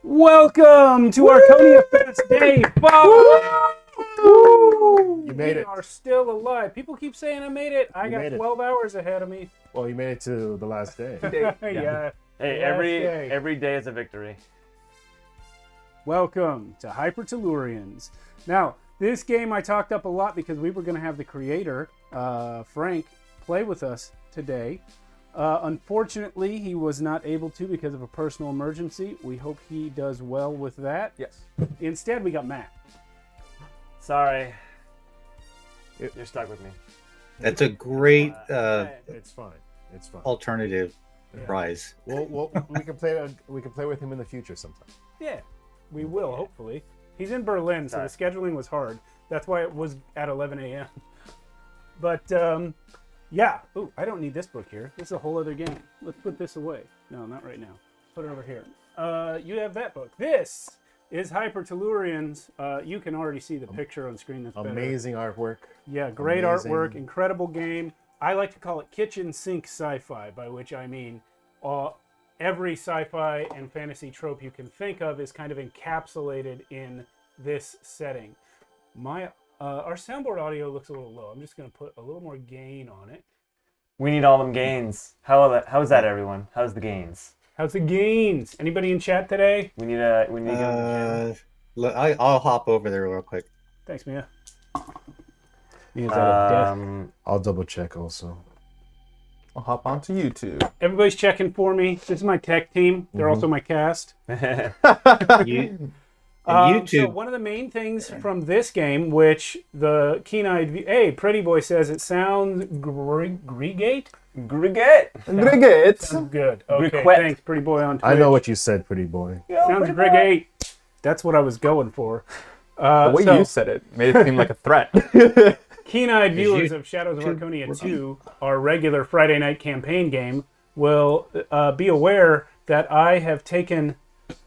Welcome to ArchoniaFest Day 5! You made it. We are still alive. People keep saying I made it. I got 12 hours ahead of me. Well, you made it to the last day. Yeah. Hey, every day is a victory. Welcome to Hypertellurians. Now, this game I talked up a lot because we were going to have the creator, Frank, play with us today. Unfortunately, he was not able to because of a personal emergency. We hope he does well with that. Yes. Instead, we got Matt. Sorry. You're stuck with me. That's a great It's fine. It's fine. alternative prize. We can play. We can play with him in the future sometime. Yeah, we will, hopefully. He's in Berlin, so the scheduling was hard. That's why it was at 11 a.m. But, yeah. Ooh, I don't need this book here. This is a whole other game. Let's put this away. No, not right now. Put it over here. You have that book. This is Hypertellurians. You can already see the picture on screen. That's amazing better. artwork. Yeah, great artwork. Incredible game. I like to call it kitchen sink sci-fi, by which I mean every sci-fi and fantasy trope you can think of is kind of encapsulated in this setting. Our soundboard audio looks a little low. I'm just going to put a little more gain on it. We need all them gains. How's that, everyone? How's the gains? How's the gains? Anybody in chat today? We need to I'll hop over there real quick. Thanks, Mia. Mia's out of death. I'll double check also. I'll hop onto YouTube. Everybody's checking for me. This is my tech team. They're also my cast. YouTube. So one of the main things from this game, which the keen-eyed hey, Pretty Boy says it sounds Grigate? Grigate. Sounds good. Okay, Griquette. thanks, Pretty Boy on Twitch. I know what you said, pretty boy. Sounds Grigate. That's what I was going for. The way you said it made it seem like a threat. Keen-eyed viewers of Shadows of Archonia 2, our regular Friday night campaign game, will be aware that I have taken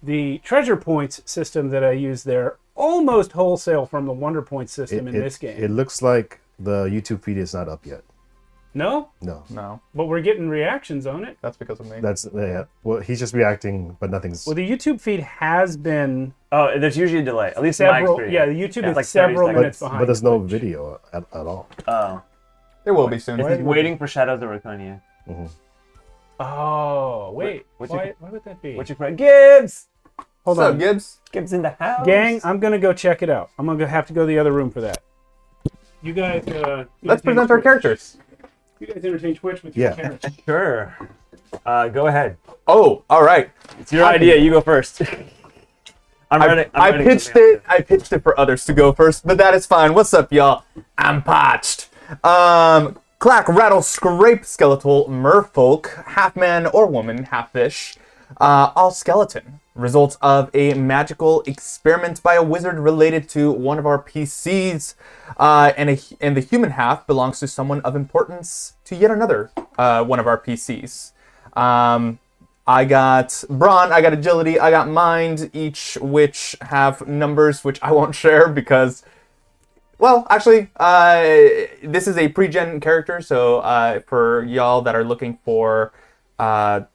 the treasure points system that I use there almost wholesale from the Wonder Points system in this game. It looks like the YouTube feed is not up yet. No? No, But we're getting reactions on it. that's because of me. That's well, he's just reacting, but nothing's. Well, the YouTube feed has been Oh, there's usually a delay. At least in my several. experience. Yeah, the YouTube is like 30 several seconds. minutes behind. but there's no Twitch. video at all. Oh. There will be soon. It's waiting for Shadows of Archonia. Oh, wait. What's Why would that be? What's your friend? Gibbs! Hold What's on. up, Gibbs? Gibbs in the house. Gang, I'm going to go check it out. I'm going to have to go to the other room for that. You guys... Let's present our characters. You guys entertain Twitch with your characters. Sure. Go ahead. Oh, all right. It's your idea. You go first. I pitched it for others to go first, but that is fine. What's up, y'all? I'm Potched. Clack, rattle, scrape, skeletal, merfolk, half man or woman, half fish, all skeleton. Results of a magical experiment by a wizard related to one of our PCs, and the human half belongs to someone of importance to yet another one of our PCs. I got brawn, I got agility, I got mind, each which have numbers which I won't share because, well, actually, this is a pre-gen character, so for y'all that are looking for to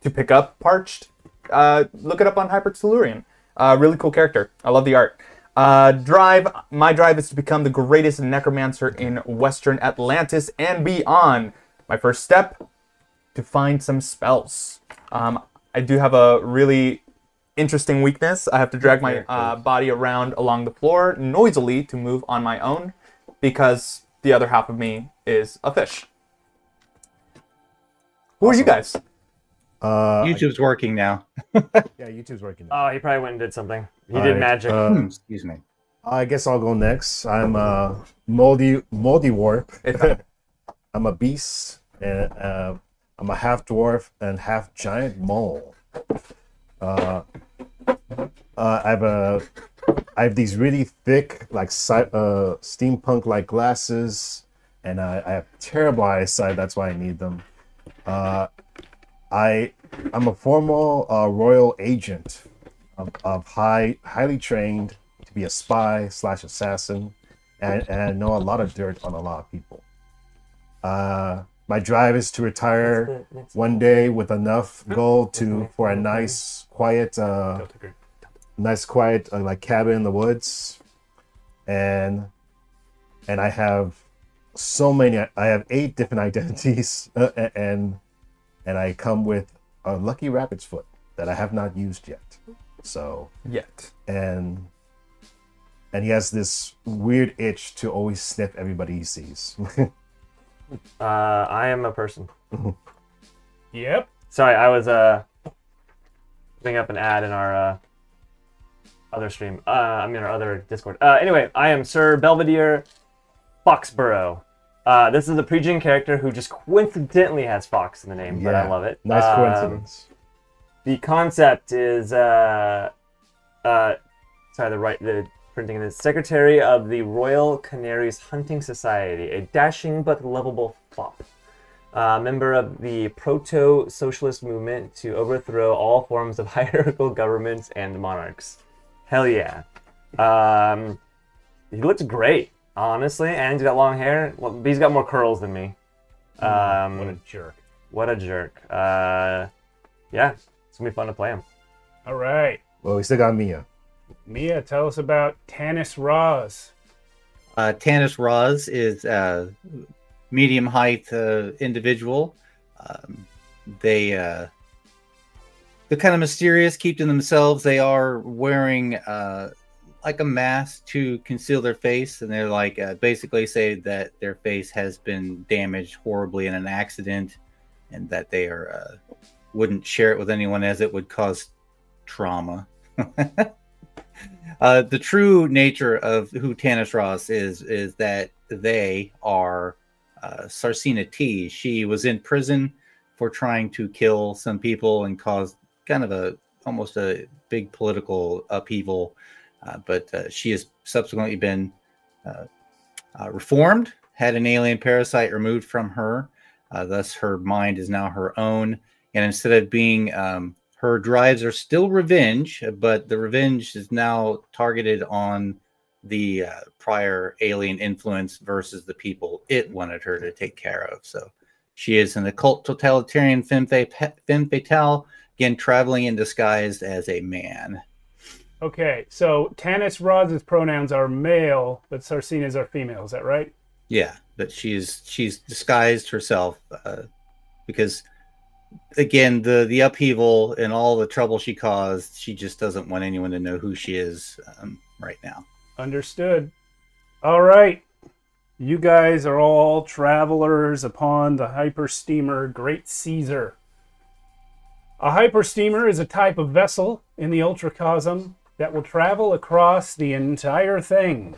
pick up Parched, look it up on Hypertellurian. Really cool character. I love the art. My drive is to become the greatest necromancer in Western Atlantis and beyond. My first step, to find some spells. I do have a really interesting weakness. I have to drag my body around along the floor noisily to move on my own because the other half of me is a fish. Who are you guys? YouTube's working now. Yeah, YouTube's working. Oh, he probably went and did something. He did magic. Excuse me. I guess I'll go next. I'm moldy warp. I'm a beast, and I'm a half dwarf and half giant mole. I have these really thick, like steampunk like glasses, and I have terrible eyesight. That's why I need them. I'm a formal royal agent of highly trained to be a spy / assassin, and I know a lot of dirt on a lot of people. My drive is to retire one day with enough gold for a nice, quiet nice quiet like cabin in the woods, and I have so many. I have 8 different identities, and I come with a lucky rabbit's foot that I have not used yet. So and he has this weird itch to always sniff everybody he sees. I am a person. Yep. Sorry, I was putting up an ad in our other stream. I mean, our other Discord. Anyway, I am Sir Belvedere Foxborough. This is a pre-gen character who just coincidentally has Fox in the name, but I love it. Nice coincidence. The concept is the printing is Secretary of the Royal Canaries Hunting Society, a dashing but lovable fop. Member of the proto-socialist movement to overthrow all forms of hierarchical governments and monarchs. Hell yeah. He looks great, honestly, and he's got long hair. Well, he's got more curls than me. What a jerk. What a jerk. Yeah, it's going to be fun to play him. All right. Well, we still got Mia. Mia, tell us about Tanis Raz. Tanis Raz is a medium height individual. They're kind of mysterious, keep to themselves. They are wearing like a mask to conceal their face, and they're like basically say that their face has been damaged horribly in an accident, and that they are wouldn't share it with anyone as it would cause trauma. The true nature of who Tanis Raz is that they are Sarsina T. She was in prison for trying to kill some people and cause kind of almost a big political upheaval, but she has subsequently been reformed, had an alien parasite removed from her, thus her mind is now her own, and instead of being her drives are still revenge, but the revenge is now targeted on the prior alien influence versus the people it wanted her to take care of. So she is an occult totalitarian femme fatale, again, traveling in disguise as a man. Okay, so Tanis Raz's pronouns are male, but Sarsina's are female. Is that right? Yeah, but she's disguised herself because, again, the upheaval and all the trouble she caused, she just doesn't want anyone to know who she is right now. Understood. All right. You guys are all travelers upon the hypersteamer Great Caesar. A hypersteamer is a type of vessel in the Ultracosm that will travel across the entire thing.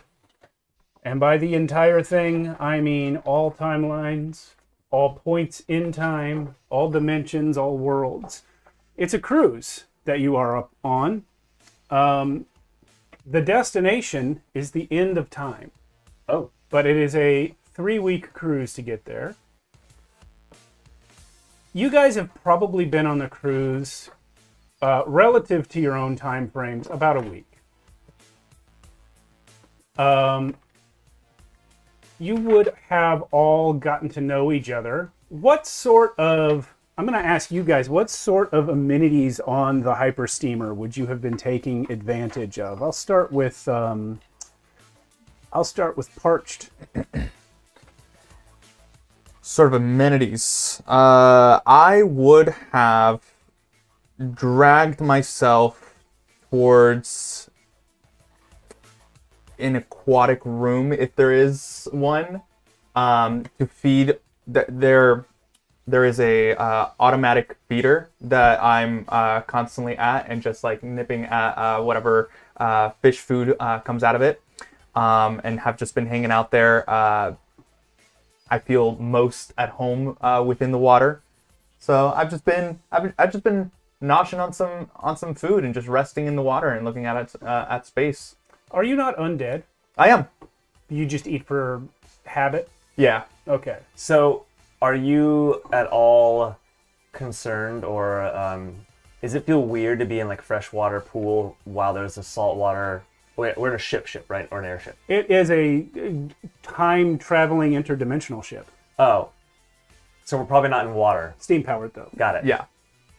And by the entire thing, I mean all timelines, all points in time, all dimensions, all worlds. It's a cruise that you are up on. The destination is the end of time. Oh. But it is a 3-week cruise to get there. You guys have probably been on the cruise, relative to your own time frames, about a week. You would have all gotten to know each other. What sort of, I'm going to ask you guys, what sort of amenities on the hypersteamer would you have been taking advantage of? I'll start with Parched. Sort of amenities. I would have dragged myself towards an aquatic room, if there is one, to feed. There is a automatic feeder that I'm constantly at, and just like nipping at whatever fish food comes out of it, and have just been hanging out there. I feel most at home within the water, so I've just been noshing on some food and just resting in the water and looking at space. Are you not undead? I am. You just eat for habit? Yeah. Okay. So, are you at all concerned, or does it feel weird to be in like freshwater pool while there's a saltwater? We're in a ship, right? Or an airship? It is a time-traveling interdimensional ship. Oh. So we're probably not in water. Steam-powered, though. Got it. Yeah.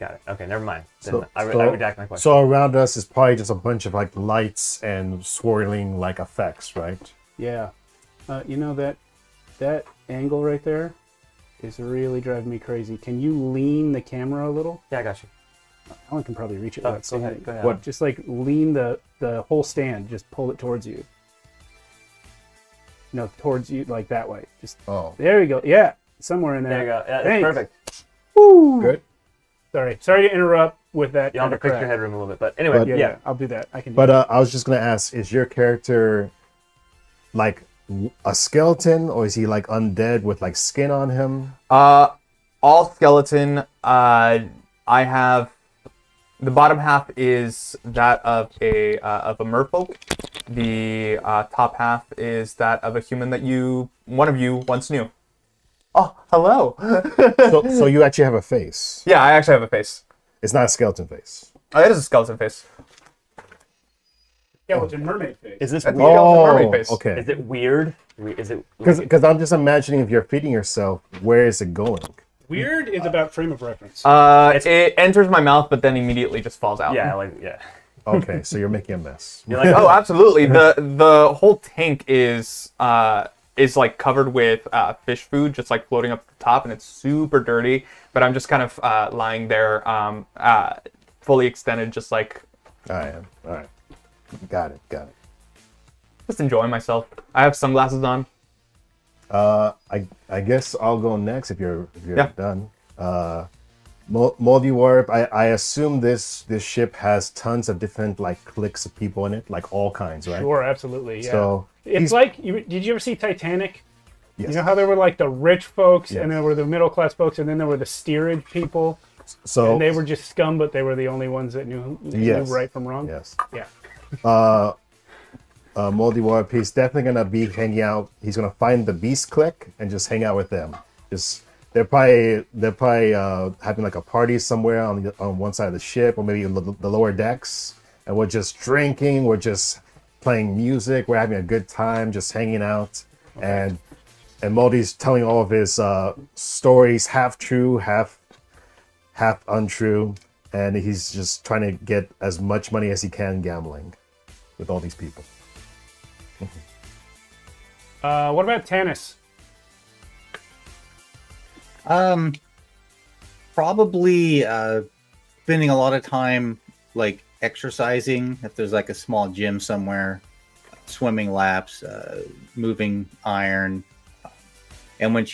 Got it. Okay, never mind. Then So, I redact my question. so around us is probably just a bunch of like lights and swirling like effects, right? Yeah. You know that angle right there is really driving me crazy. Can you lean the camera a little? Yeah, I got you. Alan can probably reach it. Oh, without seeing it. Go ahead. What? Just like lean the whole stand. Just pull it towards you. No, towards you, like that way. Just there you go. Yeah, somewhere in there. There you go. Yeah, Thanks. that's perfect. Woo! Good. Sorry to interrupt with that. You'll have to kind fix of your crap. headroom a little bit, but anyway, Yeah, yeah. I'll do that. I can. Do But that. I was just gonna ask: is your character like a skeleton, or is he like undead with like skin on him? All skeleton. I have the bottom half is that of a merfolk. The top half is that of a human that one of you once knew. Oh, hello. So you actually have a face. Yeah, I actually have a face. It's not a skeleton face. It is a skeleton face. Skeleton mermaid face. Is this That's weird? a mermaid face. Okay. Is it weird? Is it Because I'm just imagining if you're feeding yourself, where is it going? Weird is about frame of reference. It enters my mouth, but then immediately just falls out. Yeah. Okay, so you're making a mess. You're like, Oh, absolutely. The whole tank is like covered with fish food, just like floating up the top, and it's super dirty. But I'm just kind of lying there, fully extended, just like I am. All right. Got it. just enjoying myself. I have sunglasses on. I guess I'll go next if you're Yeah. done. Moldy Warp. I assume this ship has tons of different like cliques of people in it, like all kinds, right? Sure, absolutely. Yeah. So it's he's- like did you ever see Titanic? Yes. You know how there were like the rich folks, Yes. and there were the middle class folks, and then there were the steerage people, So and they were just scum, but they were the only ones that knew Yes. right from wrong. yes. Yeah. Moldy Warp. He's definitely gonna be hanging out. He's gonna find the Beast clique and just hang out with them. They're probably having like a party somewhere on one side of the ship, or maybe the lower decks, and we're just drinking. We're just playing music. We're having a good time, just hanging out, and Moldy's telling all of his stories, half true, half untrue, and he's just trying to get as much money as he can gambling with all these people. What about Tanis? Probably spending a lot of time like exercising. If there's like a small gym somewhere, swimming laps, moving iron. And when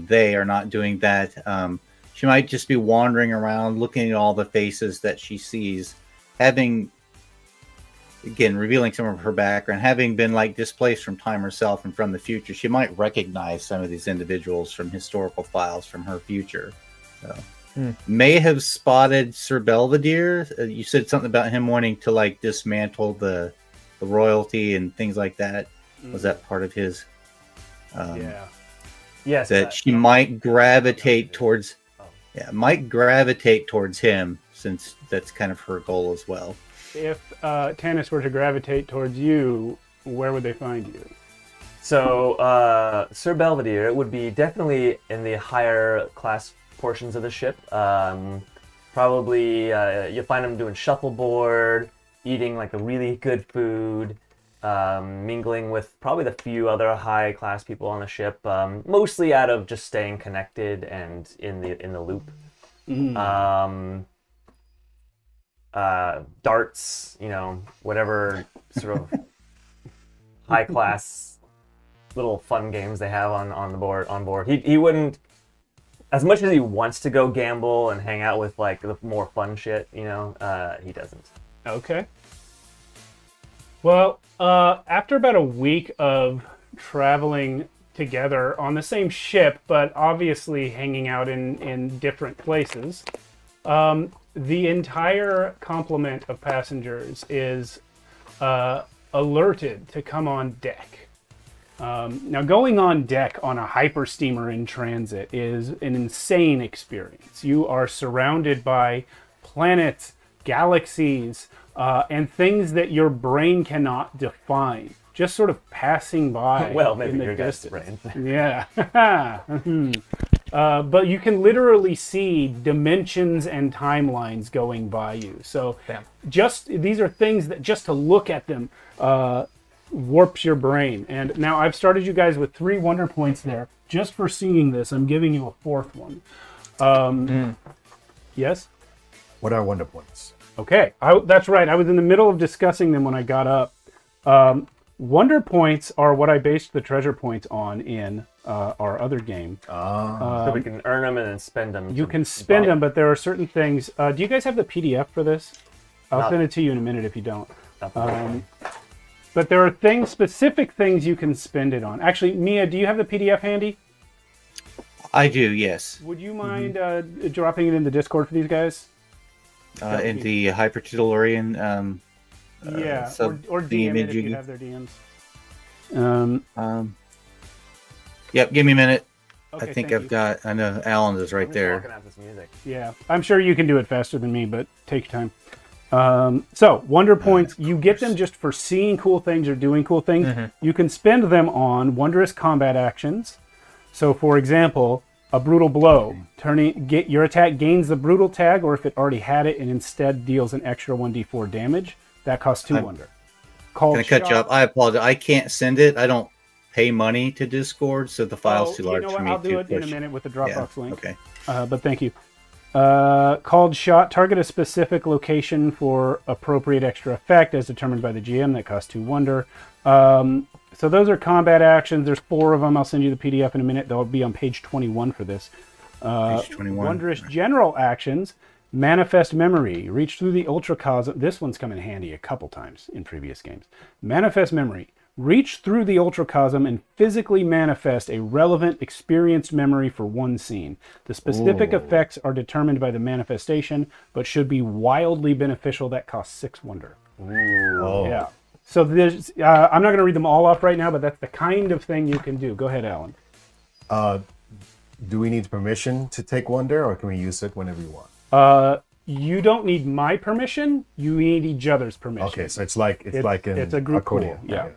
they are not doing that, she might just be wandering around, looking at all the faces that she sees, again, revealing some of her background, having been like displaced from time herself and from the future. She might recognize some of these individuals from historical files from her future. So, may have spotted Sir Belvedere. You said something about him wanting to like dismantle the royalty and things like that. Was that part of his? Yeah. yes. That she might gravitate towards. Yeah, might gravitate towards him, since that's kind of her goal as well. If Tanis were to gravitate towards you, where would they find you? So, Sir Belvedere would be definitely in the higher class portions of the ship. Probably you'll find him doing shuffleboard, eating like a really good food, mingling with probably the few other high class people on the ship, mostly out of just staying connected and in the loop. Darts, whatever sort of high class little fun games they have on board. He wouldn't, as much as he wants to go gamble and hang out with like the more fun shit, he doesn't. Okay. Well, after about a week of traveling together on the same ship, but obviously hanging out in different places, the entire complement of passengers is alerted to come on deck. Now, going on deck on a hyper steamer in transit is an insane experience. You are surrounded by planets, galaxies, and things that your brain cannot define, just sort of passing by Well, maybe in the your guys' distance. brains. Yeah. But you can literally see dimensions and timelines going by you. So these are things that just to look at them warps your brain. And now I've started you guys with 3 wonder points there. Just for seeing this, I'm giving you a 4th one. Yes? What are wonder points? Okay, that's right. I was in the middle of discussing them when I got up. Wonder points are what I based the treasure points on in our other game. So we can earn them and then spend them. You can spend them, but there are certain things. Do you guys have the PDF for this? I'll send it to you in a minute if you don't. But there are specific things you can spend it on. Actually, Mia, do you have the PDF handy? I do, yes. Would you mind dropping it in the Discord for these guys? In the Hypertellurian yeah, or DM it if you have their DMs. Yep, give me a minute. Okay, I think I've got. I know Alan is right there. This music. Yeah, I'm sure you can do it faster than me, but take your time. So, wonder points, you get them just for seeing cool things or doing cool things. You can spend them on wondrous combat actions. So, for example, a brutal blow. Your attack gains the brutal tag, or if it already had it and instead deals an extra 1d4 damage. That costs 2 wonder. Can I cut you up? I apologize. I can't send it. I don't pay money to Discord, so the file's too large for me. I'll do it push. in a minute with the Dropbox link. Okay. But thank you. Called shot. Target a specific location for appropriate extra effect as determined by the GM. That costs 2 wonder. So those are combat actions. There's 4 of them. I'll send you the PDF in a minute. They'll be on page 21 for this. Page 21. Wondrous general actions. Manifest memory. Reach through the Ultracosm. This one's come in handy a couple times in previous games. Manifest memory. Reach through the Ultracosm and physically manifest a relevant experienced memory for one scene. The specific effects are determined by the manifestation, but should be wildly beneficial. That costs 6 wonder. Yeah. So there's, I'm not going to read them all off right now, but that's the kind of thing you can do. Go ahead, Alan. Do we need permission to take wonder, or can we use it whenever we want? You don't need my permission. You need each other's permission. Okay, so it's like it's a group Archonia. pool. Yeah.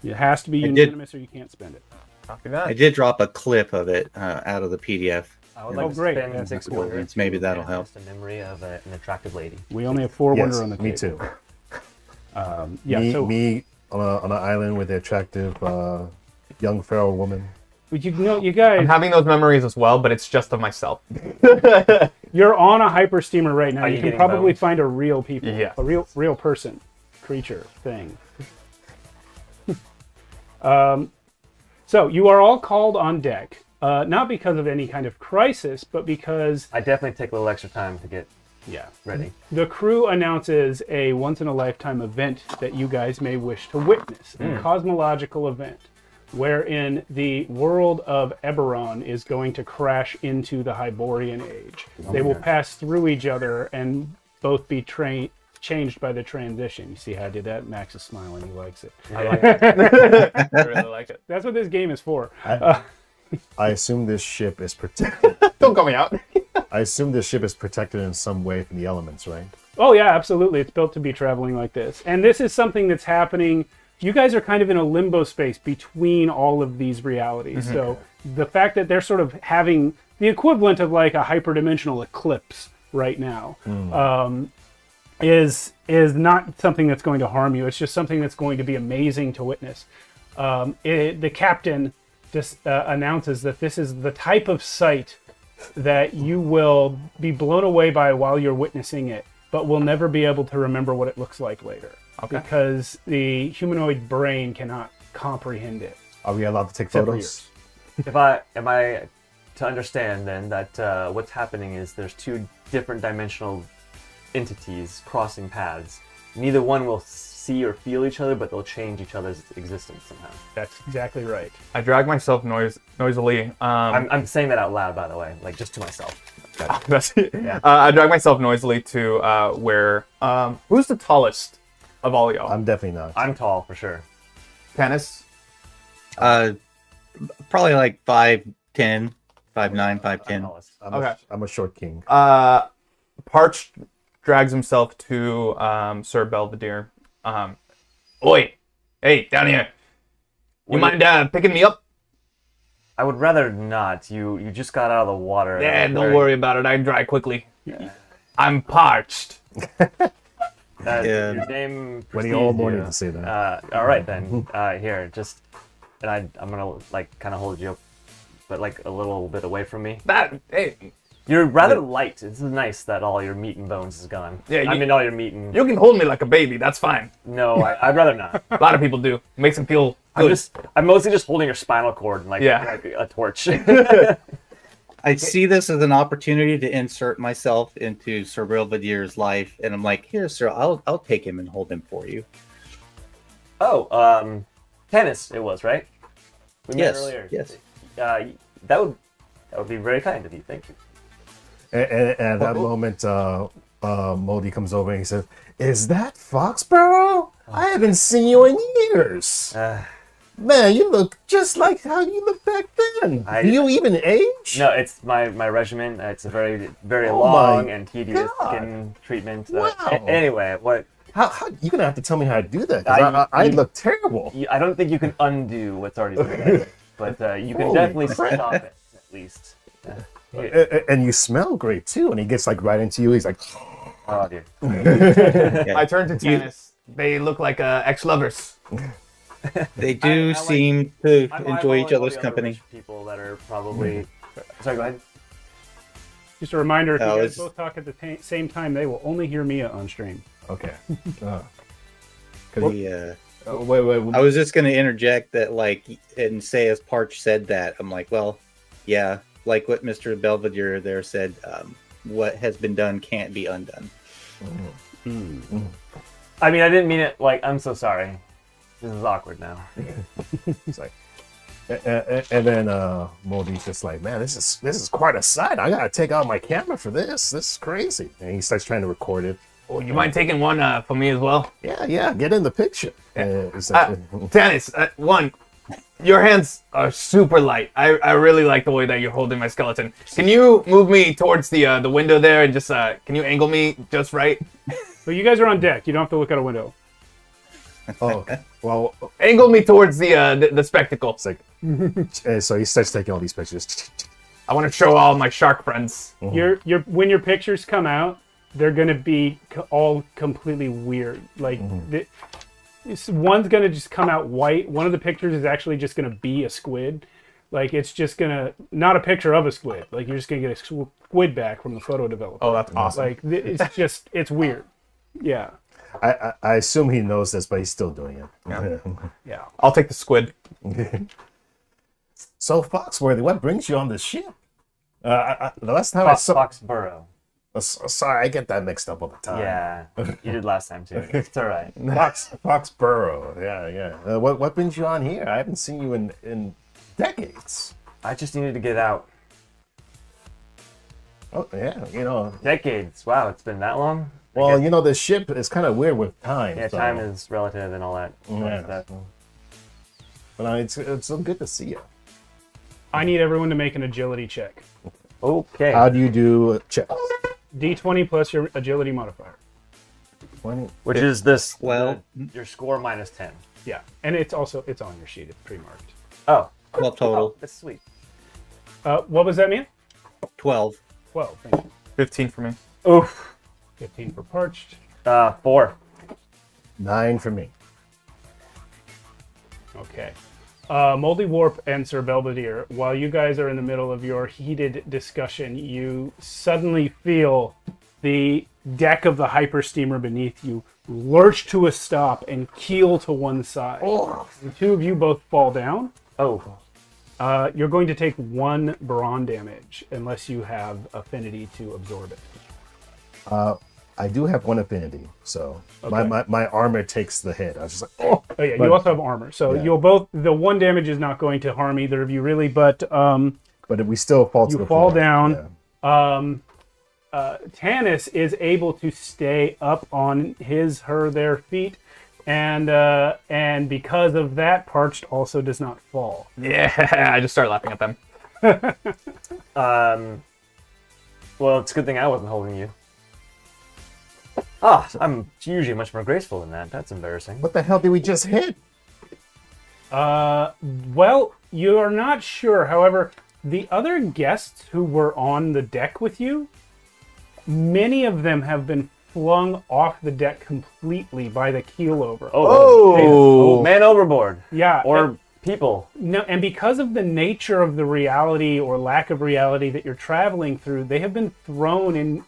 It has to be unanimous, or you can't spend it. Copy that. I did drop a clip of it out of the PDF. I would like to great. spend 6 wonder. Maybe that'll help. The memory of an attractive lady. We only have 4 wonder on the table. Me too. Yeah. Me on an island with an attractive young feral woman. You guys. I'm having those memories as well, but it's just of myself. You're on a hyper steamer right now. Are You you can getting probably bones? find a real people, Yes. a real person, creature, thing. So you are all called on deck, not because of any kind of crisis, but because I definitely take a little extra time to get ready. the crew announces a once-in-a-lifetime event that you guys may wish to witness, a cosmological event, wherein the world of Eberron is going to crash into the Hyborian Age. They will pass through each other and both be changed by the transition. You see how I did that? Max is smiling. He likes it. I like it. I really like it. That's what this game is for. I assume this ship is protected. Don't call me out. I assume this ship is protected in some way from the elements, right? Oh, yeah, absolutely. It's built to be traveling like this. And this is something that's happening. You guys are kind of in a limbo space between all of these realities. So the fact that they're sort of having the equivalent of like a hyperdimensional eclipse right now is not something that's going to harm you. It's just something that's going to be amazing to witness. The captain just announces that this is the type of sight that you will be blown away by while you're witnessing it, but will never be able to remember what it looks like later. Okay. Because the humanoid brain cannot comprehend it. Are we allowed to take Except for photos? Am I to understand then that what's happening is there's 2 different dimensional entities crossing paths. Neither one will see or feel each other, but they'll change each other's existence somehow. That's exactly right. I drag myself noisily. I'm saying that out loud, by the way, like just to myself. That's it. Yeah. I drag myself noisily to where. Who's the tallest of all y'all? I'm definitely not. I'm tall for sure. Canis? Probably like 5'10", 5'9", 5'10". Tallest. I'm a short king. Parch drags himself to Sir Belvedere. Oi! Hey, down here. You mind picking me up? I would rather not. You just got out of the water. Yeah, don't worry about it. I dry quickly. I'm parched. Your name. Waiting all morning to say that. All right then. Here, just, and I'm gonna like kind of hold you up, but like a little bit away from me. Hey, You're rather light. This is nice that all your meat and bones is gone. Yeah, I mean all your meat and. you can hold me like a baby. That's fine. No, I'd rather not. A lot of people do. Makes them feel good. I'm mostly just holding your spinal cord and like a torch. I see this as an opportunity to insert myself into Sir Belvedere's life, and I'm like, here, sir, I'll take him and hold him for you. Oh, tennis it was, right? We met Yes, earlier. yes. That would be very kind of you. Thank you. And at that moment, Moldy comes over and he says, "Is that Foxborough? I haven't seen you in years. Man, you look just like how you looked back then. Do you even age?" No, it's my regimen. It's a very Oh long my and tedious God. skin treatment. Wow. Anyway, what? How you're gonna have to tell me how to do that? 'Cause I look terrible. I don't think you can undo what's already been done, but you can Holy definitely crap. stop it at least. And you smell great too. And he gets like right into you. He's like, Oh dear. I turn to Tannis. They look like ex-lovers. They do I like- seem to I'm enjoy each eyeballing all other's the other company. rich people that are probably. Sorry, go ahead. Just a reminder, if you Oh, guys it's- both talk at the same time, they will only hear Mia on stream. okay. Wait. Wait. I was just going to interject that, like, and say as Parch said that, I'm like, well, yeah, like what Mr. Belvedere there said, what has been done can't be undone. I mean, I didn't mean it like. I'm so sorry. This is awkward now. It's like, and then Moldy's just like, man, this is quite a sight. I gotta take out my camera for this. This is crazy. And he starts trying to record it. Oh, you mind taking one for me as well? Yeah, get in the picture. It's like, Tannis, one, your hands are super light. I really like the way that you're holding my skeleton. Can you move me towards the window there and just can you angle me just right? But you guys are on deck. You don't have to look out a window. oh, well, Angle me towards the spectacle. it's like, so he starts taking all these pictures. I want to show all my shark friends. When your pictures come out, they're gonna be all completely weird. Like one's gonna just come out white. One of the pictures is actually just gonna be a squid. Like it's just gonna not a picture of a squid. Like you're just gonna get a squid back from the photo developer. Oh, that's awesome. Like it's weird. Yeah. I assume he knows this, but he's still doing it. Yeah. I'll take the squid. So Foxworthy, what brings you on this ship? The last time I saw, Foxborough. sorry, I get that mixed up all the time. Yeah, you did last time too. It's all right. Foxborough. Yeah. What brings you on here? I haven't seen you in decades. I just needed to get out. Oh yeah, you know. Decades. Wow, it's been that long. Well, you know, the ship is kind of weird with time. Yeah, so- time is relative and all that. Yeah. stuff. But it's so good to see you. I need everyone to make an agility check. Okay. How do you do checks? D20 plus your agility modifier. 20. Which is this? Well- your score minus 10. Yeah, and it's on your sheet. It's pre-marked. Oh. 12 total. Oh, that's sweet. What was that mean? 12. 12. Thank you. 15 for me. Oof. 15 for parched. 4. 9 for me. Okay. Moldy Warp and Sir Belvedere, while you guys are in the middle of your heated discussion, you suddenly feel the deck of the hyper steamer beneath you lurch to a stop and keel to one side. The two of you both fall down. Oh. You're going to take 1 brawn damage unless you have affinity to absorb it. I do have 1 affinity, so Okay. my armor takes the hit. I was just like, oh. Oh yeah, But- you also have armor, so Yeah. you'll both. The 1 damage is not going to harm either of you really, but But we still fall to you the fall floor. down. Yeah. Tannis is able to stay up on their feet, and because of that, Parched also does not fall. Yeah, I just start laughing at them. Well, it's a good thing I wasn't holding you. Ah, I'm usually much more graceful than that. That's embarrassing. What the hell did we just hit? Well, You are not sure. However, the other guests who were on the deck with you, many of them have been flung off the deck completely by the keelover. Oh, man overboard. Yeah. Or people. No, and because of the nature of the reality or lack of reality that you're traveling through, they have been thrown in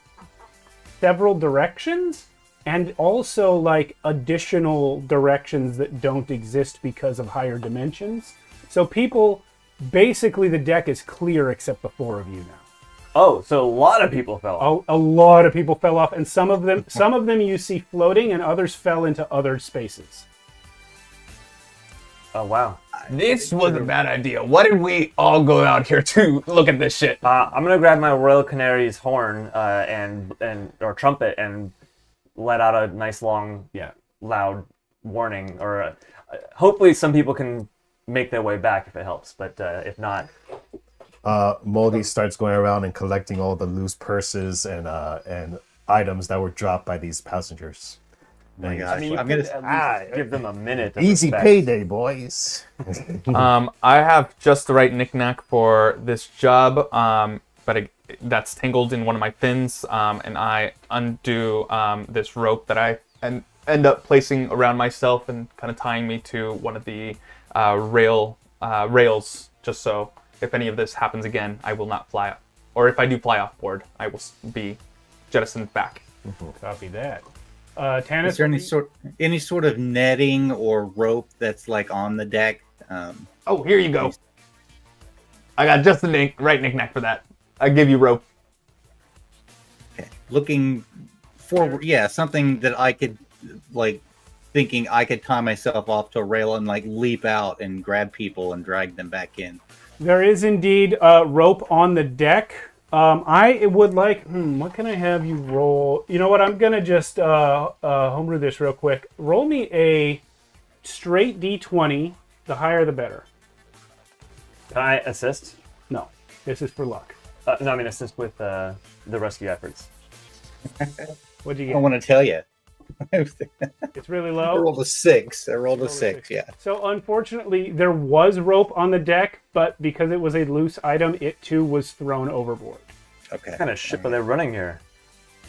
several directions, and also like additional directions that don't exist because of higher dimensions. So people, basically the deck is clear except the 4 of you now. Oh, so a lot of people fell off. A lot of people fell off, and some of them you see floating, and others fell into other spaces. Oh, wow. This was a bad idea. Why did we all go out here to look at this shit? I'm gonna grab my Royal Canary's horn or trumpet and let out a nice long, loud warning. Or hopefully some people can make their way back if it helps. But if not, Moldy starts going around and collecting all the loose purses and items that were dropped by these passengers. Oh my gosh. I mean, you I'm could gonna at least give them a minute. Of Easy respect. payday, boys. I have just the right knickknack for this job, but that's tangled in one of my fins, and I undo this rope that I end up placing around myself and kind of tying me to one of the rails, just so if any of this happens again, I will not fly up. Or if I do fly off board, I will be jettisoned back. Copy that. Tanis, Is there any sort of netting or rope that's like on the deck? Oh, here you go. I got just the right knick-knack for that. I give you rope. Okay. Looking forward, something that I could like, thinking I could tie myself off to a rail and like leap out and grab people and drag them back in. there is indeed rope on the deck. I would like, what can I have you roll? You know what, I'm going to just homebrew this real quick. Roll me a straight D20. The higher, the better. Can I assist? No, this is for luck. No, I mean assist with the rescue efforts. What'd you I get? want to tell you. It's really I low. rolled a 6. I rolled a 6, yeah. So unfortunately, there was rope on the deck, but because it was a loose item, it too was thrown overboard. Okay. What kind of ship are they running here?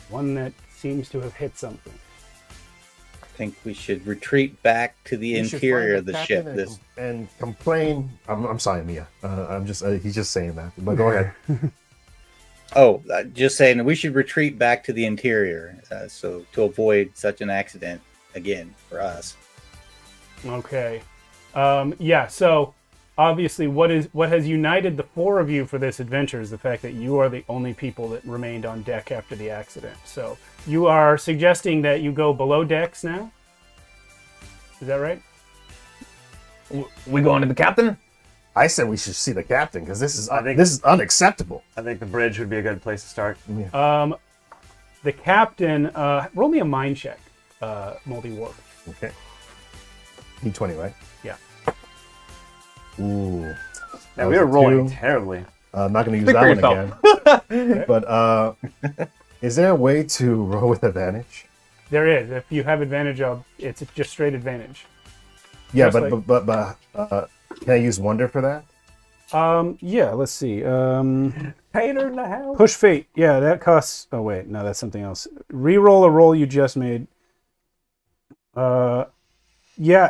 One that seems to have hit something. I think we should retreat back to the You should interior find of the captain ship. and complain. I'm sorry, Mia. He's just saying that. But go ahead. Just saying that we should retreat back to the interior, so to avoid such an accident again for us. Okay. So obviously what has united the 4 of you for this adventure is the fact that you are the only people that remained on deck after the accident. So you are suggesting that you go below decks now? Is that right? We going to the captain? I said we should see the captain because this is unacceptable. I think the bridge would be a good place to start. The captain, roll me a mind check, Moldy Warp. Okay. D20, right? Yeah. Ooh. Yeah, we were rolling terribly. I'm not going to use Speak that for one again. But is there a way to roll with advantage? There is. If you have advantage it's just straight advantage. Yeah, Just but can I use wonder for that? Yeah, let's see. Painter in the house. Push fate. Yeah, that costs... Oh, wait. No, that's something else. Reroll a roll you just made. Yeah,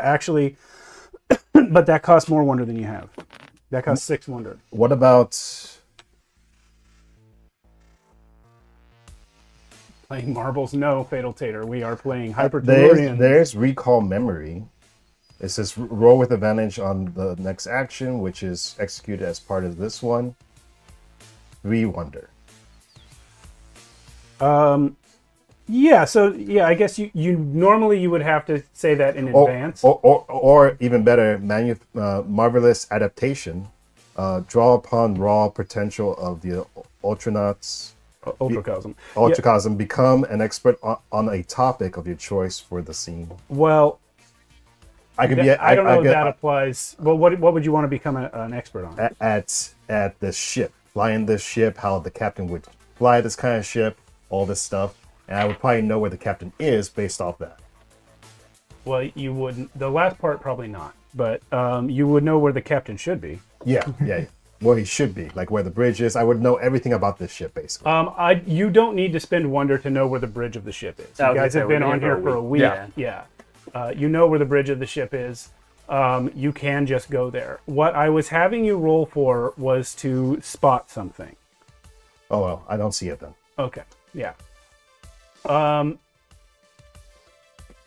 actually... but that costs more wonder than you have. That costs 6 wonder. What about... Playing marbles? No, Fatal Tater. We are playing Hypertellurians. There's recall memory. It says roll with advantage on the next action, which is executed as part of this one. 3 wonder. Yeah, so yeah, I guess you normally you would have to say that in advance. Or even better, marvelous adaptation. Draw upon raw potential of the Ultranauts. Ultracosm. Ultracosm. Become an expert on a topic of your choice for the scene. Well, I don't know if that applies. Well, what would you want to become an expert on? At the ship, flying this ship, how the captain would fly this kind of ship, all this stuff, and I would probably know where the captain is based off that. Well, you wouldn't. The last part probably not, but you would know where the captain should be. Yeah, yeah. Where he should be, like where the bridge is. I would know everything about this ship, basically. You don't need to spend wonder to know where the bridge of the ship is. You guys have been on here for a week. Yeah. You know where the bridge of the ship is. You can just go there. What I was having you roll for was to spot something. Oh, well, I don't see it then. Okay, yeah. Now,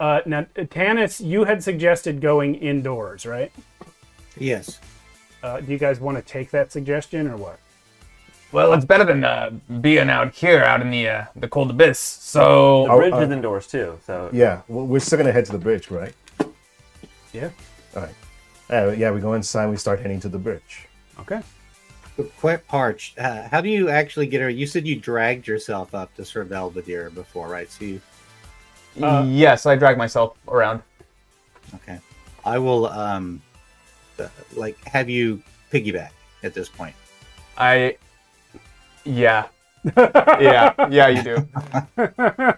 Tanis, you had suggested going indoors, right? Yes. Do you guys want to take that suggestion or what? Well, it's better than being out here, out in the cold abyss. So The bridge is indoors too. So Yeah, well, we're still gonna head to the bridge, right? Yeah. All right. Yeah, we go inside. We start heading to the bridge. Okay. Quick, Parch, how do you actually get her? You said you dragged yourself up to Sir Belvedere before, right? So you... yes, I drag myself around. Okay. I will, have you piggyback at this point. Yeah, you do.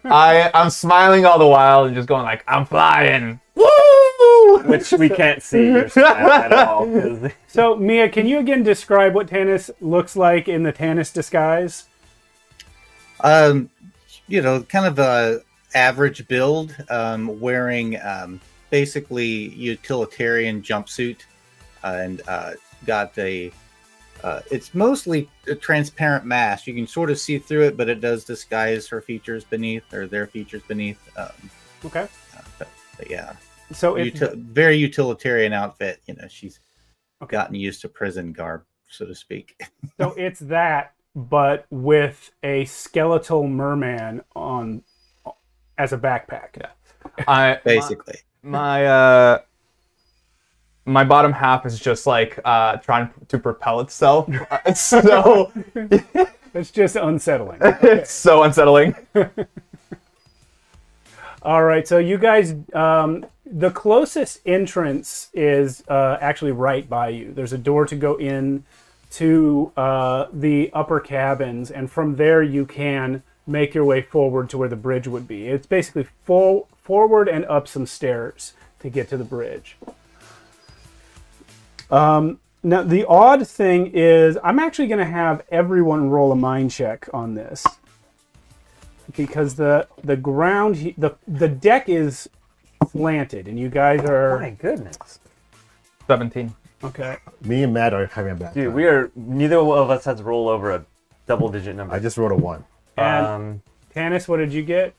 I'm smiling all the while and just going like, I'm flying. Woo! which we can't see your style at all. 'Cause So, Mia, can you again describe what Tanis looks like in the Tanis disguise? Kind of a average build, wearing basically utilitarian jumpsuit, and got it's mostly a transparent mask. You can sort of see through it, but it does disguise her features beneath, or their features beneath. Okay. But yeah. So it's very utilitarian outfit. She's gotten used to prison garb, so to speak. so it's that, but with a skeletal merman on as a backpack. Yeah. Basically. My bottom half is just like trying to propel itself. So It's just unsettling. it's so unsettling. All right, so you guys, the closest entrance is actually right by you. There's a door to go in to the upper cabins, and from there you can make your way forward to where the bridge would be. It's basically forward and up some stairs to get to the bridge. Now, the odd thing is, I'm actually going to have everyone roll a mind check on this. Because the ground, the deck is slanted, and you guys are... my goodness. 17. Okay. Me and Matt are having a bad Dude, time. neither of us has rolled over a double-digit number. I just wrote a 1. And Tanis, what did you get?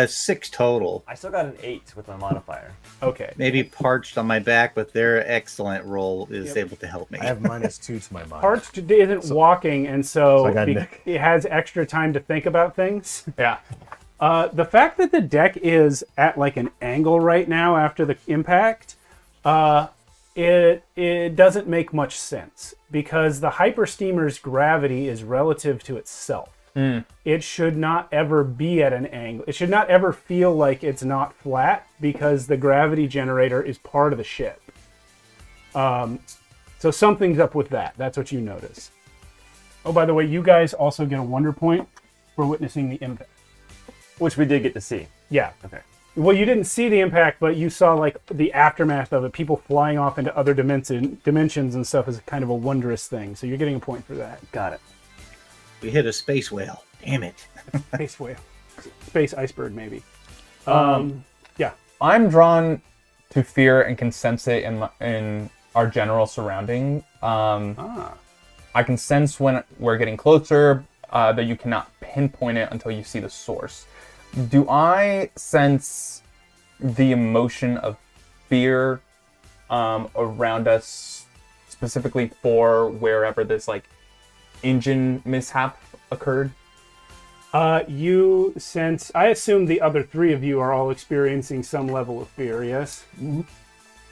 6 total. I still got an 8 with my modifier. Okay. Maybe Parched on my back, but their excellent roll is able to help me. I have -2 to my mind. Parched isn't walking, and so I got Nick. it has extra time to think about things. Yeah. The fact that the deck is at like an angle right now after the impact, it doesn't make much sense because the hyper steamer's gravity is relative to itself. It should not ever be at an angle. It should not ever feel like it's not flat because the gravity generator is part of the ship. So something's up with that. That's what you notice. Oh, by the way, you guys also get a wonder point for witnessing the impact. Which we did get to see. Yeah. Okay. Well, you didn't see the impact, but you saw like the aftermath of it. People flying off into other dimensions and stuff is kind of a wondrous thing. So you're getting a point for that. Got it. We hit a space whale. Damn it. Space whale. Space iceberg, maybe. Yeah. I'm drawn to fear and can sense it in our general surrounding. I can sense when we're getting closer, that you cannot pinpoint it until you see the source. Do I sense the emotion of fear around us, specifically for wherever this like engine mishap occurred? You sense... I assume the other three of you are all experiencing some level of fear, yes?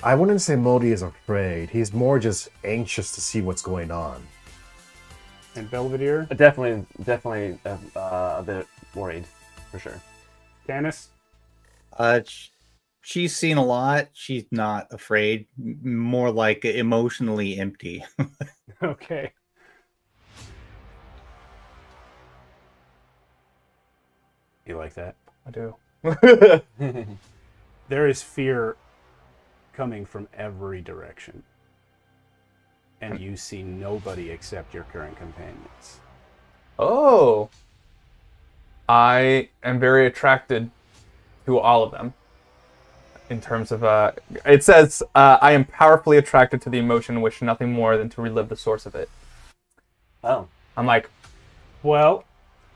I wouldn't say Modi is afraid. He's more just anxious to see what's going on. And Belvedere? Definitely a bit worried, for sure. Tanis? She's seen a lot. She's not afraid. More like emotionally empty. Okay. You like that? I do. There is fear coming from every direction. and you see nobody except your current companions. Oh. I am very attracted to all of them. In terms of, it says, I am powerfully attracted to the emotion and wish nothing more than to relive the source of it. Oh. I'm like, Well,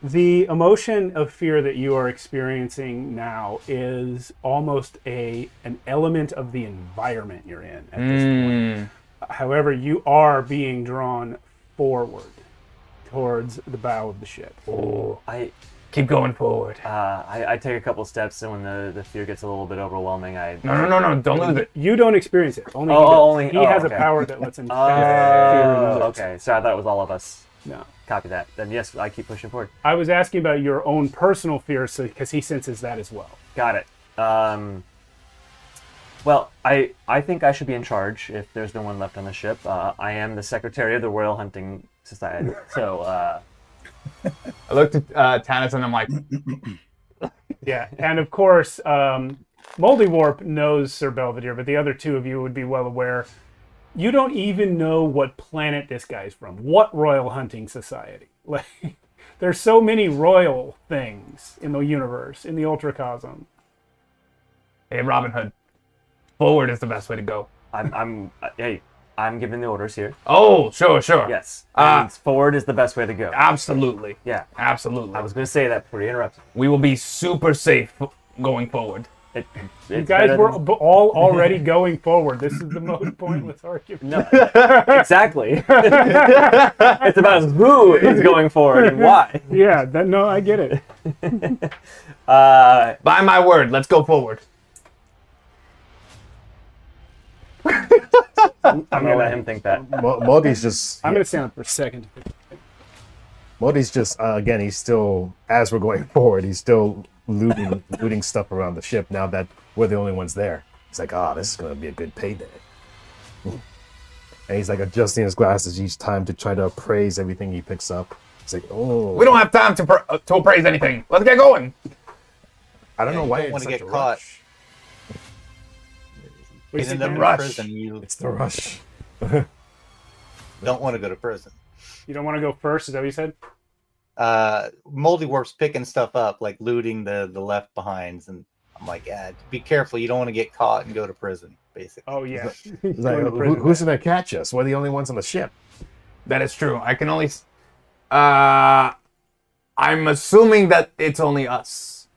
the emotion of fear that you are experiencing now is almost an element of the environment you're in at this point. However, you are being drawn forward towards the bow of the ship. Oh, keep going forward. I take a couple steps, and when the fear gets a little bit overwhelming, No, don't lose it. You don't experience it. Only he has a power that lets him sense fear. Okay, so I thought it was all of us. No. Copy that. Then yes, I keep pushing forward. I was asking about your own personal fears because he senses that as well. Got it. Well, I think I should be in charge if there's no one left on the ship. I am the secretary of the Royal Hunting Society, so... I looked at Tannis and I'm like... Yeah, and of course, Moldy Warp knows Sir Belvedere, but the other two of you would be well aware. You don't even know what planet this guy's from. What Royal Hunting Society? Like, there's so many royal things in the universe, in the Ultracosm. Hey, Robin Hood. Forward is the best way to go. I'm giving the orders here. Oh, sure. Yes. And forward is the best way to go. Absolutely. Yeah. Absolutely. I was going to say that before you interrupted. We will be super safe going forward. You guys were all already going forward. This is the most pointless argument. No, exactly. It's about who is going forward and why. Yeah, no, I get it. By my word, let's go forward. I'm gonna let him think that. Modi's just. I'm gonna stand up for a second. Modi's just again. He's still, as we're going forward, he's still looting stuff around the ship. Now that we're the only ones there, he's like, this is gonna be a good payday. And he's like adjusting his glasses each time to try to appraise everything he picks up. He's like, we don't have time to appraise anything. Let's get going. I don't know why you don't it's want to such get a caught. rush. In the rush. prison, you It's the rush. don't want to go to prison. You don't want to go first? Is that what you said? Moldy Warp's picking stuff up, like looting the left behinds, and I'm like, be careful. You don't want to get caught and go to prison, basically. Oh, yeah. He's like, who's going to catch us? We're the only ones on the ship. That is true. I can only... I'm assuming that it's only us.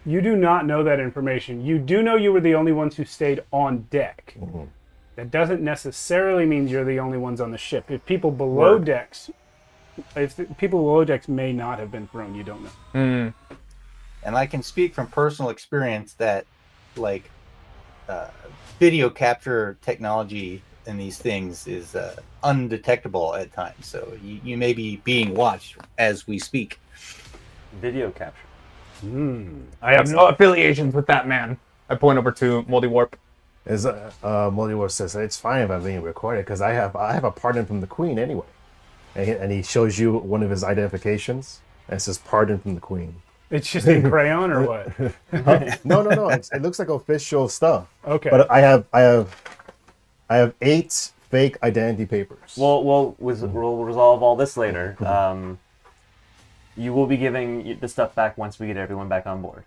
You do not know that information. You do know you were the only ones who stayed on deck. Mm-hmm. That doesn't necessarily mean you're the only ones on the ship. If people below decks may not have been thrown, you don't know. And I can speak from personal experience that, like, video capture technology in these things is undetectable at times. So you may be being watched as we speak. Video capture. I have no affiliations with that man. I point over to Moldy Warp. As Moldy Warp says, it's fine if I'm being recorded because I have a pardon from the Queen anyway. And he shows you one of his identifications, and it says pardon from the Queen. It's just in crayon or what? No. It looks like official stuff. Okay. But I have 8 fake identity papers. We'll resolve all this later. You will be giving the stuff back once we get everyone back on board.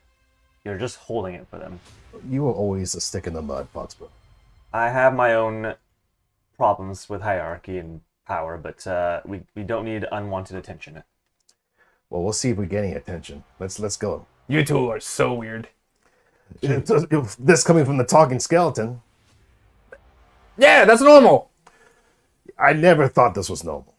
You're just holding it for them. You were always a stick in the mud, Foxborough. I have my own problems with hierarchy and power, but we don't need unwanted attention. Well, we'll see if we're getting attention. Let's go. You two are so weird. This coming from the talking skeleton. Yeah, that's normal. I never thought this was normal.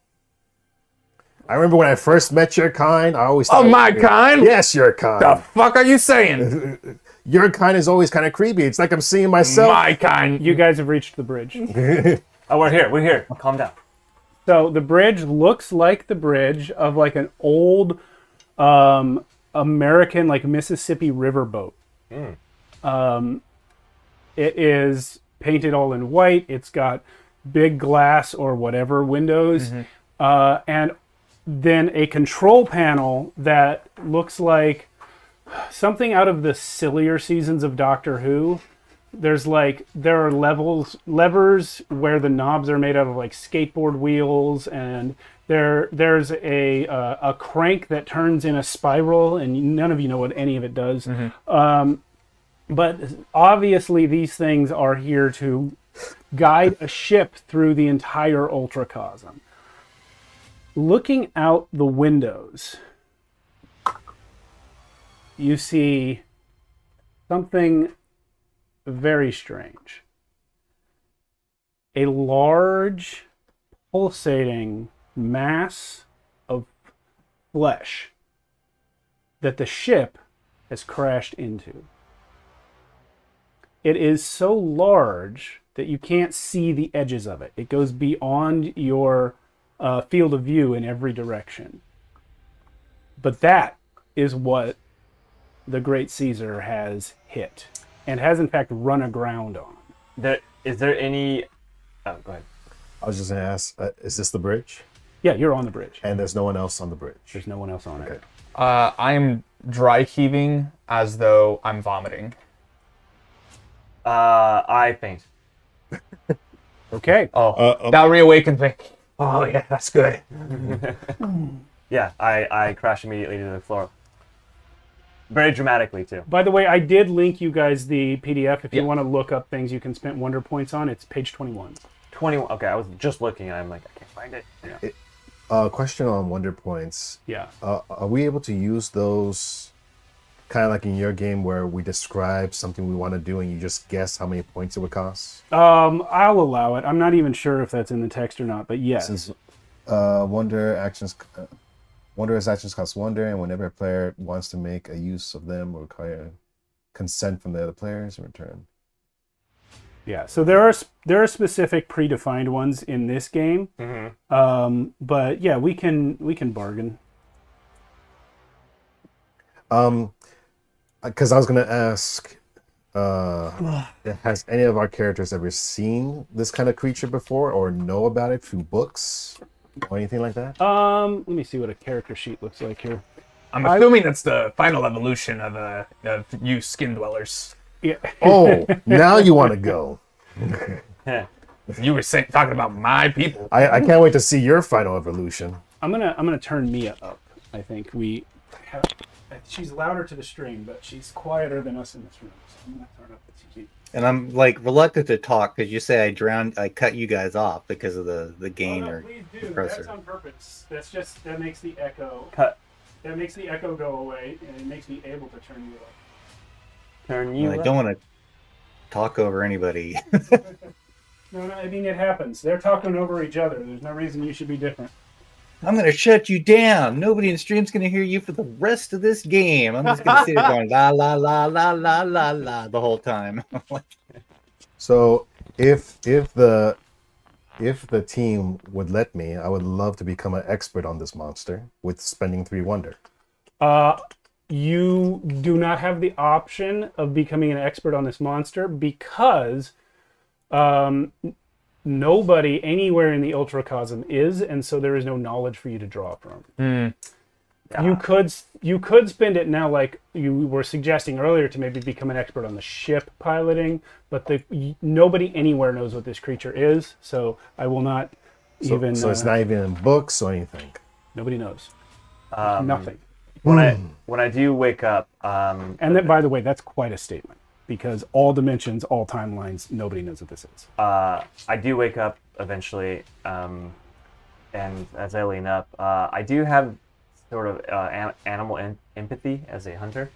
I remember when I first met your kind, I always thought... Oh, my kind? Yes, your kind. The fuck are you saying? Your kind is always kind of creepy. It's like I'm seeing myself. My kind. You guys have reached the bridge. Oh, we're here. Calm down. So the bridge looks like the bridge of like an old American, like Mississippi riverboat. It is painted all in white. It's got big glass or whatever windows. And then a control panel that looks like something out of the sillier seasons of Doctor Who. there are levers where the knobs are made out of like skateboard wheels, and there's a crank that turns in a spiral, and none of you know what any of it does. But obviously these things are here to guide a ship through the entire Ultracosm. Looking out the windows, you see something very strange. A large, pulsating mass of flesh that the ship has crashed into. It is so large that you can't see the edges of it. It goes beyond your field of view in every direction. But that is what the Great Caesar has hit, and has in fact run aground on. Is there any... Oh, go ahead. I was just going to ask, is this the bridge? Yeah, you're on the bridge. And there's no one else on the bridge? There's no one else on it. I'm dry heaving as though I'm vomiting. I faint. Okay. That reawakens me. Oh yeah, that's good. Yeah, I crash immediately to the floor. Very dramatically, too. By the way, I did link you guys the PDF. If you want to look up things you can spend wonder points on, it's page 21. 21. Okay, I was just looking, and I'm like, I can't find it. Yeah. Question on wonder points. Yeah. Are we able to use those kind of like in your game where we describe something we want to do and you just guess how many points it would cost? I'll allow it. I'm not even sure if that's in the text or not, but yes. Since wonder as actions cost wonder, and whenever a player wants to make a use of them or require consent from the other players in return. Yeah, so there are specific predefined ones in this game, but yeah, we can bargain. Because I was gonna ask, has any of our characters ever seen this kind of creature before, or know about it through books or anything like that? Let me see what a character sheet looks like here. I'm assuming that's the final evolution of you skin dwellers. Yeah. Oh, now you want to go. You were talking about my people. I can't wait to see your final evolution. I'm gonna turn Mia up. I think she's louder to the stream, but she's quieter than us in this room. So I'm gonna turn up the TV. And I'm like reluctant to talk because you say I cut you guys off because of the gain Oh, no, or please do. compressor. That's on purpose. That makes the echo. Cut. That makes the echo go away, and it makes me able to turn you up. Turn you I up. don't want to talk over anybody. No, I mean, it happens. They're talking over each other. There's no reason you should be different. I'm going to shut you down. Nobody in the stream's going to hear you for the rest of this game. I'm just going to sit there going la la la la la la la the whole time. So if the team would let me, I would love to become an expert on this monster with spending 3 wonder. You do not have the option of becoming an expert on this monster because nobody anywhere in the Ultracosm is, and so there is no knowledge for you to draw from. You could spend it now, like you were suggesting earlier, to maybe become an expert on the ship piloting, but nobody anywhere knows what this creature is, so I will not even... So it's not even in books or anything? Nobody knows. Nothing. When I do wake up... and then, by the way, that's quite a statement, because all dimensions, all timelines, nobody knows what this is. I do wake up eventually, and as I lean up, I do have sort of animal empathy as a hunter.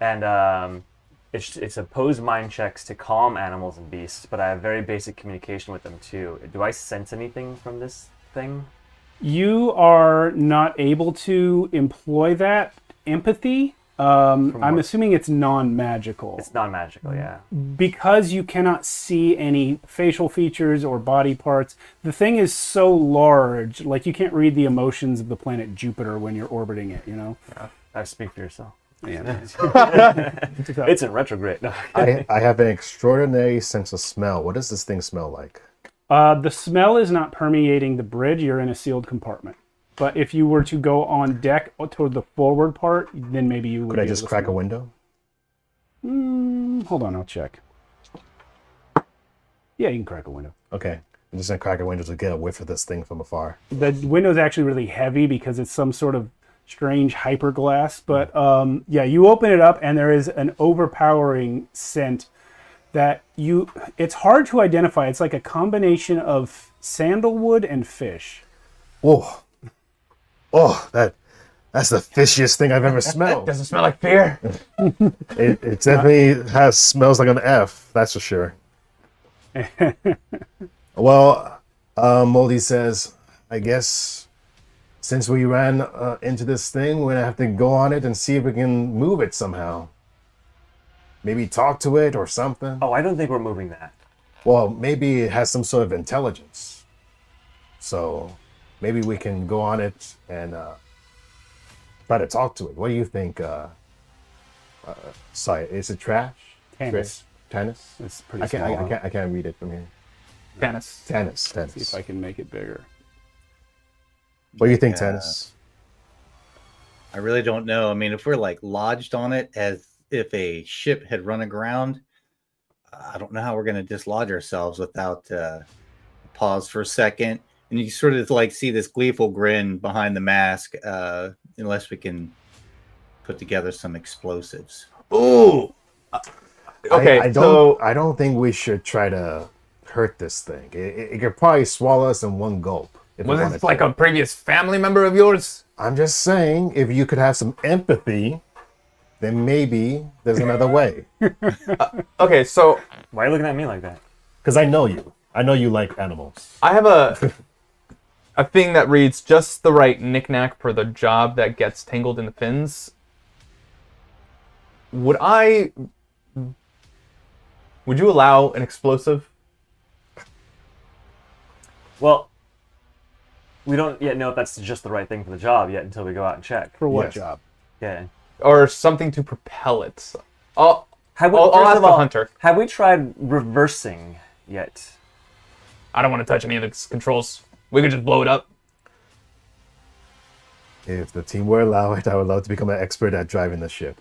And it's opposed mind checks to calm animals and beasts, but I have very basic communication with them too. Do I sense anything from this thing? You are not able to employ that empathy. I'm assuming it's non-magical. It's non-magical, yeah. Because you cannot see any facial features or body parts. The thing is so large, like you can't read the emotions of the planet Jupiter when you're orbiting it, you know? Yeah. I speak for yourself. Yeah. It's in retrograde. No. I have an extraordinary sense of smell. What does this thing smell like? The smell is not permeating the bridge. You're in a sealed compartment. But if you were to go on deck toward the forward part, then maybe you would. Could I just crack a window? Hold on, I'll check. Yeah, you can crack a window. Okay. I'm just gonna crack a window to get a whiff of this thing from afar. The window's actually really heavy because it's some sort of strange hyperglass. But yeah, you open it up and there is an overpowering scent that it's hard to identify. It's like a combination of sandalwood and fish. Oh, that's the fishiest thing I've ever smelled. Does it smell like fear? It definitely smells like an F, that's for sure. Well, Moldy says, I guess since we ran into this thing, we're gonna have to go on it and see if we can move it somehow. Maybe talk to it or something. Oh, I don't think we're moving that. Well, maybe it has some sort of intelligence. So maybe we can go on it and try to talk to it. What do you think? Sorry, is it trash? Tannis. Tannis? It's pretty I small. can't read it from here. Tannis. Tannis. See if I can make it bigger. What do you think, Tannis? I really don't know. I mean, if we're like lodged on it as if a ship had run aground, I don't know how we're going to dislodge ourselves without pause for a second. And you sort of like see this gleeful grin behind the mask, unless we can put together some explosives. Ooh. Okay, I don't think we should try to hurt this thing. It could probably swallow us in one gulp. Was this like a previous family member of yours? I'm just saying, if you could have some empathy, then maybe there's another way. Okay, so Why are you looking at me like that? Because I know you. I know you like animals. I have a thing that reads just the right knickknack for the job that gets tangled in the fins. Would you allow an explosive? Well, we don't yet know if that's just the right thing for the job yet until we go out and check. For what Yes. job? Yeah. Or something to propel it? I'll First ask of the all, hunter. Have we tried reversing yet? I don't want to touch any of the controls. We could just blow it up. If the team were allowed, I would love to become an expert at driving the ship.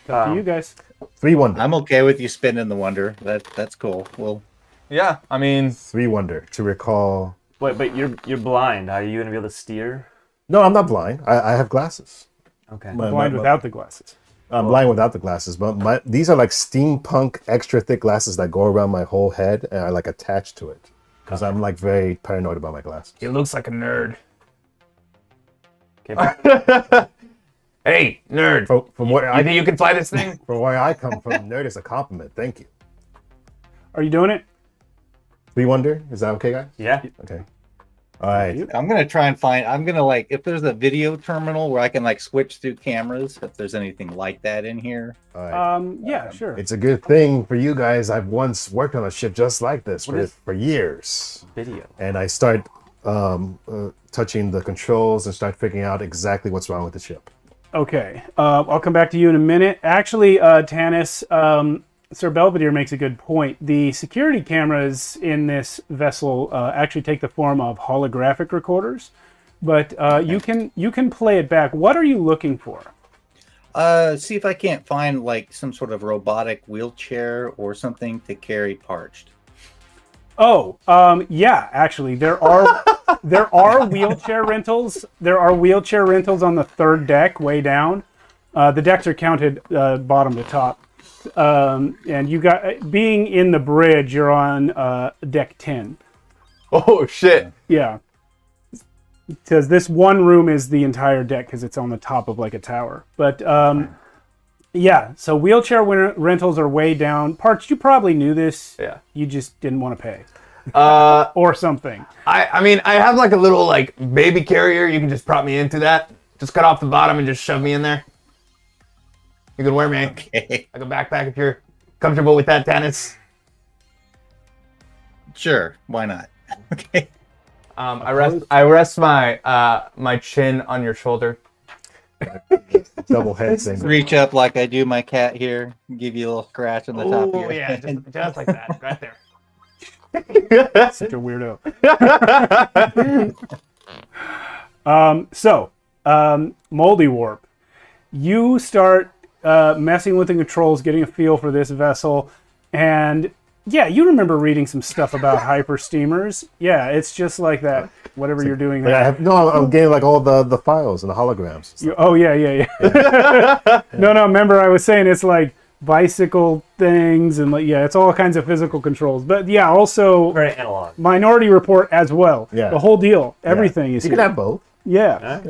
Up to you guys. 3 Wonder. I'm okay with you spinning the wonder. That's cool. Well, Yeah, I mean, 3 Wonder to recall. Wait, but you're blind. Are you gonna be able to steer? No, I'm not blind. I have glasses. Okay. Blind without the glasses. I'm blind without the glasses, but these are like steampunk extra thick glasses that go around my whole head and are like attached to it. Because I'm like very paranoid about my glasses. he looks like a nerd. Okay. Hey, nerd. From where You think you can fly this thing? from where I come from, nerd is a compliment. Thank you. Are you doing it? 3 Wonder, is that okay, guys? Yeah. Okay. All right. I'm gonna try and find. I'm gonna like if there's a video terminal where I can like switch through cameras. If there's anything like that in here. All right. Yeah, sure. It's a good thing for you guys. I've once worked on a ship just like this for years. Video. And I start touching the controls and start figuring out exactly what's wrong with the ship. Okay, I'll come back to you in a minute. Actually, Tannis, Sir Belvedere makes a good point. The security cameras in this vessel actually take the form of holographic recorders, but you can play it back. What are you looking for? See if I can't find like some sort of robotic wheelchair or something to carry parched. Oh, yeah, actually, there are wheelchair rentals. There are wheelchair rentals on the 3rd deck, way down. The decks are counted bottom to top. And you got being in the bridge, you're on deck 10. Oh shit! Yeah, because this one room is the entire deck because it's on the top of like a tower. But yeah, so wheelchair rentals are way down. Parts, you probably knew this. Yeah. You just didn't want to pay. Uh, Or something. I mean, I have like a little like baby carrier. You can just prop me into that. Just cut off the bottom and just shove me in there. You can wear me like a backpack if you're comfortable with that, Tannis. Sure, why not? Okay. I rest my my chin on your shoulder. Double head thing. Reach up like I do my cat here. Give you a little scratch on the top of Oh your yeah, head. just like that, right there. Such a weirdo. Moldy Warp. You start messing with the controls, getting a feel for this vessel. And yeah, you remember reading some stuff about hyper steamers. Yeah, it's just like that. Whatever you're doing. I'm getting like all the files and the holograms. Oh yeah. No, remember I was saying it's like bicycle things and like it's all kinds of physical controls. But yeah, also very analog. Minority Report as well. Yeah. The whole deal. Everything is You here. can have both. Yeah.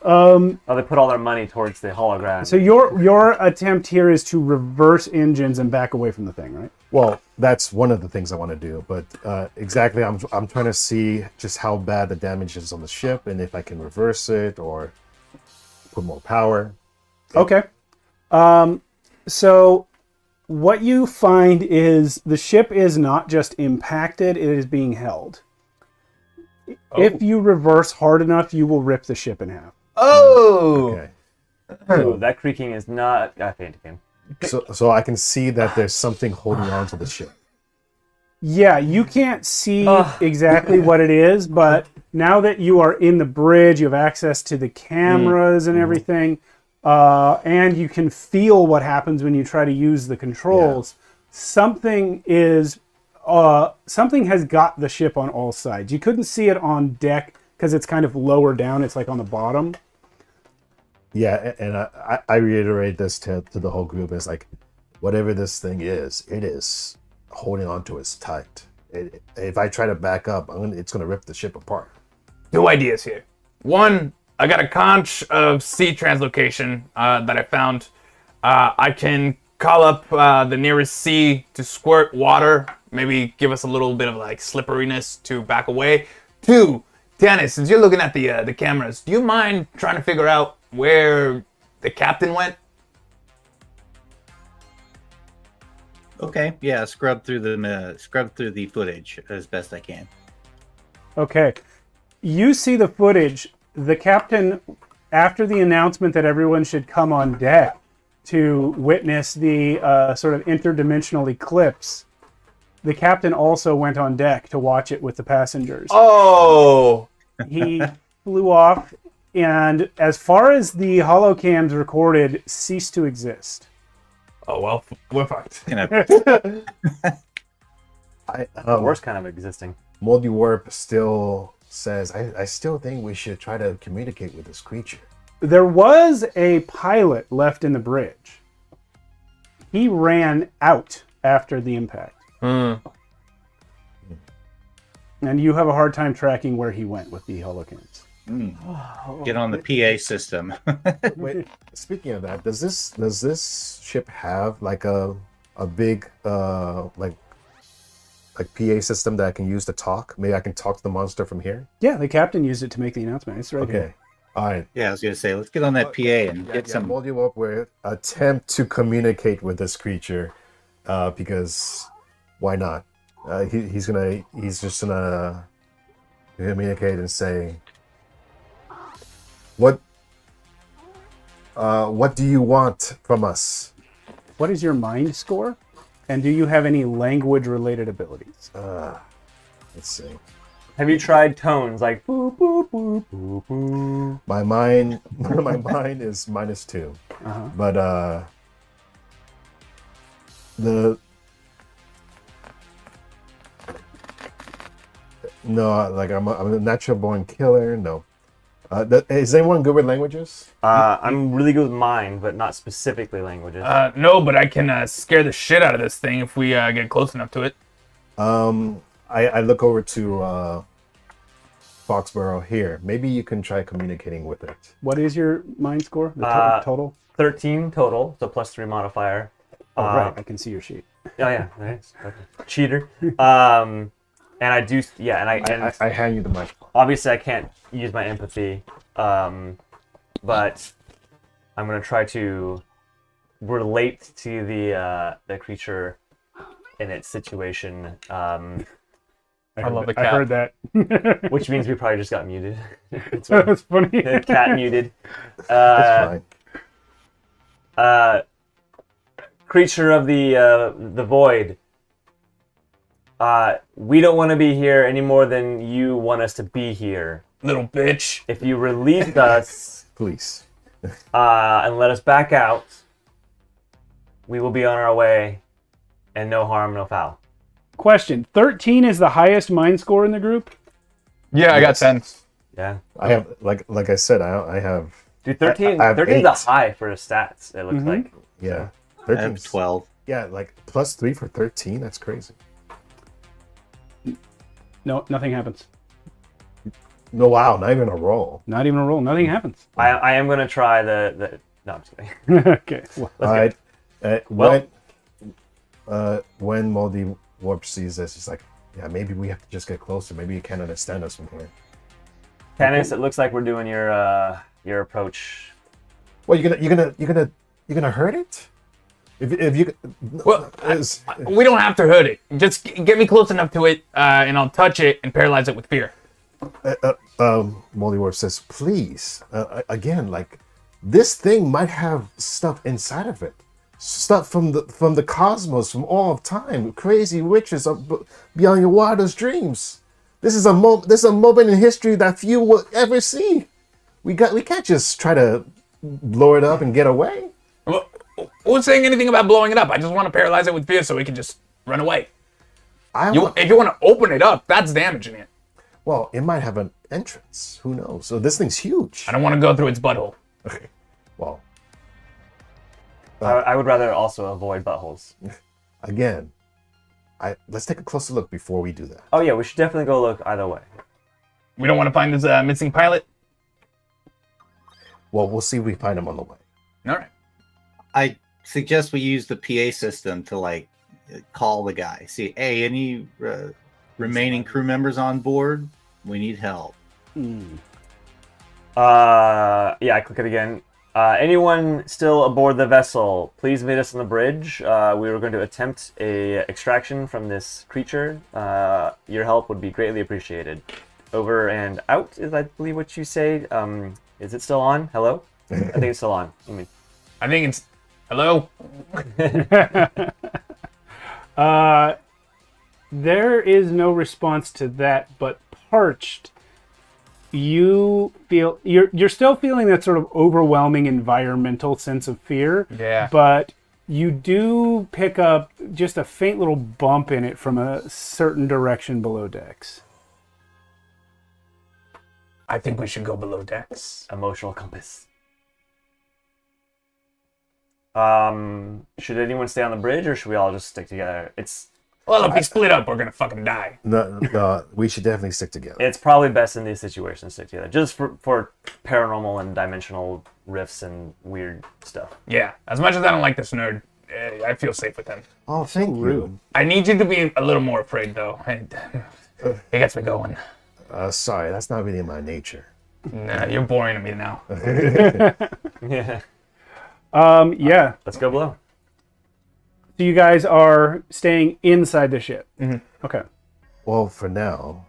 They put all their money towards the hologram. So your attempt here is to reverse engines and back away from the thing, right? Well, that's one of the things I want to do, but exactly, I'm trying to see just how bad the damage is on the ship, and if I can reverse it or put more power. Okay. So what you find is the ship is not just impacted; it is being held. If you reverse hard enough, you will rip the ship in half. Oh! Okay. So that creaking is not a fantasy game. So I can see that there's something holding on to the ship. Yeah, you can't see exactly what it is, but now that you are in the bridge, you have access to the cameras and everything, and you can feel what happens when you try to use the controls. Something has got the ship on all sides. You couldn't see it on deck because it's kind of lower down. It's like on the bottom. Yeah, and I reiterate this to the whole group. It's like, whatever this thing is, it is holding on to us tight. If I try to back up, it's going to rip the ship apart. 2 ideas here. One, I got a conch of sea translocation that I found. I can call up the nearest sea to squirt water, maybe give us a little bit of like slipperiness to back away. 2, Dennis, since you're looking at the cameras, do you mind trying to figure out where the captain went? Okay, yeah, scrub through the footage as best I can. Okay. You see the footage. The captain, after the announcement that everyone should come on deck to witness the sort of interdimensional eclipse, the captain also went on deck to watch it with the passengers. Oh! He flew off, and as far as the holocams recorded, ceased to exist. Oh, well, we're fucked. The worst kind of existing. Moldy Warp still says, I still think we should try to communicate with this creature. There was a pilot left in the bridge. He ran out after the impact. And you have a hard time tracking where he went with the holocams. Get on the PA system. Wait, speaking of that, does this ship have like a big like PA system that I can use to talk? Maybe I can talk to the monster from here? Yeah, the captain used it to make the announcement. It's right here. All right. Yeah, I was gonna say, let's get on that PA and get some. Moldy Warp will attempt to communicate with this creature because why not? He's just gonna communicate and say, what do you want from us? What is your mind score? And do you have any language-related abilities? Let's see. Have you tried tones like boo boo boo boo boo? My mind is -2, but I'm a natural born killer. No. Is anyone good with languages? I'm really good with mind, but not specifically languages. No, but I can scare the shit out of this thing if we get close enough to it. I look over to Foxborough here. Maybe you can try communicating with it. What is your mind score? The total? 13 total, so +3 modifier. Oh, right. I can see your sheet. Oh, yeah. Nice. Cheater. And I do, yeah, and I hand you the mic. Obviously, I can't use my empathy, but I'm going to try to relate to the creature in its situation. I love the cat. I heard that. Which means we probably just got muted. That's funny. The cat muted. That's fine. Creature of the void. We don't want to be here any more than you want us to be here. Little bitch. If you release us, please, and let us back out, we will be on our way And no harm, no foul. Question: 13 is the highest mind score in the group. Yeah, I got 10. Yeah. I have like I said, I have Dude, 13. I have 13 is a 8. high for his stats. It looks like. yeah. I have 12. Yeah, like +3 for 13. That's crazy. No, nothing happens. No, wow, not even a roll. Not even a roll. Nothing happens. I am gonna try the. No, I'm just kidding. Okay. Well, All right. When Moldy Warp sees this, he's like, yeah, maybe we have to just get closer. Maybe you can't understand us from here. Tannis, it looks like we're doing your approach. Well, you're gonna hurt it? If you Well, we don't have to hurt it. Just get me close enough to it, and I'll touch it and paralyze it with fear. Moldy Warp says, please, again, like this thing might have stuff inside of it. Stuff from the cosmos, from all of time, crazy riches beyond your wildest dreams. This is a moment in history that few will ever see. We can't just try to blow it up and get away. Well, who's saying anything about blowing it up? I just want to paralyze it with fear so we can just run away. If you want to open it up, that's damaging it. Well, it might have an entrance. Who knows? So this thing's huge. I don't want to go through its butthole. Okay. Well, I would rather also avoid buttholes. again, let's take a closer look before we do that. Oh yeah, we should definitely go look either way. We don't want to find this missing pilot? Well, we'll see if we find him on the way. All right. I suggest we use the PA system to like call the guy. See, hey, any remaining crew members on board? We need help. Yeah, I click it again. Anyone still aboard the vessel, please meet us on the bridge. We were going to attempt a extraction from this creature. Your help would be greatly appreciated. Over and out is, I believe, what you say. Is it still on? Hello? I think it's still on. I think it's... Hello? there is no response to that, but Parched, you feel you're still feeling that sort of overwhelming environmental sense of fear. Yeah. But you do pick up just a faint little bump in it from a certain direction below decks. I think we should go below decks. Emotional compass. Should anyone stay on the bridge, or should we all just stick together? Well, if we split up, we're going to fucking die. No, we should definitely stick together. It's probably best in these situations to stick together, just for paranormal and dimensional rifts and weird stuff. Yeah. As much as I don't like this nerd, I feel safe with him. Oh, thank you. I need you to be a little more afraid, though. It gets me going. Sorry, that's not really my nature. Nah, you're boring to me now. Yeah. Yeah. Let's go below. So you guys are staying inside the ship. Mm-hmm. Okay. Well, for now.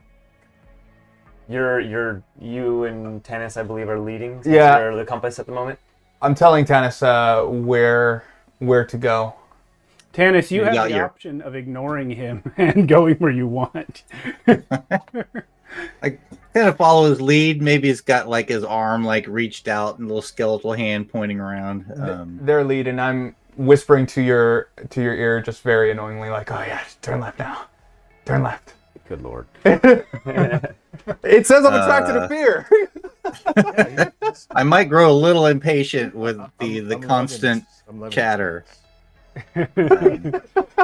You and Tannis, I believe, are leading. Yeah. You're the compass at the moment. I'm telling Tannis where to go. Tannis, you have got the your- option of ignoring him and going where you want. I kind of follow his lead. Maybe he's got like his arm like reached out and a little skeletal hand pointing around. Their lead, and I'm whispering to your ear just very annoyingly, like, oh yeah, turn left now. Turn left. Good lord. It says I'm attracted to fear. I might grow a little impatient with the I'm constant loving this. chatter.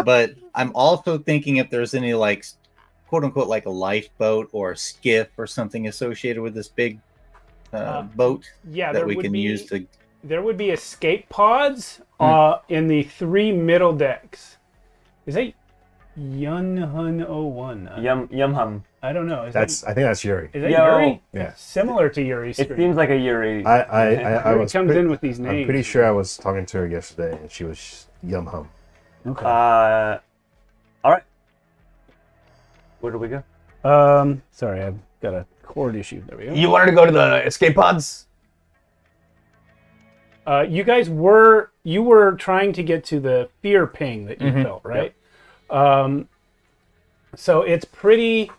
But I'm also thinking if there's any like quote unquote like a lifeboat or a skiff or something associated with this big boat Yeah, that we can use to. There would be escape pods in the 3 middle decks. Is that Yunhun 01? Yum hum. I don't know. I think that's Yuri. Is that Yo. Yuri? Yeah. Similar to Yuri's It stream. seems like a Yuri. I Yuri was comes in with these I'm names. pretty sure I was talking to her yesterday, and she was yum hum. Okay. All right. Where do we go? Sorry, I've got a cord issue. There we go. You wanted to go to the escape pods? You guys were trying to get to the fear ping that you felt, right? So it's pretty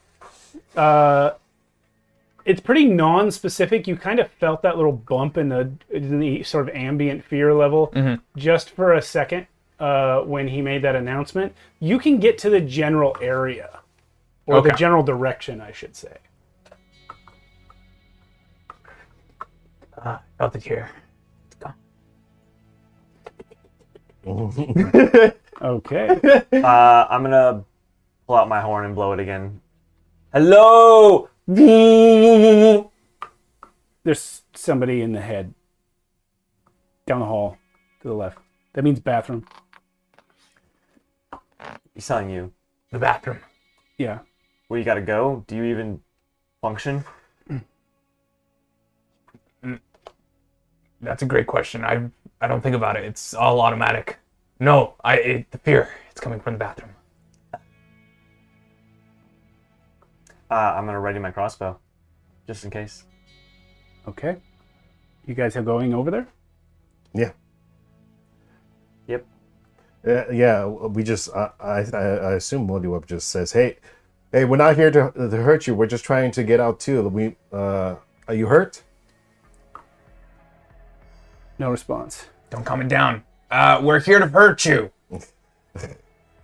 non-specific. You kind of felt that little bump in the sort of ambient fear level just for a second. when he made that announcement. You can get to the general area, or the general direction, I should say. Got the chair. Okay. I'm gonna pull out my horn and blow it again. Hello. There's somebody in the head. Down the hall, to the left. That means bathroom. He's telling you. The bathroom. Yeah. Where you gotta go? Do you even function? That's a great question. I don't think about it. It's all automatic. No, the fear. It's coming from the bathroom. I'm gonna ready my crossbow, just in case. Okay. You guys are going over there? Yeah. Yep. Yeah. We just. I assume Moldyweb just says, "Hey, we're not here to hurt you. We're just trying to get out too. Are you hurt?" No response. Don't calm it down. We're here to hurt you.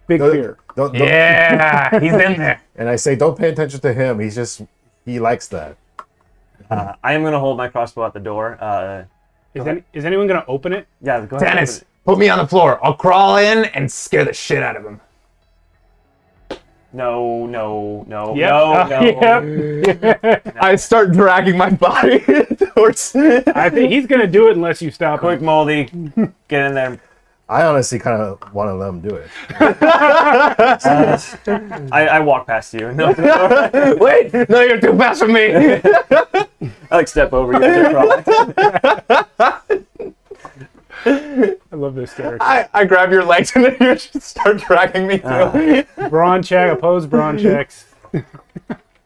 Big fear. Don't, Yeah, he's in there. And I say, don't pay attention to him. He likes that. I am gonna hold my crossbow at the door. Is anyone going to open it? Yeah, go ahead. Dennis, put me on the floor. I'll crawl in and scare the shit out of him. No. Yep. I start dragging my body towards. I think he's going to do it unless you stop Quick, him. Moldy, get in there. I honestly kind of want to let him do it. I walk past you. No, Wait, no, you're too fast for me. I step over you. I love this character. I grab your legs and then you just start dragging me through. Brawn check, opposed brawn checks.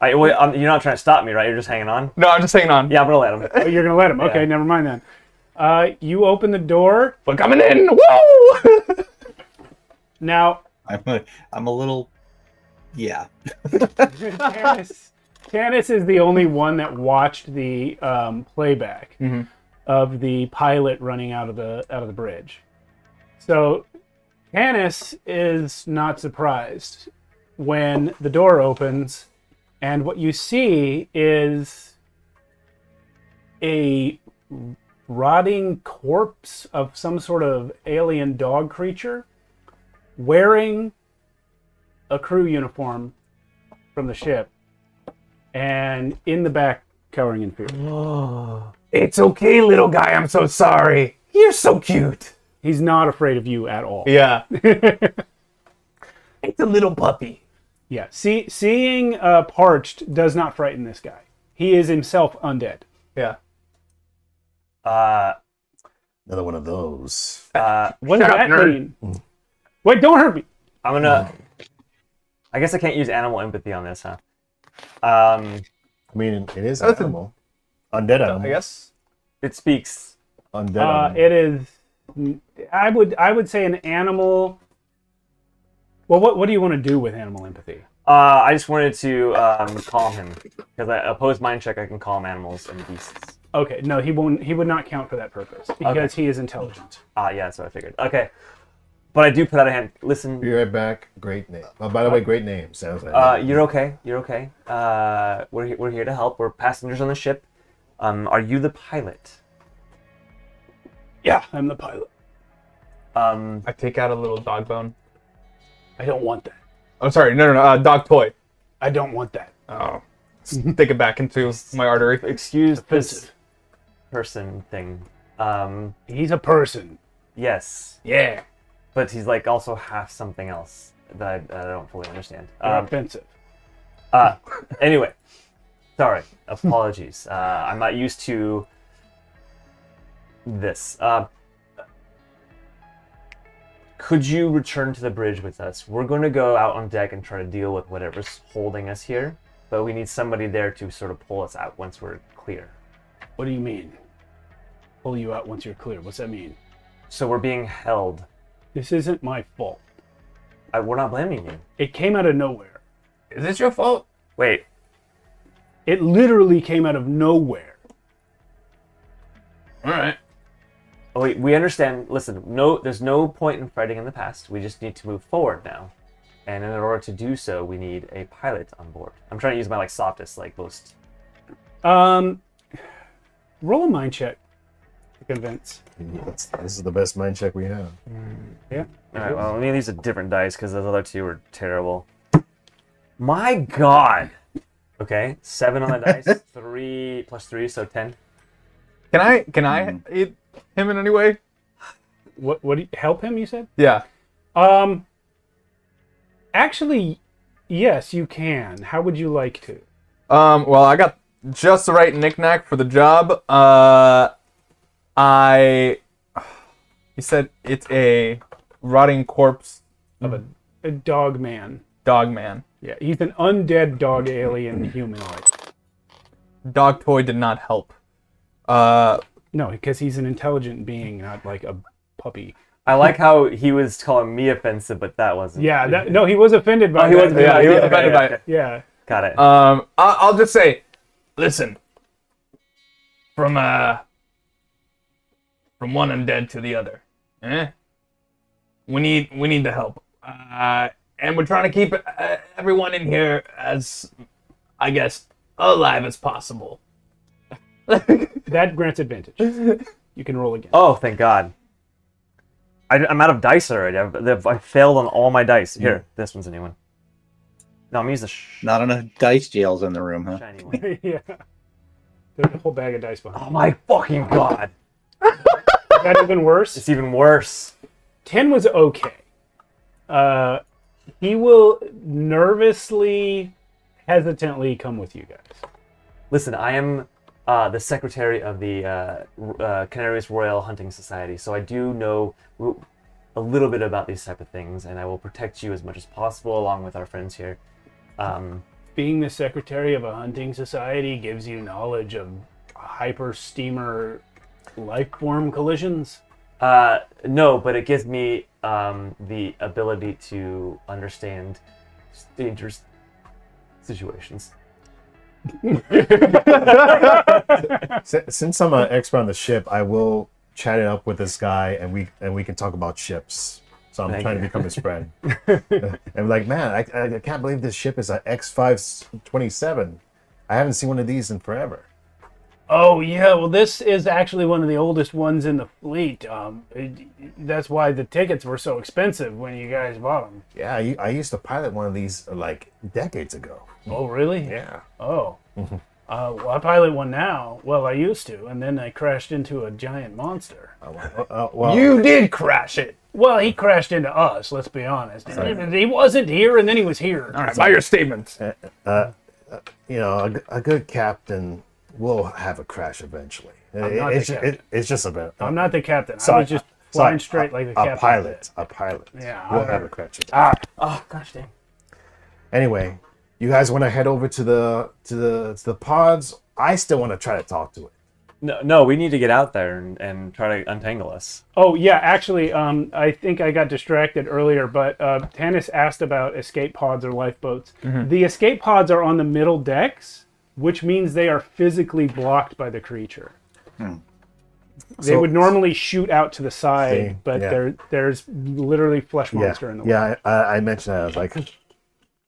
You're not trying to stop me, right? You're just hanging on? No, I'm just hanging on. Yeah, I'm gonna let him. Oh, you're going to let him? Okay, Yeah. never mind then. You open the door. We're coming in. Woo! Now, I'm a little, yeah. Tannis is the only one that watched the playback of the pilot running out of the bridge. So Tannis is not surprised when the door opens, and what you see is a rotting corpse of some sort of alien dog creature wearing a crew uniform from the ship, and in the back, cowering in fear. It's okay, little guy. I'm so sorry. You're so cute. He's not afraid of you at all. Yeah. It's a little puppy. Yeah. Seeing Parched does not frighten this guy. He is himself undead. Yeah. Another one of those. What does Shut up, that nerd. mean? Wait, don't hurt me. I'm gonna. I guess I can't use animal empathy on this, huh? I mean, it is an animal. Undead animal. I guess. It speaks. Undead animal. It is. I would say an animal. Well, what do you want to do with animal empathy? I just wanted to calm him because I opposed mind check. I can calm animals and beasts. Okay, no, he won't. He would not count for that purpose because he is intelligent. Yeah, that's what I figured. Okay, but I do put out a hand. Listen, Be right back. Great name. Oh, by the way, great name. Sounds like. you're okay. You're okay. We're here to help. We're passengers on the ship. Are you the pilot? Yeah, I'm the pilot. I take out a little dog bone. I don't want that. Oh, sorry. No. Dog toy. I don't want that. Oh. Stick it back into my artery. Excuse this Offensive. person thing. He's a person. Yes, Yeah. but he's like also half something else that I don't fully understand. You're offensive. Anyway, sorry. Apologies. I'm not used to this. Could you return to the bridge with us? We're going to go out on deck and try to deal with whatever's holding us here, but we need somebody there to sort of pull us out once we're clear. What do you mean? Pull you out once you're clear. What's that mean? So we're being held. This isn't my fault. We're not blaming you. It came out of nowhere. Is this your fault? Wait. It literally came out of nowhere. All right. Oh, we understand. Listen, there's no point in fighting in the past. We just need to move forward now. And in order to do so, we need a pilot on board. I'm trying to use my softest, most. Roll a mind check to convince. This is the best mind check we have. Yeah. All right. Well, let me use a different dice because those other two were terrible. My God. Okay, 7 on the dice. 3 plus 3, so 10. Can I aid him in any way? What do you, help him? You said? Yeah. Actually, yes, you can. How would you like to? Well, I got just the right knickknack for the job. He said it's a rotting corpse of A dog man. dog man. Yeah, he's an undead dog alien humanoid. Dog toy did not help. No, because he's an intelligent being, not like a puppy. I like how he was calling me offensive, but that wasn't. Yeah, no, he was offended by he that. was- Yeah, he was okay, offended by it. Yeah. Got it. I'll just say, listen. From one undead to the other, we need the help, and we're trying to keep everyone in here as, I guess, alive as possible. That grants advantage. You can roll again. Oh, thank God. I'm out of dice already. I failed on all my dice. Here, this one's a new one. No, I'm gonna use the Not enough dice jails in the room, huh? shiny one. Yeah. There's a whole bag of dice behind. Oh my fucking God. Is that even worse? It's even worse. 10 was okay. He will nervously, hesitantly come with you guys. Listen, I am the secretary of the Canaries Royal Hunting Society, so I do know a little bit about these type of things, and I will protect you as much as possible, along with our friends here. Being the secretary of a hunting society gives you knowledge of hyper steamer life form collisions. No, but it gives me the ability to understand dangerous situations. Since I'm an expert on the ship, I will chat it up with this guy, and we can talk about ships. So I'm trying to become his friend. And like, man, I can't believe this ship is an X527. I haven't seen one of these in forever. Oh, yeah, well, this is actually one of the oldest ones in the fleet. That's why the tickets were so expensive when you guys bought them. Yeah, I used to pilot one of these like decades ago. Oh, really? Yeah. Oh. Well, I pilot one now. Well, I used to, and then I crashed into a giant monster. Well, You did crash it. Well, he crashed into us, let's be honest. He wasn't here, and then he was here. All right, by your statements. you know, a good captain will have a crash eventually. not the captain. It's just a bit. I'm not the captain. So I was just flying straight like the captain. A pilot. Yeah, will I- have a crash. Oh, gosh dang. Anyway, you guys want to head over to the pods? I still want to try to talk to it. No, we need to get out there and try to untangle us. Oh, yeah, actually, I think I got distracted earlier, but Tanis asked about escape pods or lifeboats. The escape pods are on the middle decks, which means they are physically blocked by the creature. They would normally shoot out to the side, but there's literally flesh monster in the way. Yeah, I mentioned that. I was like,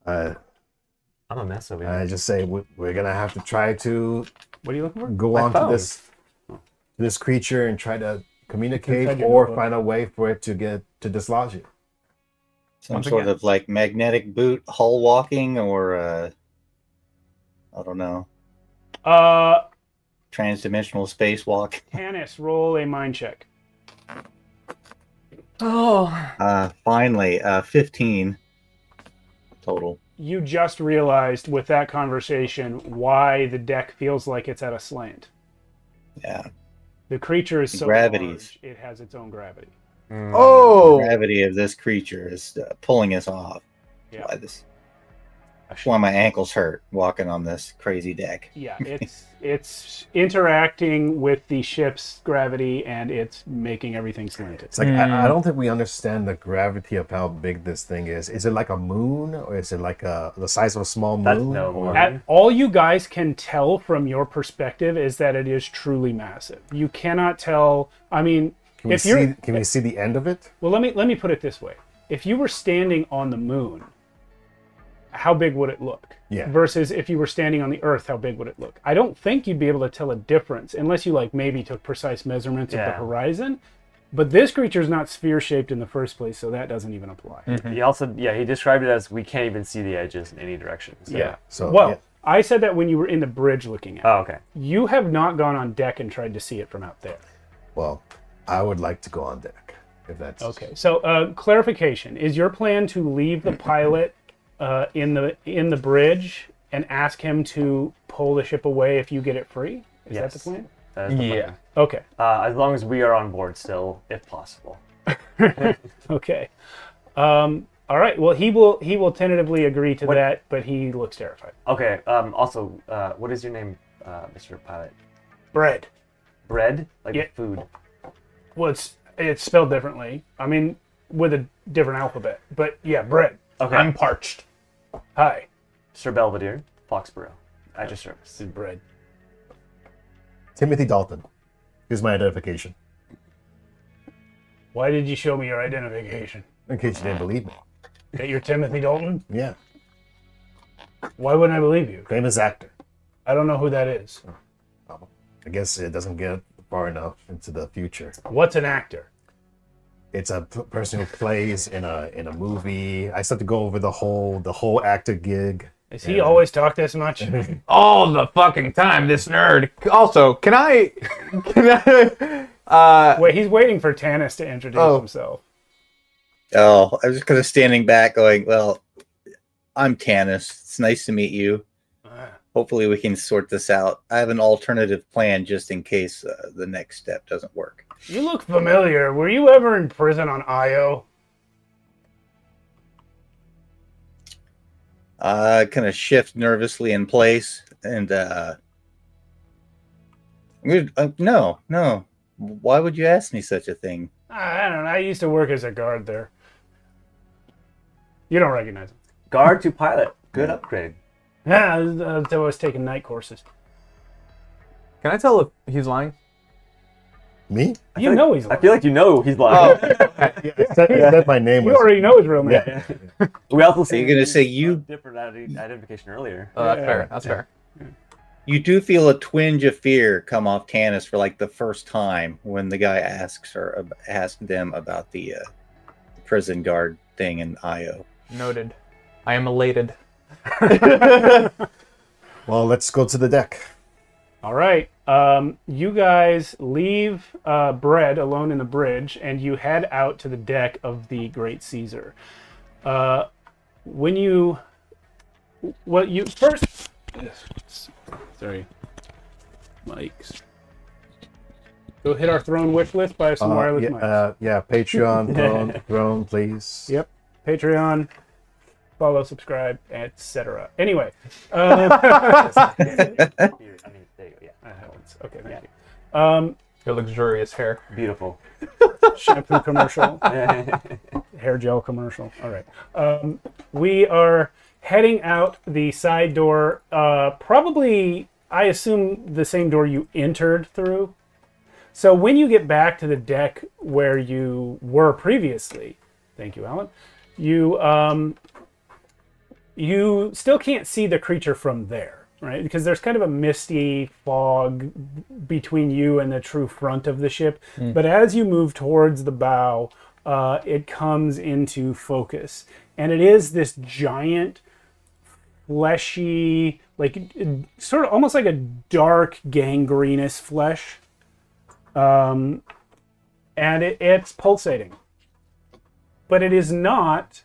I'm a mess over here. I just say we're gonna have to try to What are you looking for? go on to this creature and try to communicate inside your or notebook. find a way for it to get to dislodge it. Some Once sort again. of like magnetic boot hull walking, or I don't know, transdimensional spacewalk. Tanis, roll a mind check. Finally, 15 total. You just realized with that conversation why the deck feels like it's at a slant. Yeah, The creature is so Gravities. large, it has its own gravity. Oh, the gravity of this creature is pulling us off. Yeah. That's why my ankles hurt walking on this crazy deck. Yeah, it's interacting with the ship's gravity and it's making everything slanted. It's like I don't think we understand the gravity of how big this thing is. Is it like a moon, or is it like the size of a small moon? That's no or- moon. All you guys can tell from your perspective is that it is truly massive. You cannot tell. I mean, Can we see the end of it? Well, let me put it this way: if you were standing on the moon, how big would it look? Yeah. Versus if you were standing on the Earth, how big would it look? I don't think you'd be able to tell a difference unless you like maybe took precise measurements of the horizon. But this creature's not sphere-shaped in the first place, so that doesn't even apply. He also, he described it as we can't even see the edges in any direction. So. Yeah. So Well, I said that when you were in the bridge looking at it. Oh, okay. You have not gone on deck and tried to see it from out there. well, I would like to go on deck if that's Okay. So, clarification: is your plan to leave the pilot in the bridge and ask him to pull the ship away if you get it free? Is that the plan? That is the Yeah. plan. Okay. As long as we are on board still, if possible. Okay. All right. Well, he will tentatively agree to that, but he looks terrified. Okay. Also, what is your name, Mr. Pilot? Bread. Bread? Like Yeah. food. Well, it's spelled differently. I mean, with a different alphabet. But yeah, bread. Okay. I'm parched. Hi. Sir Belvedere, Foxborough. At your service. This is bread. Timothy Dalton. Here's my identification. Why did you show me your identification? In case you didn't believe me. That you're Timothy Dalton? Yeah. Why wouldn't I believe you? Famous actor. I don't know who that is. I guess it doesn't get far enough into the future. What's an actor? It's a person who plays in a movie. I start to go over the whole actor gig. Does he always talk this much? All the fucking time, this nerd. Also, can I Wait, he's waiting for Tanis to introduce himself. Oh, I was just kind of standing back going, well, I'm Tanis. It's nice to meet you. Hopefully we can sort this out. I have an alternative plan just in case the next step doesn't work. You look familiar. Were you ever in prison on Io? Kind of shift nervously in place and no. Why would you ask me such a thing? I don't know. I used to work as a guard there. You don't recognize him. Guard to pilot. Good upgrade. Yeah, I was taking night courses. Can I tell if he's lying? Me? You know he's lying. I feel like you know he's lying. Yeah, I said my name You was. already know his real name. Yeah. We also Are see you going to say you different identification earlier. Oh, that's fair. That's fair. you do feel a twinge of fear come off Tanis for like the first time when the guy asked them about the prison guard thing in Io. Noted. I am elated. Well, let's go to the deck. All right. You guys leave Bread alone in the bridge, and you head out to the deck of the Great Caesar. When you... Well, you first... Sorry. Mics. Go hit our throne wish list, buy us some wireless mics. Patreon, throne, please. Yep. Patreon. Follow, subscribe, etc. Anyway. Okay, thank you. Your luxurious hair. Beautiful. Shampoo commercial. Hair gel commercial. All right. We are heading out the side door. Probably, I assume, the same door you entered through. So when you get back to the deck where you were previously, thank you, Alan, you still can't see the creature from there, right? Because there's kind of a misty fog between you and the true front of the ship. But as you move towards the bow, it comes into focus. And it is this giant, fleshy, like sort of almost like a dark gangrenous flesh. And it's pulsating. But it is not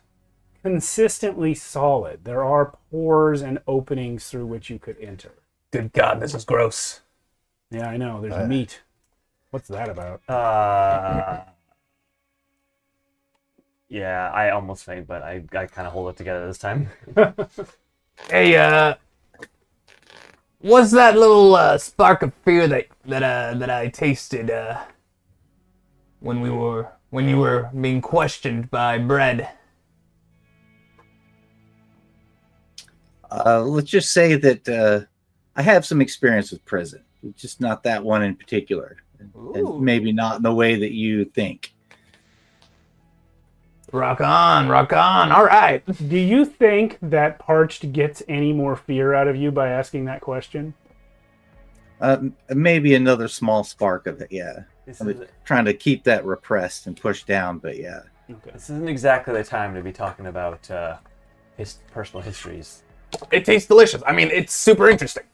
consistently solid. There are pores and openings through which you could enter. Good God, this is gross. Yeah, I know. There's meat. What's that about? Yeah, I almost faint, but I kind of hold it together this time. Hey, what's that little spark of fear that I tasted when you were being questioned by Bread? Let's just say that I have some experience with prison, just not that one in particular. and maybe not in the way that you think. Rock on, rock on. All right. Do you think that Parched gets any more fear out of you by asking that question? Maybe another small spark of it, yeah. This Trying to keep that repressed and pushed down, but yeah. Okay. isn't exactly the time to be talking about his personal histories. It tastes delicious. I mean, it's super interesting.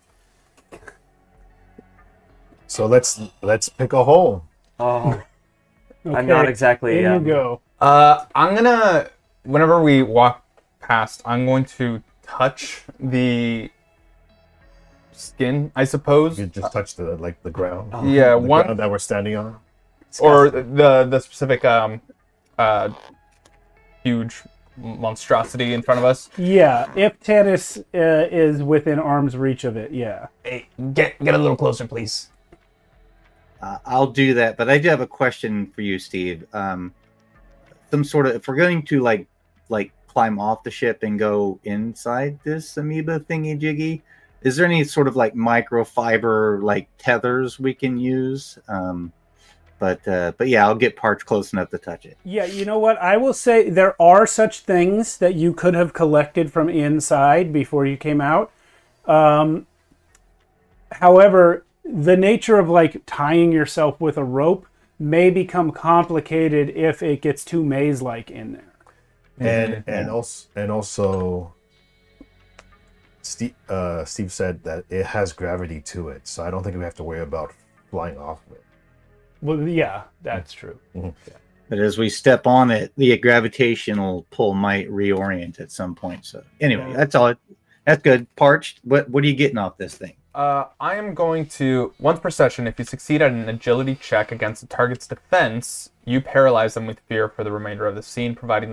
So let's pick a hole. Oh, Okay. I'm not exactly. In you go. I'm gonna, whenever we walk past, I'm going to touch the skin, I suppose. You just touch the ground. Yeah, The one ground that we're standing on. or the specific huge monstrosity in front of us. Yeah, if Tannis is within arm's reach of it, yeah. Hey, get a little closer, please. I'll do that, but I do have a question for you, Steve. Some sort of, if we're going to like climb off the ship and go inside this amoeba thingy jiggy, is there any sort of like microfiber like tethers we can use? But yeah, I'll get Parched close enough to touch it. Yeah, you know what? I will say there are such things that you could have collected from inside before you came out. However, the nature of like tying yourself with a rope may become complicated if it gets too maze-like in there. And also Steve said that it has gravity to it, so I don't think we have to worry about flying off of it. Well, yeah, that's true. But as we step on it, the gravitational pull might reorient at some point. So anyway, that's all. That's good. Parched. What are you getting off this thing? I am going to, once per session, if you succeed at an agility check against the target's defense, you paralyze them with fear for the remainder of the scene, providing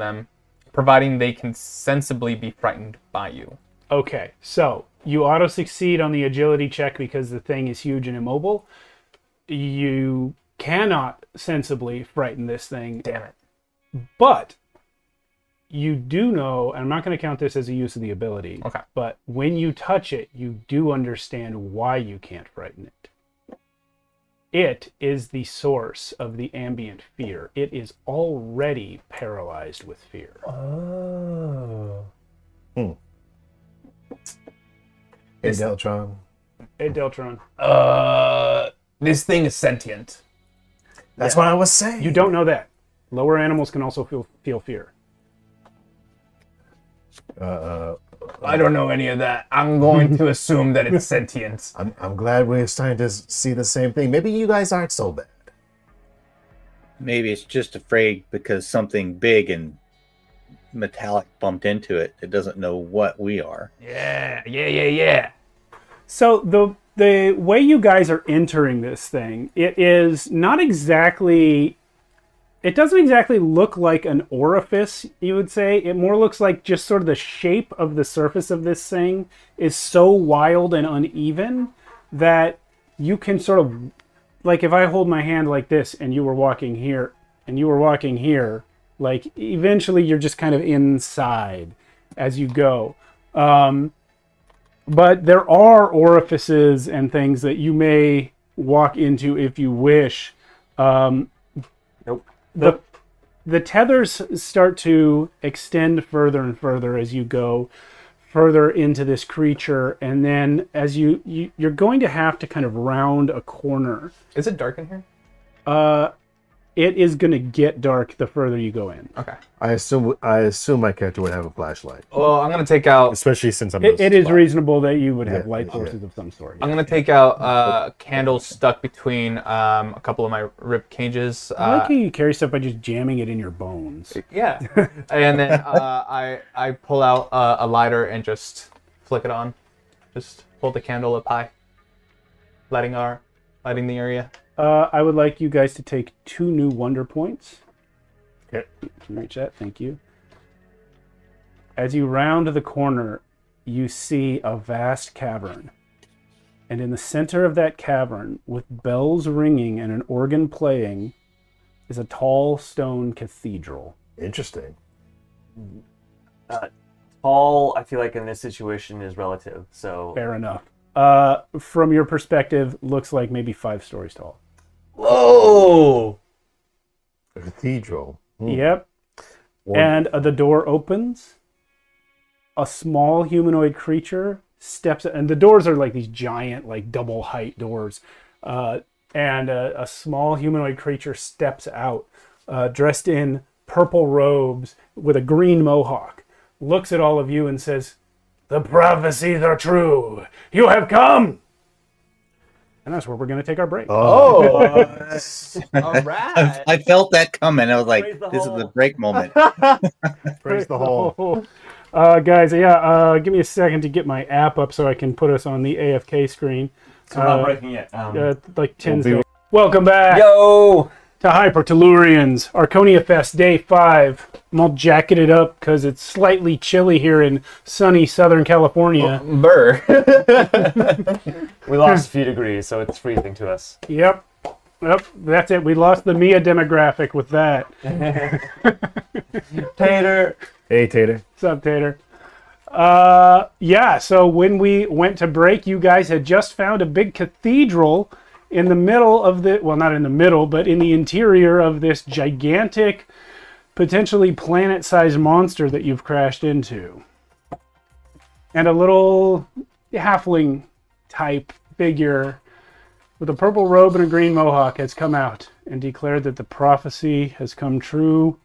they can sensibly be frightened by you. Okay, so you auto-succeed on the agility check because the thing is huge and immobile. You cannot sensibly frighten this thing. Damn it. But you do know, and I'm not going to count this as a use of the ability, Okay. but when you touch it, you do understand why you can't frighten it. It is the source of the ambient fear. It is already paralyzed with fear. Oh. Hey, Deltron. Hey, Deltron. This thing is sentient. That's what I was saying. You don't know that. Lower animals can also feel fear. I don't know any of that. I'm going to assume that it's sentient. I'm glad we're starting to see the same thing. Maybe you guys aren't so bad. Maybe it's just afraid because something big and metallic bumped into it. It doesn't know what we are. Yeah. So the way you guys are entering this thing, it is not exactly... It doesn't exactly look like an orifice, you would say. It more looks like just sort of the shape of the surface of this thing is so wild and uneven that you can sort of... Like if I hold my hand like this and you were walking here and you were walking here, like eventually you're just kind of inside as you go. But there are orifices and things that you may walk into if you wish. Nope. The tethers start to extend further and further as you go further into this creature, and then as you're going to have to kind of round a corner. Is it dark in here? It is going to get dark the further you go in. Okay. I assume my character would have a flashlight, Well, I'm going to take out... especially since I'm. It is reasonable that you would have Yeah, light yeah. sources of some sort. I'm going to take out candles stuck between a couple of my rib cages. I like how you carry stuff by just jamming it in your bones. Yeah. And then I pull out a lighter and just flick it on. Just hold the candle up high, lighting the area. I would like you guys to take 2 new wonder points. Okay. Can you reach that? Thank you. As you round the corner, you see a vast cavern. And in the center of that cavern, with bells ringing and an organ playing, is a tall stone cathedral. Interesting. Tall, I feel like in this situation is relative. So Fair enough. From your perspective, looks like maybe 5 stories tall. Whoa! A cathedral. Yep. And the door opens. A small humanoid creature steps, and the doors are like these giant, like double height doors. And a small humanoid creature steps out, dressed in purple robes with a green mohawk, looks at all of you and says, "The prophecies are true. You have come." And that's where we're going to take our break. Oh, All right. I felt that coming. I was like, Praise the this is hole. the break moment. Praise the whole. Guys, yeah, give me a second to get my app up so I can put us on the AFK screen. So we're not breaking it. Like 10 seconds. Welcome back Yo! to Hypertellurians, ArchoniaFest Day 5. I'm all jacketed up because it's slightly chilly here in sunny Southern California. Burr. We lost a few degrees, so it's freezing to us. Yep, that's it. We lost the Mia demographic with that. Tater! Hey, Tater. What's up, Tater? Yeah, so when we went to break, you guys had just found a big cathedral in the middle of the, well, not in the middle, but in the interior of this gigantic, potentially planet-sized monster that you've crashed into. And a little halfling type figure with a purple robe and a green mohawk has come out and declared that the prophecy has come true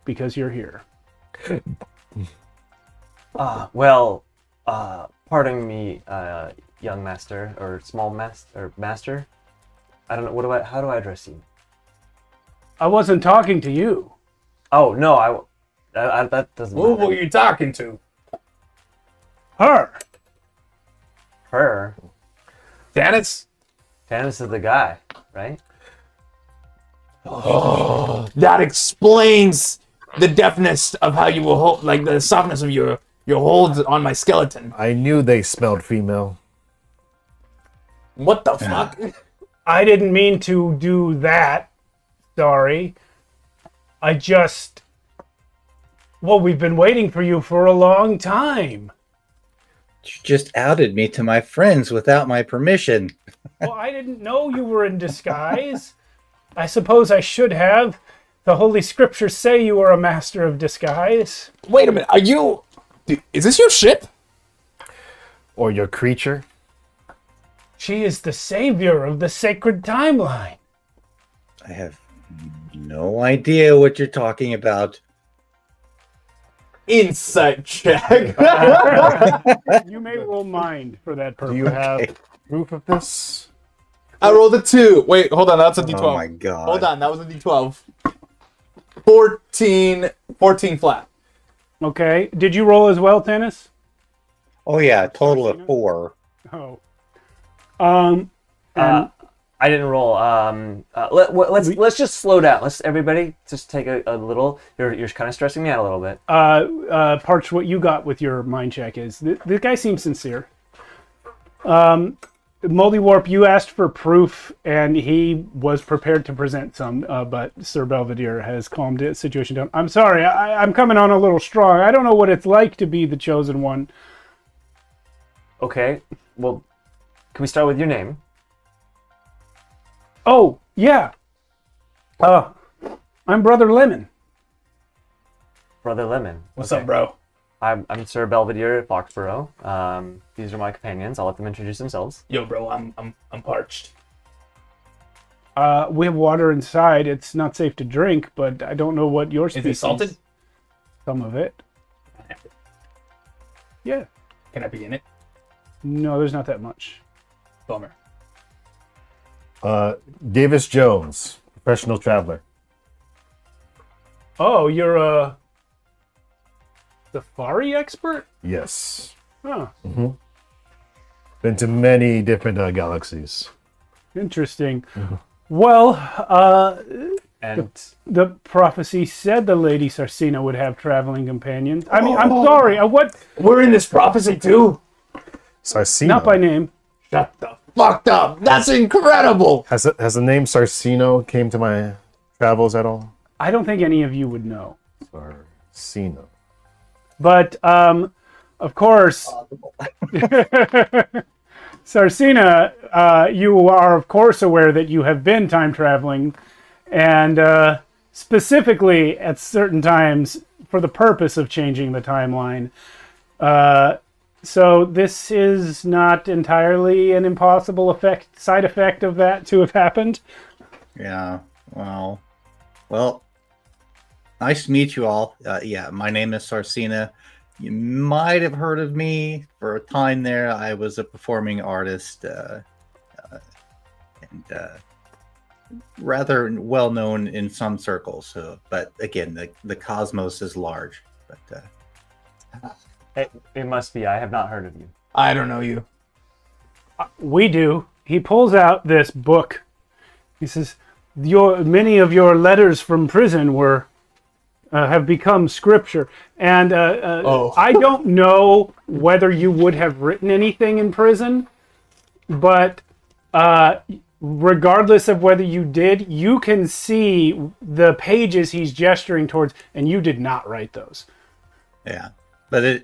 because you're here. Pardon me, young master, or small master, or master. I don't know, how do I address you? I wasn't talking to you. Oh, no, that doesn't Who matter. were you talking to? Her. Her? Dennis? Tannis is the guy, right? Oh, that explains the deftness of how you will hold, like the softness of your hold on my skeleton. I knew they smelled female. What the fuck? I didn't mean to do that. Sorry. Well, we've been waiting for you for a long time. You just outed me to my friends without my permission. Well, I didn't know you were in disguise. I suppose I should have. The Holy Scriptures say you are a master of disguise. Wait a minute, are you... Is this your ship? Or your creature. She is the savior of the sacred timeline. I have no idea what you're talking about. Insight check. You may roll mind for that purpose. Do you have proof of this? I rolled a 2. Wait, hold on, that's a D12. Oh my god. Hold on, that was a D12. 14 flat. Okay. Did you roll as well, Tennis? Oh yeah, a total of 4. Oh. I didn't roll. Let's just slow down. Let's everybody just take a little. You're kind of stressing me out a little bit. Parch, what you got with your mind check is the guy seems sincere. Moldy Warp, you asked for proof, and he was prepared to present some, but Sir Belvedere has calmed the situation down. I'm sorry, I'm coming on a little strong. I don't know what it's like to be the chosen one. Okay. Well, can we start with your name? Oh, yeah. I'm Brother Lemon. Brother Lemon. What's up, bro? I'm Sir Belvedere at Foxborough. These are my companions. I'll let them introduce themselves. Yo, bro, I'm parched. We have water inside. It's not safe to drink, but I don't know what your Is species... it salted? Some of it. Yeah. Can I be in it? No, there's not that much. Bummer. Davis Jones, professional traveler. Oh, you're a safari expert? Yes. Huh. Been to many different galaxies. Interesting. Well, And the prophecy said the Lady Sarcina would have traveling companions. I mean, I'm sorry. What? We're in this prophecy too? Sarcino. Not by name. Shut the fuck up. That's incredible. Has the name Sarcino came to my travels at all? I don't think any of you would know. Sarcino. But, of course, Sarcina, you are of course aware that you have been time traveling, and specifically at certain times for the purpose of changing the timeline. So this is not entirely an impossible side effect of that to have happened. Yeah. Well, nice to meet you all. Yeah, my name is Sarcina. You might have heard of me for a time there. I was a performing artist and rather well known in some circles. But again, the cosmos is large. But It must be. I have not heard of you. I don't know you. We do. He pulls out this book. He says, many of your letters from prison have become scripture. And I don't know whether you would have written anything in prison, but regardless of whether you did, you can see the pages he's gesturing towards, and you did not write those. yeah, but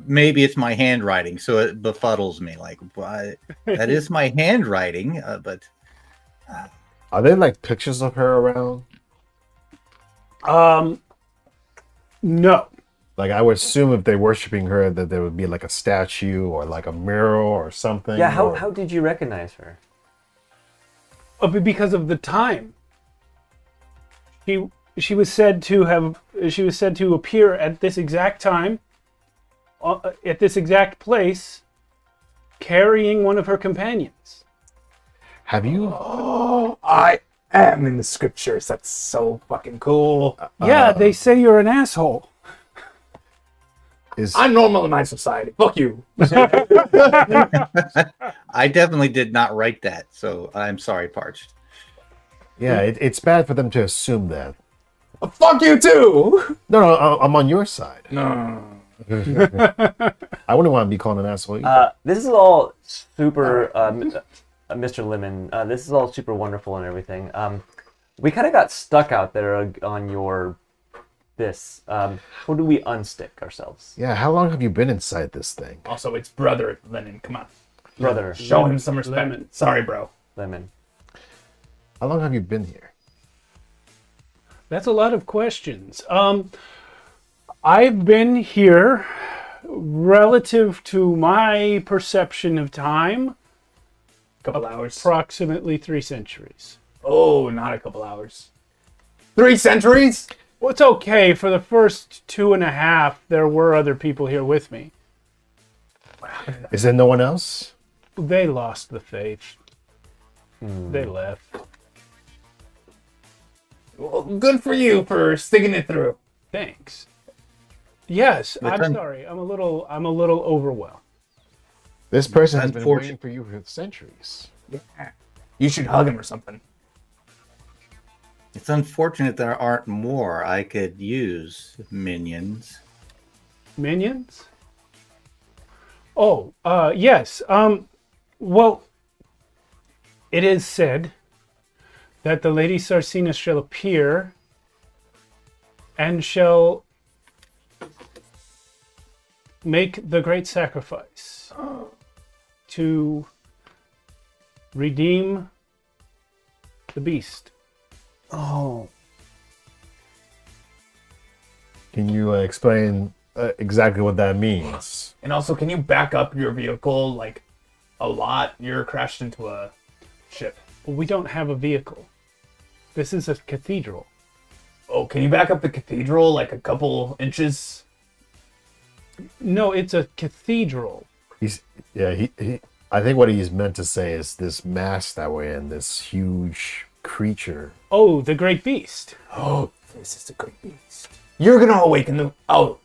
maybe it's my handwriting, so it befuddles me. Like, why? That is my handwriting, but Are there like pictures of her around? No. Like I would assume if they're worshiping her that there would be like a statue or like a mural or something. Yeah, or... how did you recognize her? Because of the time. She was said to appear at this exact time, at this exact place, carrying one of her companions. Have you? Oh, I am in the scriptures. That's so fucking cool. Yeah, they say you're an asshole. I'm normal in my society. Fuck you. I definitely did not write that, so I'm sorry, Parched. Yeah, it's bad for them to assume that. Fuck you too. No, I'm on your side. No. I wouldn't want to be called an asshole either. This is all super, Mr. Lemon. This is all super wonderful and everything. We kind of got stuck out there on your this. How do we unstick ourselves? Yeah, how long have you been inside this thing? Also, it's brother Lennon. Come on, Brother. show him some respect. Lemon. Sorry, bro. Lemon. How long have you been here? That's a lot of questions. I've been here relative to my perception of time, Couple hours. approximately 3 centuries. Oh, not a couple hours. 3 centuries? Well, it's okay. For the first 2.5, there were other people here with me. Is there no one else? They lost the faith. They left. Well, good for you for sticking it through. Thanks. Yes, I'm I'm- sorry. I'm a little overwhelmed. This person has been Unfortunate. waiting for you for centuries. You should hug him or something. It's unfortunate there aren't more. I could use minions. Minions? Oh, yes. Well, it is said that the Lady Sarcina shall appear and shall make the great sacrifice to redeem the beast. Oh. Can you explain exactly what that means? And also, can you back up your vehicle like a lot? You're crashed into a ship. Well, we don't have a vehicle. This is a cathedral. Oh, can you back up the cathedral like a couple inches? No, it's a cathedral. I think what he's meant to say is this mask that we're in, this huge creature. Oh, the great beast. Oh, this is the great beast. You're gonna awaken the... Oh.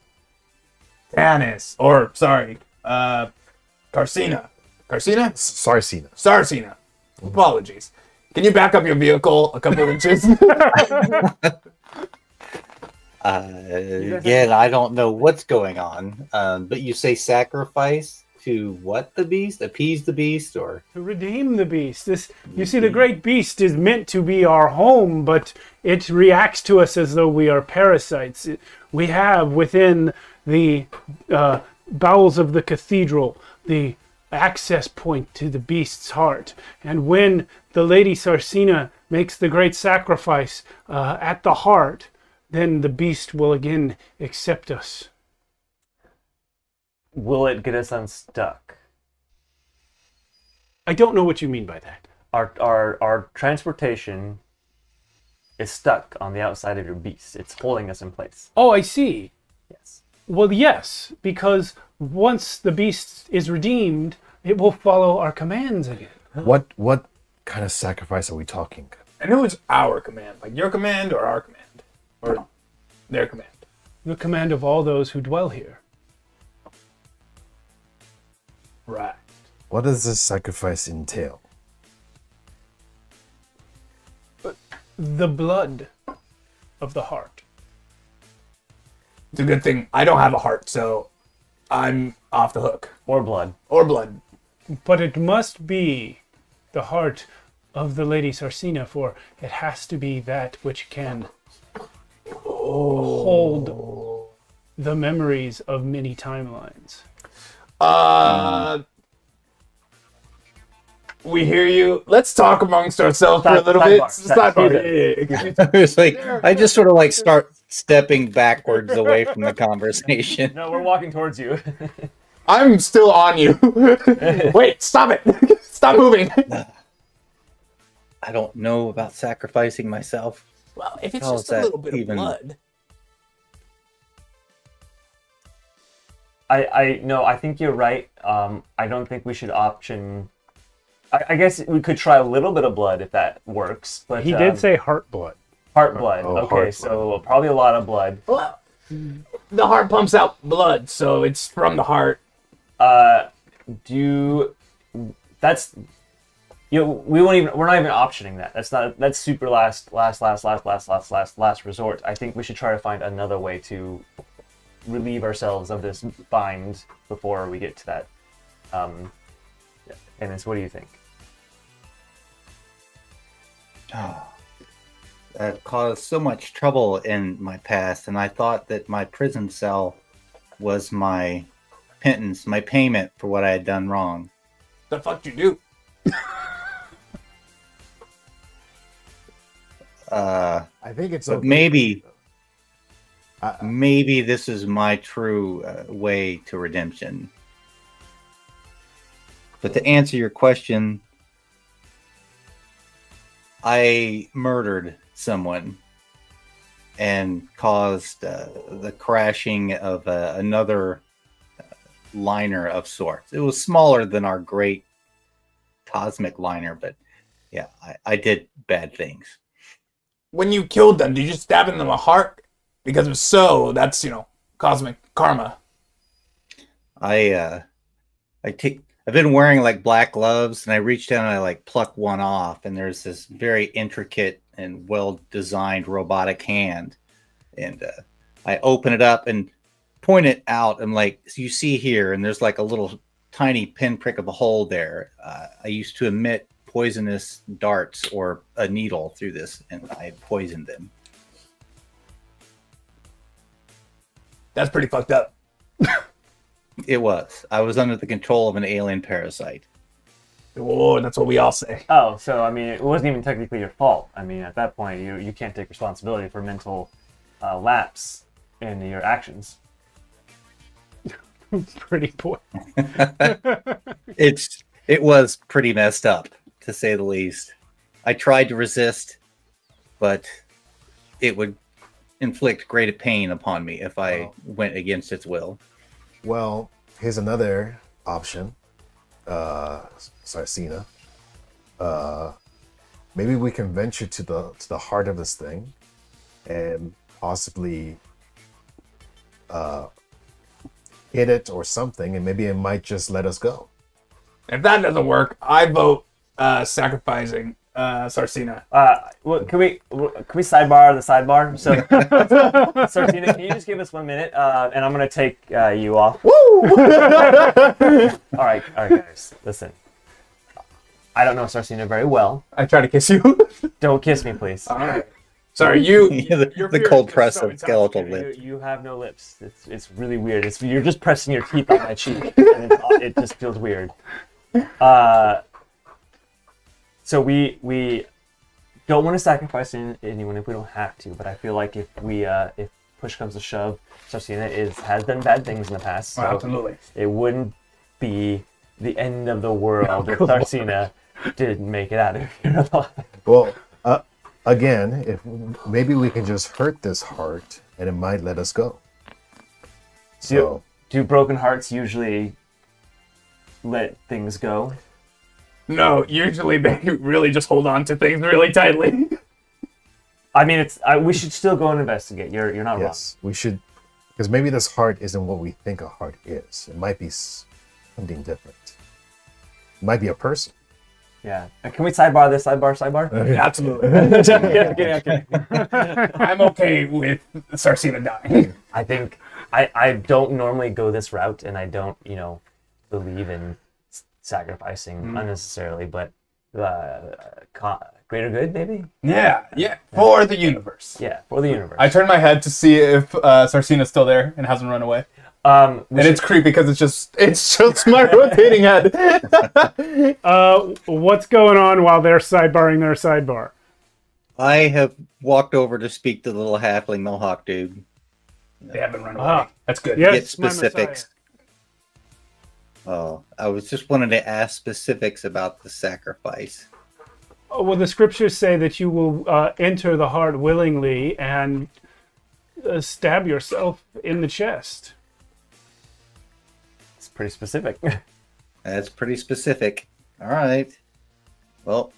Tanis. Or, sorry, Carcina. Carcina? Sarcina. Sarcina. Apologies. Can you back up your vehicle a couple inches? Again, I don't know what's going on, but you say sacrifice to what the beast? Appease the beast, or To redeem the beast. You see, the great beast is meant to be our home, but it reacts to us as though we are parasites. We have within the bowels of the cathedral a access point to the beast's heart. And when the Lady Sarcina makes the great sacrifice at the heart, then the beast will again accept us. Will it get us unstuck? I don't know what you mean by that. Our transportation is stuck on the outside of your beast. It's holding us in place. Oh, I see. Yes. Well, yes, because once the beast is redeemed, it will follow our commands again. What kind of sacrifice are we talking? I know it's our command, like your command or our command, or their command. The command of all those who dwell here. Right. What does this sacrifice entail? The blood of the heart. It's a good thing I don't have a heart, so I'm off the hook. Or blood. Or blood. But it must be the heart of the Lady Sarcina, for it has to be that which can hold the memories of many timelines. We hear you. Let's talk amongst ourselves for a little bit. It's like I just sort of like start stepping backwards away from the conversation. No, we're walking towards you. I'm still on you. Wait, stop it. Stop moving. I don't know about sacrificing myself. Well, if it's How just is a that little bit even- of blood. I think you're right. I don't think we should option. I guess we could try a little bit of blood if that works. But He did say heart blood. heart blood. Oh, Okay, heart so probably a lot of blood. Well, the heart pumps out blood, so it's from the heart. We won't even. We're not even optioning that. That's super last resort. I think we should try to find another way to relieve ourselves of this bind before we get to that. And then, so what do you think? That caused so much trouble in my past, and I thought that my prison cell was my penance, my payment for what I had done wrong. The fuck you do? I think it's But okay. maybe this is my true way to redemption. But to answer your question, I murdered someone and caused the crashing of another liner of sorts. It was smaller than our great cosmic liner, but yeah, I did bad things. When you killed them, did you stab in them a heart? Because if so, that's, cosmic karma. I've been wearing like black gloves, and I reach down and I like pluck one off, and there's this very intricate and well-designed robotic hand, and I open it up and point it out. I'm like, so you see here, and there's like a little tiny pinprick of a hole there. I used to emit poisonous darts or a needle through this, and I poisoned them. That's pretty fucked up. It was. I was under the control of an alien parasite. Oh, that's what we all say. Oh, so I mean, it wasn't even technically your fault. I mean, at that point, you can't take responsibility for mental lapse in your actions. Pretty boy. It was pretty messed up, to say the least. I tried to resist, but it would inflict great pain upon me if I went against its will. Well, here's another option. Sarcina. Maybe we can venture to the heart of this thing and possibly hit it or something, and maybe it might just let us go. If that doesn't work, I vote sacrificing Sarcina. Well, can we sidebar the sidebar? So, Sarcina, can you just give us 1 minute, and I'm gonna take you off. Woo! All right, guys, listen. I don't know Sarcina very well. I try to kiss you. Don't kiss me, please. All right. Sorry, you. the cold press of skeletal lips. You have no lips. It's really weird. You're just pressing your teeth on my cheek, and it just feels weird. So we don't want to sacrifice anyone if we don't have to, but I feel like if push comes to shove, Sarcina has done bad things in the past. So absolutely. It wouldn't be the end of the world if Sarcina didn't make it out of here alive. Well, again, if maybe we can just hurt this heart, and it might let us go. So, do broken hearts usually let things go? No, usually they really just hold on to things really tightly. I mean, we should still go and investigate. You're not wrong. yes, we should, because maybe this heart isn't what we think a heart is. It might be something different. It might be a person. Yeah. Can we sidebar this? Sidebar? Absolutely. I'm okay with Sarcina dying. I think I don't normally go this route, and I don't, believe in sacrificing unnecessarily, but greater good, maybe? Yeah. For the universe. Yeah, for the universe. I turn my head to see if Sarcina's still there and hasn't run away. It's creepy because it's just my rotating head. What's going on while they're sidebarring their sidebar? I have walked over to speak to the little halfling mohawk dude. They haven't run away. That's good. Yes, Get specifics. Oh, I was just wanting to ask specifics about the sacrifice. Oh, well, the scriptures say that you will enter the heart willingly and stab yourself in the chest. It's pretty specific. That's pretty specific. All right. Well,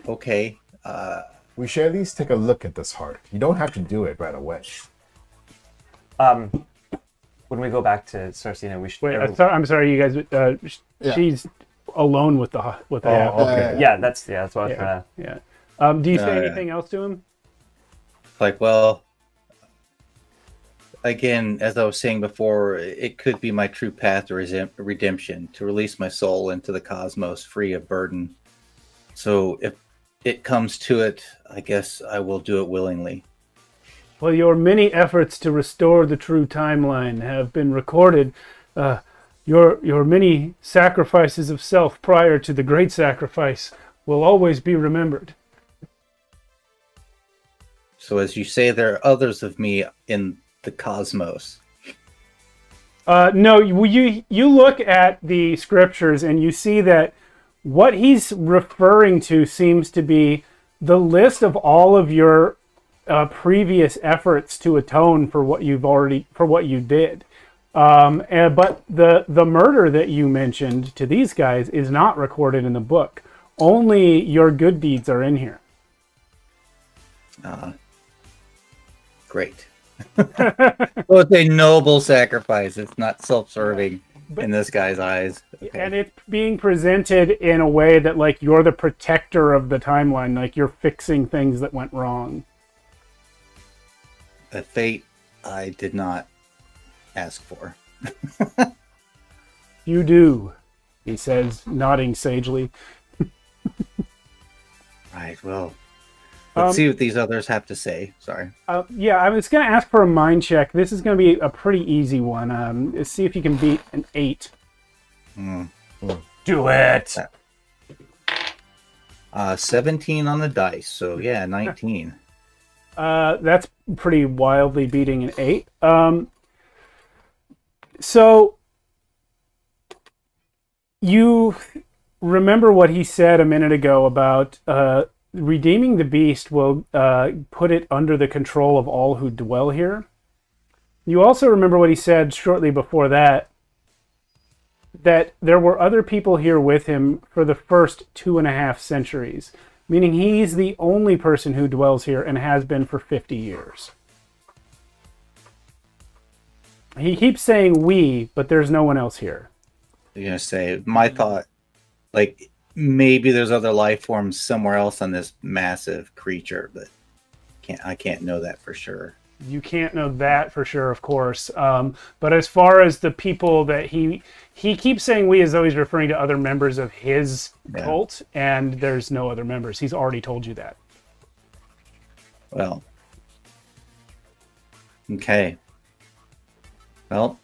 okay. We should at least take a look at this heart. You don't have to do it right away. When we go back to Sarcina, we should. Wait, I'm sorry, you guys. She's alone with the okay. Yeah, that's what I was trying to. Yeah. Do you say anything else to him? Like, well, again, as I was saying before, it could be my true path to redemption, to release my soul into the cosmos free of burden. So if it comes to it, I guess I will do it willingly. Well, your many efforts to restore the true timeline have been recorded. Your many sacrifices of self prior to the great sacrifice will always be remembered. So as you say, there are others of me in the cosmos. No, you look at the scriptures and you see that what he's referring to seems to be the list of all of your previous efforts to atone for what you did. But the murder that you mentioned to these guys is not recorded in the book. Only your good deeds are in here. Great. So it's a noble sacrifice. It's not self-serving in this guy's eyes. Okay. And it's being presented in a way that, like, you're the protector of the timeline, like you're fixing things that went wrong. A fate I did not ask for. You do, he says, nodding sagely. Right, well, let's see what these others have to say. Sorry. Yeah, I was going to ask for a mind check. This is going to be a pretty easy one. Let's see if you can beat an 8. Do it! 17 on the dice, so yeah, 19. That's pretty wildly beating an 8. So you remember what he said a minute ago about redeeming the beast will put it under the control of all who dwell here. You also remember what he said shortly before that there were other people here with him for the first 2.5 centuries, meaning he's the only person who dwells here and has been for 50 years. He keeps saying we, but there's no one else here. You're going to say, my thought, like, maybe there's other life forms somewhere else on this massive creature, but I can't know that for sure. You can't know that for sure, of course. But as far as the people that he keeps saying we, as though he's referring to other members of his cult, and there's no other members. He's already told you that. Well. Okay. Well.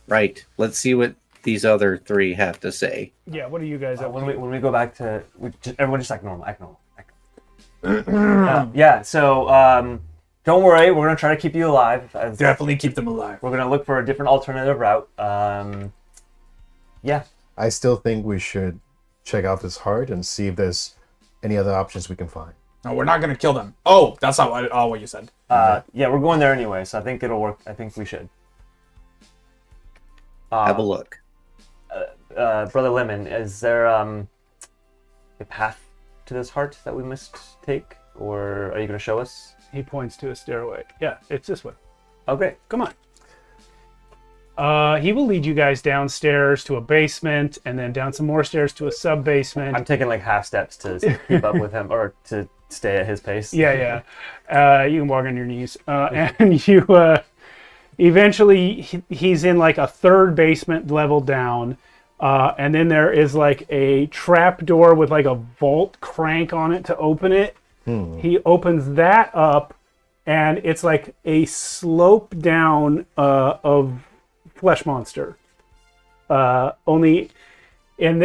Right. Let's see what these other three have to say. Yeah, what are you guys up to? When we go back to everyone just act normal, act normal. Yeah. So don't worry, we're gonna try to keep you alive. Definitely keep them alive. We're gonna look for a different alternative route. Yeah. I still think we should check out this heart and see if there's any other options we can find. No, we're not gonna kill them. Oh, that's not what you said. Yeah, we're going there anyway, so I think it'll work. I think we should. Have a look. Brother Lemon, is there a path to this heart that we must take, or are you going to show us? He points to a stairway. Yeah, it's this way. Oh, great. Come on. He will lead you guys downstairs to a basement, and then down some more stairs to a sub-basement. I'm taking like half steps to keep up with him, or to stay at his pace. Yeah. You can walk on your knees. And you... eventually, he's in like a third basement level down. And then there is like a trap door with like a vault crank on it to open it. He opens that up, and it's like a slope down of flesh monster. Only at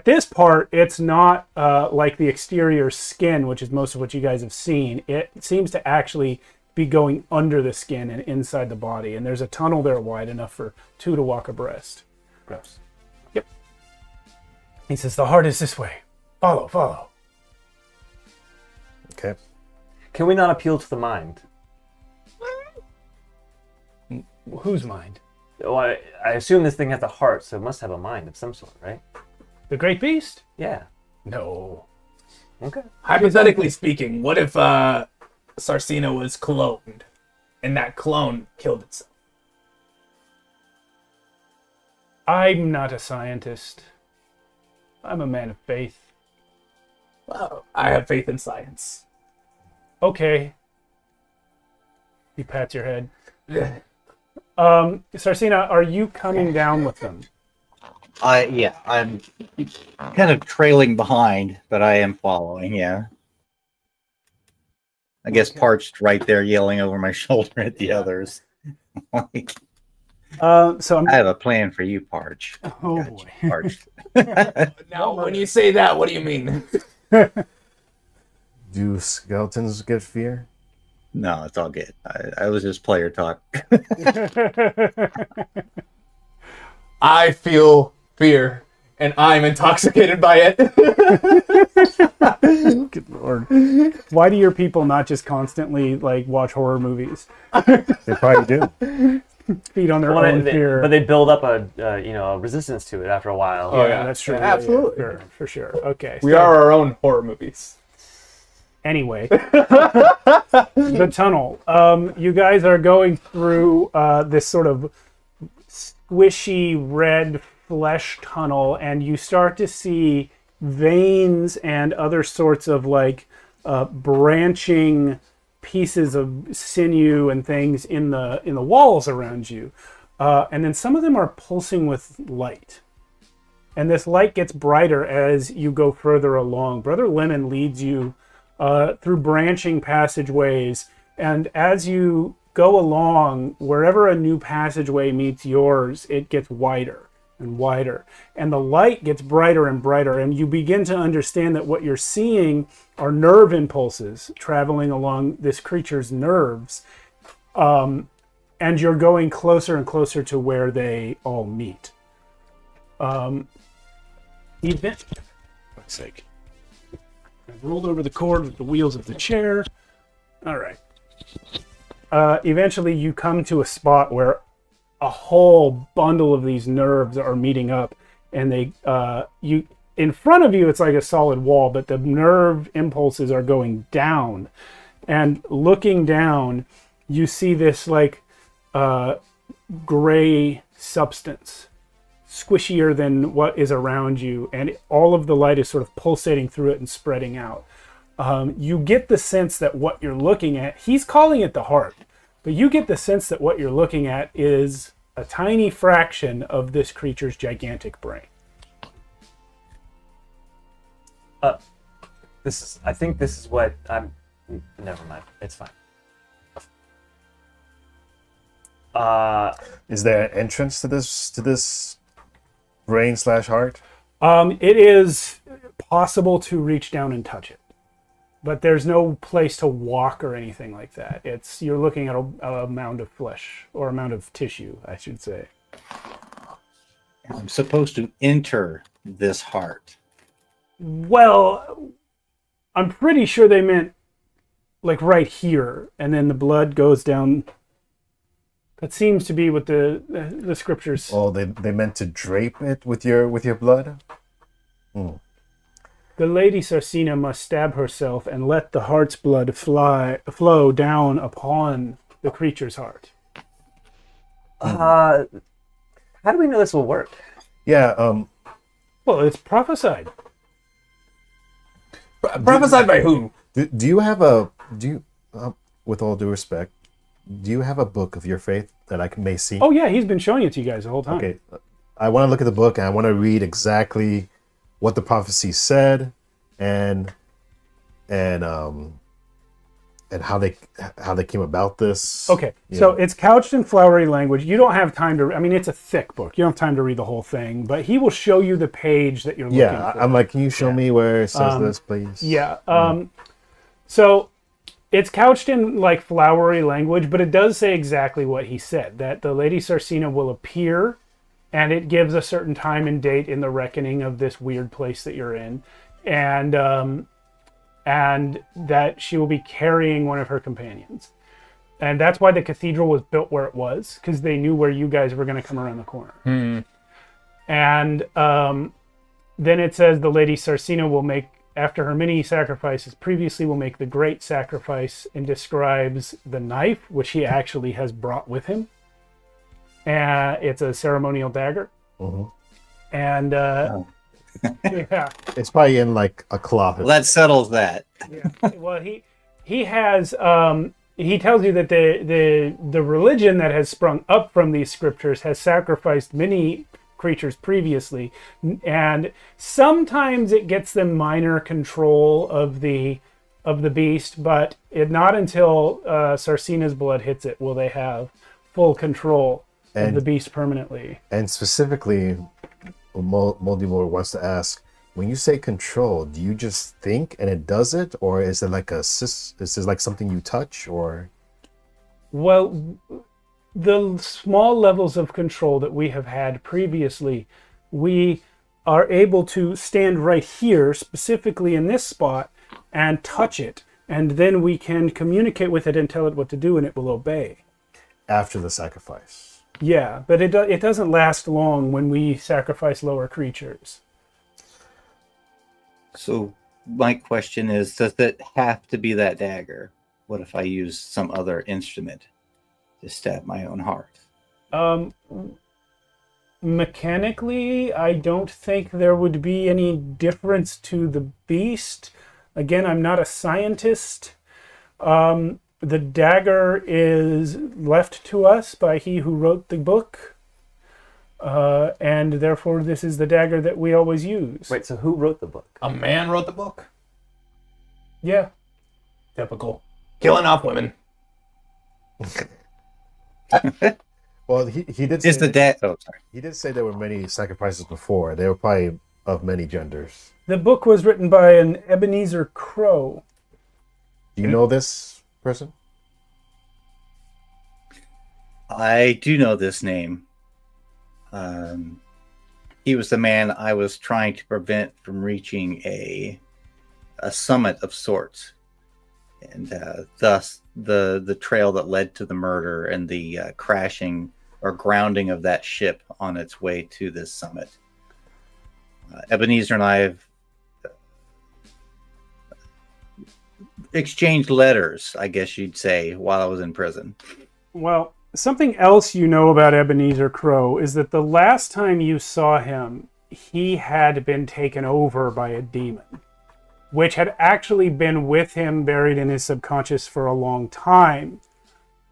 this part, it's not like the exterior skin, which is most of what you guys have seen. It seems to actually be going under the skin and inside the body, and there's a tunnel there wide enough for two to walk abreast. Gross. Yep. He says, the heart is this way. Follow. Okay. Can we not appeal to the mind? Whose mind? Well, I assume this thing has a heart, so it must have a mind of some sort, right? The great beast? Yeah. No. Okay. Hypothetically speaking, what if Sarcina was cloned, and that clone killed itself? I'm not a scientist. I'm a man of faith. Well, I have faith in science. Okay. He pats your head. Sarcina, are you coming down with them? Yeah, I'm kind of trailing behind, but I am following, yeah. I guess Parched right there yelling over my shoulder at the others. So I have a plan for you, Parch. Oh, Gotcha, boy. Parched. Now, when you say that, what do you mean? Do skeletons get fear? No, it's all good. I was just player talk. I feel fear, and I'm intoxicated by it. Good Lord. Why do your people not just constantly like watch horror movies? They probably do. Feed on their own fear. But they build up a resistance to it after a while. Oh yeah, that's true. Absolutely. Yeah, for sure. Okay. We are our own horror movies. Anyway, the tunnel. You guys are going through this sort of squishy red flesh tunnel, and you start to see veins and other sorts of like branching pieces of sinew and things in the walls around you, and then some of them are pulsing with light. And this light gets brighter as you go further along. Brother Lemon leads you through branching passageways, and as you go along, wherever a new passageway meets yours, it gets wider and wider, and the light gets brighter and brighter, and you begin to understand that what you're seeing are nerve impulses traveling along this creature's nerves, and you're going closer and closer to where they all meet. Fuck's sake. I've rolled over the cord with the wheels of the chair. All right. Eventually, you come to a spot where a whole bundle of these nerves are meeting up, and they, in front of you, it's like a solid wall, but the nerve impulses are going down. And looking down, you see this like gray substance, squishier than what is around you, and all of the light is sort of pulsating through it and spreading out. You get the sense that what you're looking at, he's calling it the heart, but you get the sense that what you're looking at is a tiny fraction of this creature's gigantic brain. I think this is what Never mind. It's fine. Is there an entrance to this brain/heart? It is possible to reach down and touch it, but there's no place to walk or anything like that. You're looking at a mound of flesh, or a mound of tissue, I should say. I'm supposed to enter this heart. Well, I'm pretty sure they meant like right here, and then the blood goes down. That seems to be what the scriptures. Oh, they meant to drape it with your blood. Hmm. The Lady Sarcina must stab herself and let the heart's blood flow down upon the creature's heart. How do we know this will work? Yeah. Well, it's prophesied. Prophesied by who? Do you with all due respect, do you have a book of your faith that I may see? Oh yeah, he's been showing it to you guys the whole time. Okay, I want to look at the book and I want to read exactly what the prophecy said and how they came about this. Okay, so it's couched in flowery language. You don't have time to. I mean, it's a thick book. You don't have time to read the whole thing, but he will show you the page that you're looking for. I'm like, can you show me where it says this, please? Yeah. So it's couched in like flowery language, but it does say exactly what he said, that the Lady Sarcina will appear, and it gives a certain time and date in the reckoning of this weird place that you're in, and that she will be carrying one of her companions. And that's why the cathedral was built where it was, because they knew where you guys were going to come around the corner. And then it says the Lady Sarcina will make, after her many sacrifices previously, will make the great sacrifice, and describes the knife, which he actually has brought with him. And it's a ceremonial dagger. And yeah, it's probably in like a cloth. Well, that settles that. Yeah. Well, he has he tells you that the religion that has sprung up from these scriptures has sacrificed many creatures previously, and sometimes it gets them minor control of the beast, but not until Sarcina's blood hits it will they have full control of the beast permanently. And specifically, Moldimore wants to ask, when you say control, do you just think and it does it, or is it like is this like something you touch, or? Well, the small levels of control that we have had previously, we are able to stand right here, specifically in this spot, and touch it, and then we can communicate with it and tell it what to do, and it will obey. After the sacrifice. Yeah, but it doesn't last long when we sacrifice lower creatures. So my question is, does it have to be that dagger? What if I use some other instrument to stab my own heart? Mechanically, I don't think there would be any difference to the beast. Again, I'm not a scientist. The dagger is left to us by he who wrote the book, and therefore this is the dagger that we always use. Wait, so who wrote the book? A man wrote the book? Yeah. Typical. Killing off women. Well, he did Is say the oh, sorry. he did say there were many sacrifices before. They were probably of many genders. The book was written by an Ebenezer Crow. Do you know this person? I do know this name. He was the man I was trying to prevent from reaching a summit of sorts, and thus the trail that led to the murder and the crashing or grounding of that ship on its way to this summit. Ebenezer and I have exchanged letters, I guess you'd say, while I was in prison. Well, something else you know about Ebenezer Crow is that the last time you saw him, he had been taken over by a demon, which had actually been with him, buried in his subconscious for a long time,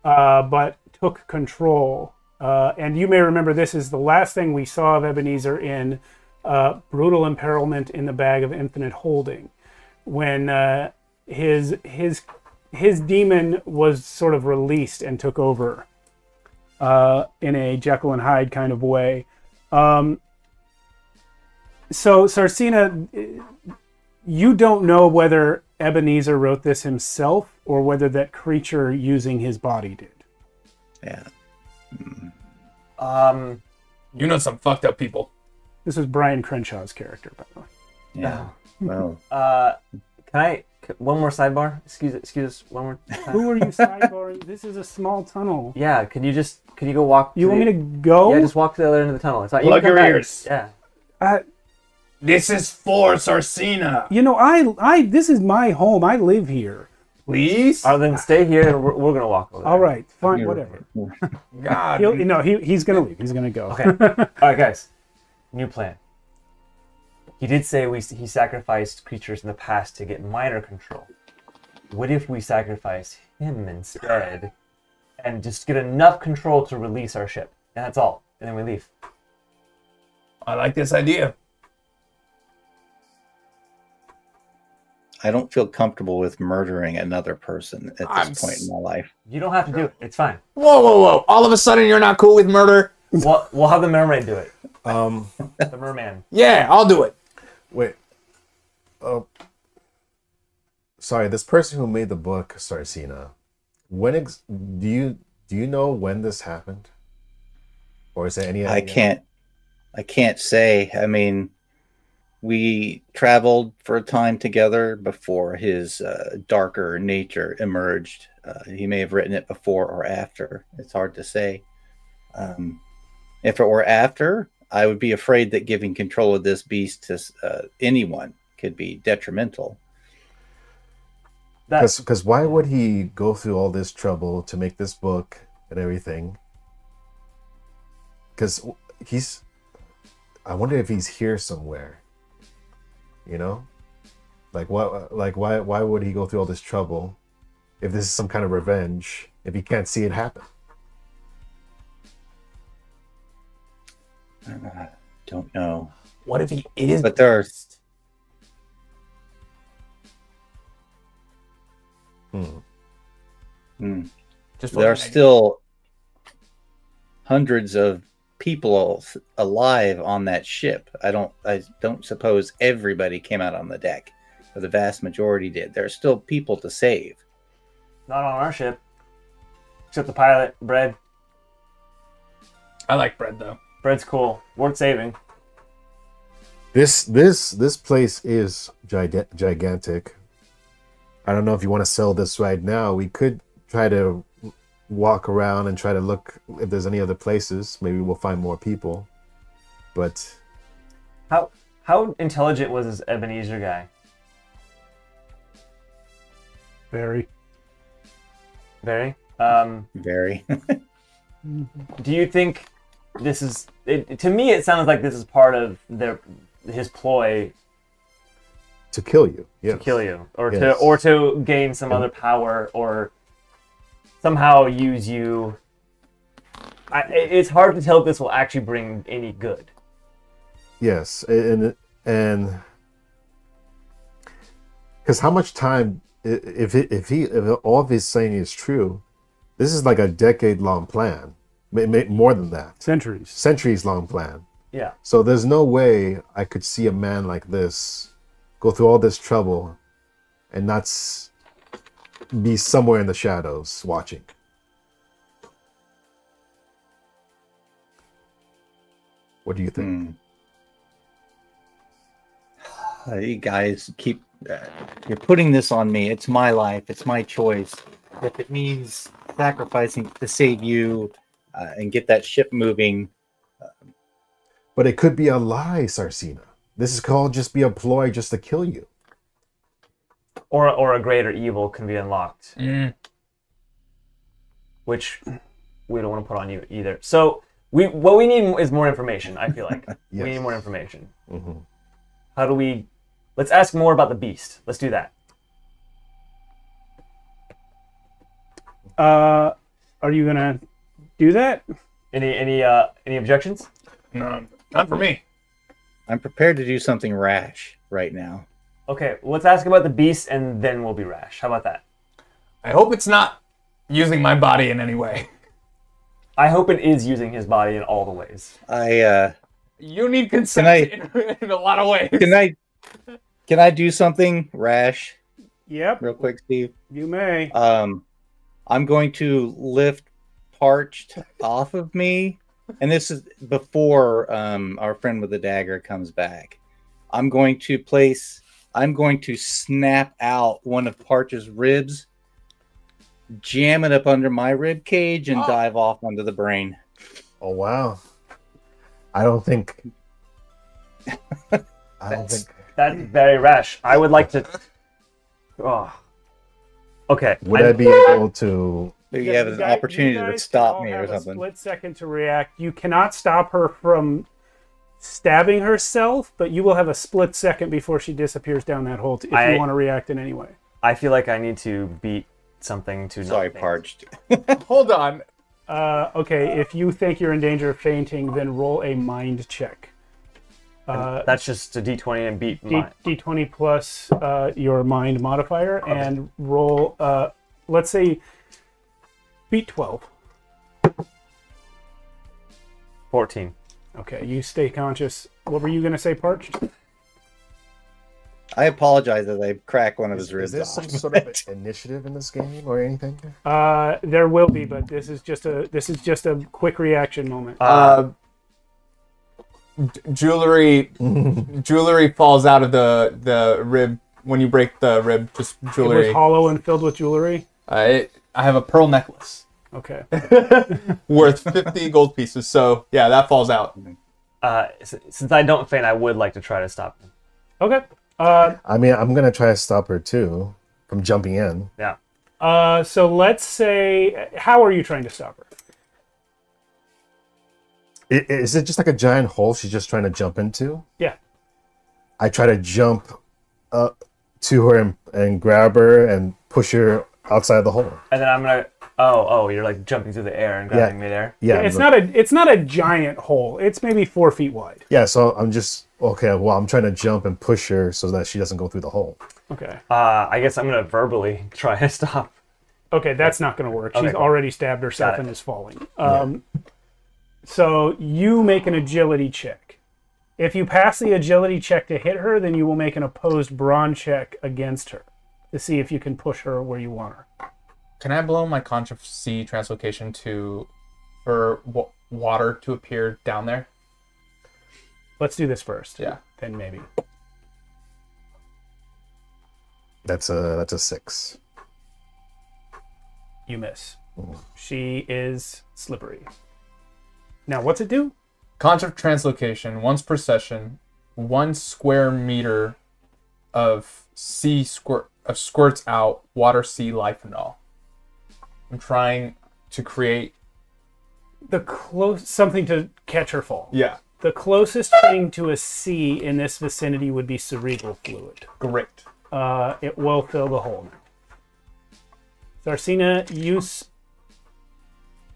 but took control. And you may remember this is the last thing we saw of Ebenezer in Brutal Imperilement in the Bag of Infinite Holding, when his his demon was sort of released and took over in a Jekyll and Hyde kind of way. So Sarcina, you don't know whether Ebenezer wrote this himself or whether that creature using his body did. Yeah. You know some fucked up people. This was Brian Crenshaw's character, by the way. Yeah. Well, One more sidebar? Excuse us, one more time. Who are you sidebarring? This is a small tunnel. Yeah, can you go walk? You want me to go? Yeah, just walk to the other end of the tunnel. It's not, Plug your ears. Yeah. This is for Sarcina. You know, this is my home. I live here. Please? Then stay here and we're gonna walk over there. All right, fine, whatever. God. He's gonna leave. He's gonna go. Okay. All right, guys. New plan. He did say he sacrificed creatures in the past to get minor control. What if we sacrifice him instead and just get enough control to release our ship? And that's all. And then we leave. I like this idea. I don't feel comfortable with murdering another person at this point in my life. You don't have to do it. It's fine. Whoa. All of a sudden you're not cool with murder? We'll have the mermaid do it. The merman. Yeah, I'll do it. Wait. Sorry, this person who made the book, Sarcina, do you know when this happened? Or is there any idea? I can't say. I mean, we traveled for a time together before his darker nature emerged. He may have written it before or after. It's hard to say. If it were after, I would be afraid that giving control of this beast to anyone could be detrimental. Because why would he go through all this trouble to make this book and everything? Because I wonder if he's here somewhere. You know, why would he go through all this trouble if this is some kind of revenge if he can't see it happen? Don't know. What if he is? But there's there are still hundreds of people alive on that ship. I don't suppose everybody came out on the deck, but the vast majority did. There are still people to save. Not on our ship. Except the pilot, Bread. I like Bread though. Bread's cool. Worth saving. This place is gigantic. I don't know if you want to sell this right now. We could try to walk around and try to look if there's any other places. Maybe we'll find more people. But how intelligent was this Ebenezer guy? Very. Very. Very. Do you think this is? To me, it sounds like this is part of his ploy to kill you. Yes. To kill you, or Yes. to gain some other power, or somehow use you. It's hard to tell if this will actually bring any good. Yes, and because how much time if all of his saying is true, this is like a decade-long plan, more than that, centuries-long plan. Yeah. So there's no way I could see a man like this go through all this trouble and not be somewhere in the shadows watching. What do you think? You guys keep you're putting this on me. It's my life. It's my choice. If it means sacrificing to save you and get that ship moving. But it could be a lie, Sarcina. This is called just be a ploy just to kill you. Or a greater evil can be unlocked. Which we don't want to put on you either. So what we need is more information, I feel like. Yes. We need more information. Mm-hmm. How do we... Let's ask more about the beast. Let's do that. Are you gonna do that? Any objections? No, not for me. I'm prepared to do something rash right now. Okay, let's ask about the beast and then we'll be rash. How about that? I hope it's not using my body in any way. I hope it is using his body in all the ways. You need consent in a lot of ways. Can I do something rash? Yep. Real quick, Steve. You may. I'm going to lift Parched off of me, and this is before our friend with the dagger comes back. I'm going to snap out one of Parch's ribs, jam it up under my rib cage, and dive off onto the brain. Oh wow! I don't think. That's very rash. I would like to. Oh. Okay. Would I be able to? You have an opportunity to stop me or have something. A split second to react. You cannot stop her from stabbing herself, but you will have a split second before she disappears down that hole if you want to react in any way. I feel like I need to beat something to. Sorry, Parched. Hold on. Okay, if you think you're in danger of fainting, then roll a mind check. That's just a d20 and beat d20 plus your mind modifier, and roll, let's say, beat 12. 14. Okay, you stay conscious. What were you going to say, Parched? I apologize as I crack one of his ribs. Is there some sort of initiative in this game or anything? There will be, but this is just a quick reaction moment. Jewelry falls out of the rib when you break the rib. Just jewelry. It was hollow and filled with jewelry. I have a pearl necklace. Okay. Worth 50 gold pieces. So yeah, that falls out. Since I don't faint, I would like to try to stop him. Okay. I mean, I'm gonna try to stop her too from jumping in. Yeah. So let's say, how are you trying to stop her? Is it just like a giant hole she's just trying to jump into? Yeah. I try to jump up to her and grab her and push her outside the hole. And then I'm gonna. Oh, you're like jumping through the air and grabbing midair. Yeah. It's not a giant hole. It's maybe 4 feet wide. Yeah. So I'm just okay. Well, I'm trying to jump and push her so that she doesn't go through the hole. Okay. I guess I'm gonna verbally try to stop. Okay, that's not going to work. Okay, She's cool. already stabbed herself and is falling. So you make an agility check. If you pass the agility check to hit her, then you will make an opposed brawn check against her to see if you can push her where you want her. Can I blow my conch of sea translocation for water to appear down there? Let's do this first. Yeah. Then maybe. That's a 6. You miss. She is slippery. Now, what's it do? Conch of translocation, once per session, 1 square meter of sea squirts out water, sea, life, and all. I'm trying to create something to catch her fall. Yeah. The closest thing to a sea in this vicinity would be cerebral fluid. Great. It will fill the hole now. Sarcina,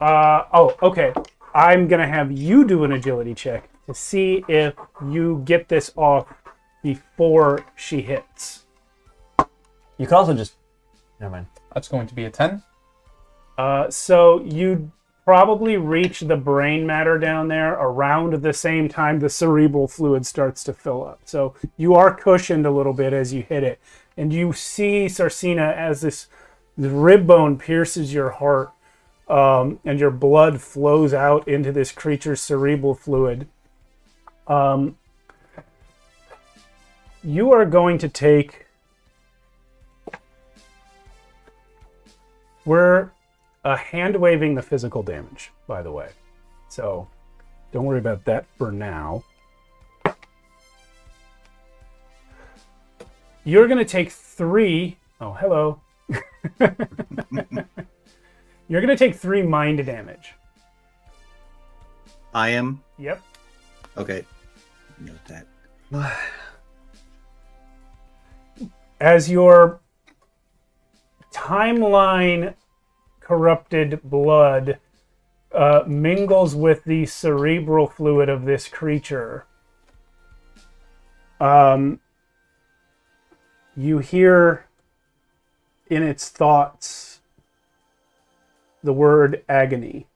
okay. I'm going to have you do an agility check to see if you get this off before she hits. You could also just... Never mind. That's going to be a 10. So you probably reach the brain matter down there around the same time the cerebral fluid starts to fill up. So you are cushioned a little bit as you hit it. And you see, Sarcina, as this rib bone pierces your heart, and your blood flows out into this creature's cerebral fluid. You are going to take... We're hand-waving the physical damage, by the way. So don't worry about that for now. You're going to take 3... Oh, hello. You're going to take 3 mind damage. I am? Yep. Okay. Note that. As your timeline corrupted blood mingles with the cerebral fluid of this creature, you hear in its thoughts, the word agony.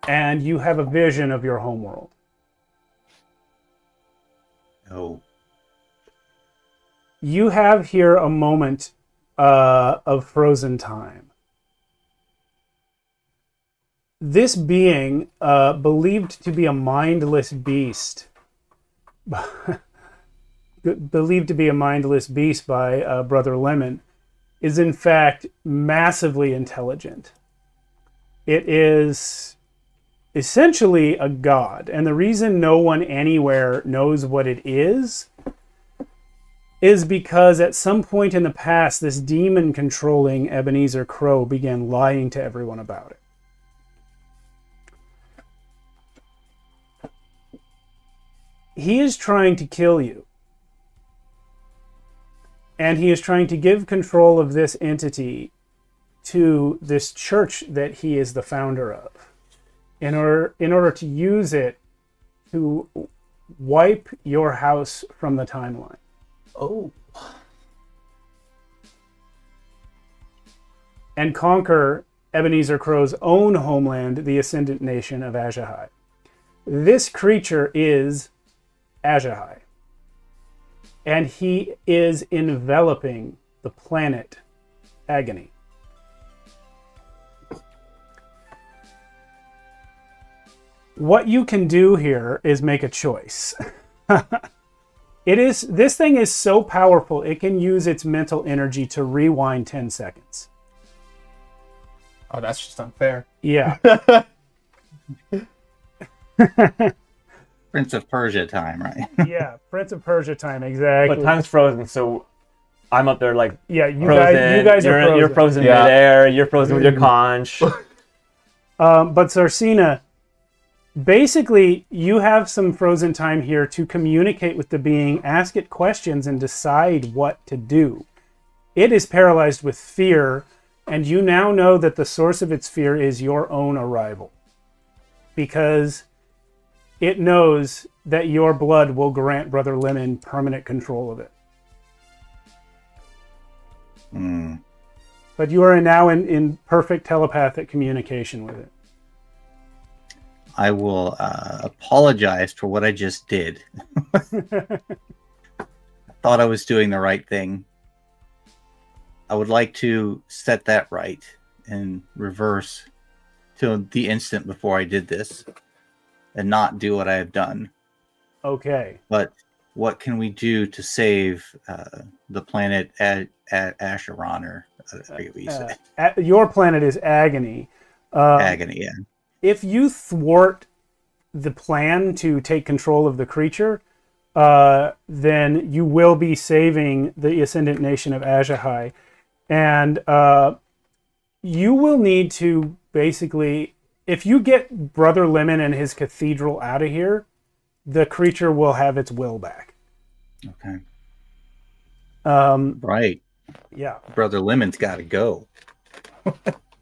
And you have a vision of your homeworld. Oh. You have here a moment of frozen time. This being, believed to be a mindless beast, believed to be a mindless beast by Brother Lemon, is in fact massively intelligent. It is essentially a god, and the reason no one anywhere knows what it is because at some point in the past, this demon controlling Ebenezer Crow began lying to everyone about it. He is trying to kill you. And he is trying to give control of this entity to this church that he is the founder of, in order to use it to wipe your house from the timeline. Oh. And conquer Ebenezer Crow's own homeland, the Ascendant Nation of Ajahai. This creature is Ajahai. And he is enveloping the planet Agony. What you can do here is make a choice. This thing is so powerful, it can use its mental energy to rewind 10 seconds. Oh, that's just unfair. Yeah. Prince of Persia time, right? Yeah, Prince of Persia time, exactly. But time's frozen, so I'm up there like yeah, you frozen. guys are frozen. You're frozen midair. You're frozen with your conch. But Sarsina, basically, you have some frozen time here to communicate with the being, ask it questions, and decide what to do. It is paralyzed with fear, and you now know that the source of its fear is your own arrival. Because it knows that your blood will grant Brother Lemon permanent control of it. Mm. But you are now in perfect telepathic communication with it. I will apologize for what I just did. I thought I was doing the right thing. I would like to set that right and reverse to the instant before I did this and not do what I have done. Okay. But what can we do to save the planet at Acheron, or I forget what you said. Your planet is Agony. Agony, yeah. If you thwart the plan to take control of the creature, then you will be saving the Ascendant Nation of Ajahai. And you will need to basically, if you get Brother Lemon and his cathedral out of here, the creature will have its will back. Okay. Right. Yeah. Brother Lemon's got to go.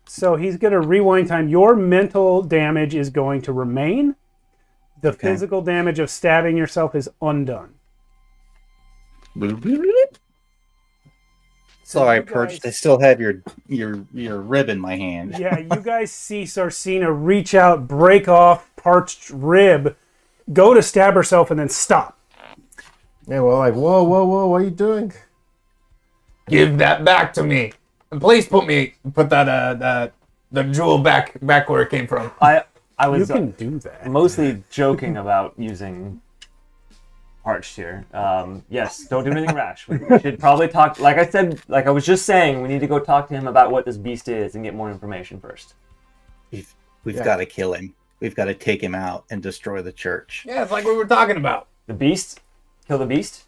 So he's going to rewind time. Your mental damage is going to remain. The physical damage of stabbing yourself is undone. Sorry, Perch. I still have your rib in my hand. Yeah, you guys see Sarsina reach out, break off Parched rib, go to stab herself, and then stop. Yeah, we're like, whoa, whoa, whoa, what are you doing? Give that back to me. And please put that the jewel back where it came from. I was you can do that. Mostly joking about using Parched here. Yes, don't do anything rash. We should probably talk, like I said, like I was just saying, we need to go talk to him about what this beast is and get more information first. We've got to kill him. We've got to take him out and destroy the church. Yeah, it's like we were talking about. The beast? Kill the beast?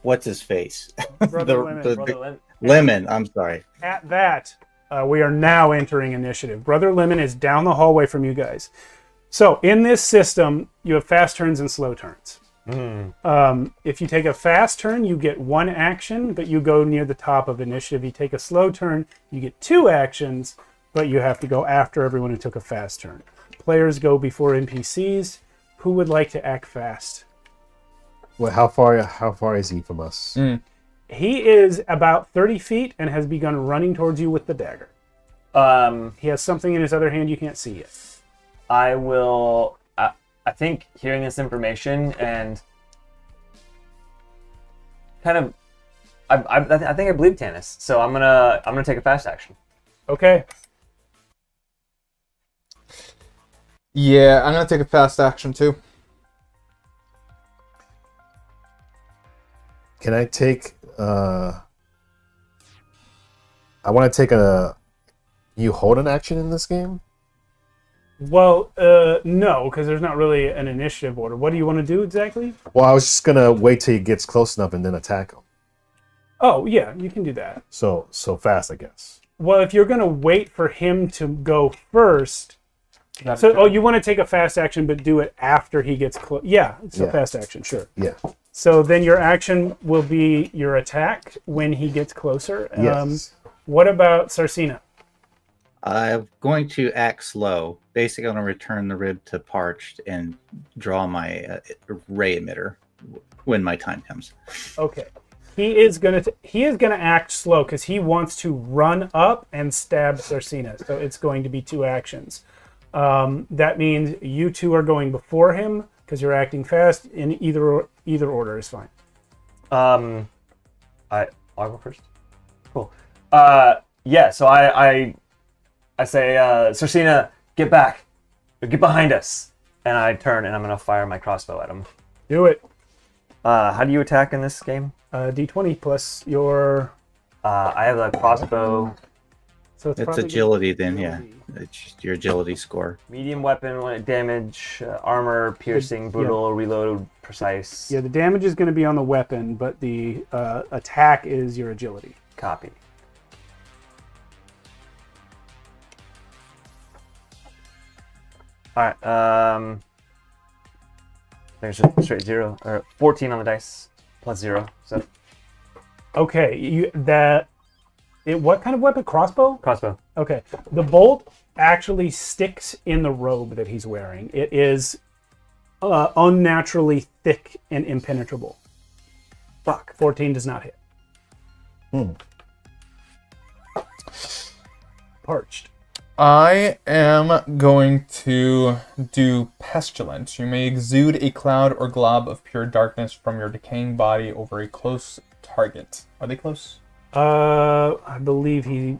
What's his face? Brother Lemon. Lemon, I'm sorry. At that, we are now entering initiative. Brother Lemon is down the hallway from you guys. So, in this system, you have fast turns and slow turns. If you take a fast turn, you get 1 action, but you go near the top of initiative. You take a slow turn, you get 2 actions, but you have to go after everyone who took a fast turn. Players go before NPCs. Who would like to act fast? Well, how far is he from us? He is about 30 feet and has begun running towards you with the dagger. He has something in his other hand you can't see yet. I will. I think hearing this information and kind of, I think I believe Tanis. So I'm gonna take a fast action. Okay. Yeah, I'm gonna take a fast action too. Can I take? I want to take a. You hold an action in this game? Well, no, because there's not really an initiative order. What do you want to do exactly? Well, I was just gonna wait till he gets close enough and then attack him. Oh, yeah, you can do that. So fast, I guess. Well, if you're going to wait for him to go first... So, you want to take a fast action, but do it after he gets close. Yeah, it's a fast action, sure. Yeah. So then your action will be your attack when he gets closer. Yes. What about Sarcina? I'm going to act slow. Basically, I'm going to return the rib to parched and draw my ray emitter when my time comes. Okay. He is gonna act slow because he wants to run up and stab Sarcina. So it's going to be 2 actions. That means you 2 are going before him because you're acting fast. In either order is fine. I'll go first. Cool. Yeah. So I say, Sarcina, get back, get behind us, and I turn and I'm gonna fire my crossbow at him. Do it. How do you attack in this game? D20 plus your... I have a crossbow. So it's agility then, yeah. It's just your agility score. Medium weapon, damage, armor, piercing, brutal, reload, precise. Yeah, the damage is going to be on the weapon, but the attack is your agility. Copy. All right. There's a straight 0 or 14 on the dice plus 0. So. Okay, what kind of weapon? Crossbow? Crossbow. Okay. The bolt actually sticks in the robe that he's wearing. It is unnaturally thick and impenetrable. Fuck. 14 does not hit. Parched. I am going to do Pestilence. You may exude a cloud or glob of pure darkness from your decaying body over a close target. Are they close? I believe he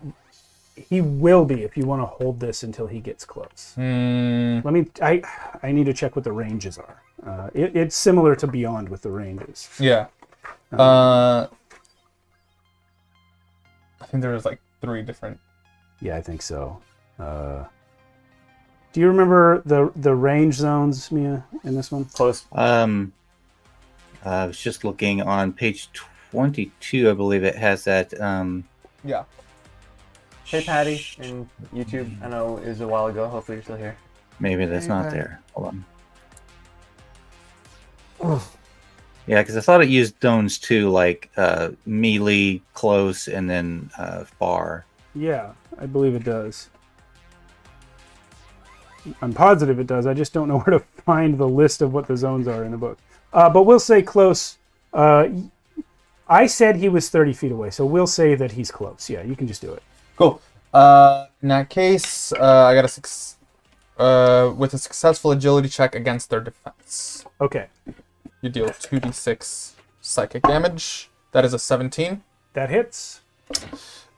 will be if you want to hold this until he gets close. Let me. I need to check what the ranges are. It's similar to Beyond with the ranges. Yeah. I think there's like 3 different. Yeah, I think so. Do you remember the range zones, Mia, in this one? Close. I was just looking on page 22, I believe it has that. Yeah. Hey, Patty, in YouTube. I know it was a while ago. Hopefully you're still here. Maybe that's not there. Hold on. Yeah, because I thought it used zones too, like melee, close, and then far. Yeah, I believe it does. I'm positive it does. I just don't know where to find the list of what the zones are in the book. But we'll say close. I said he was 30 feet away, so we'll say that he's close. Yeah, you can just do it. Cool. In that case, I got with a successful agility check against their defense. Okay. You deal 2d6 psychic damage. That is a 17. That hits.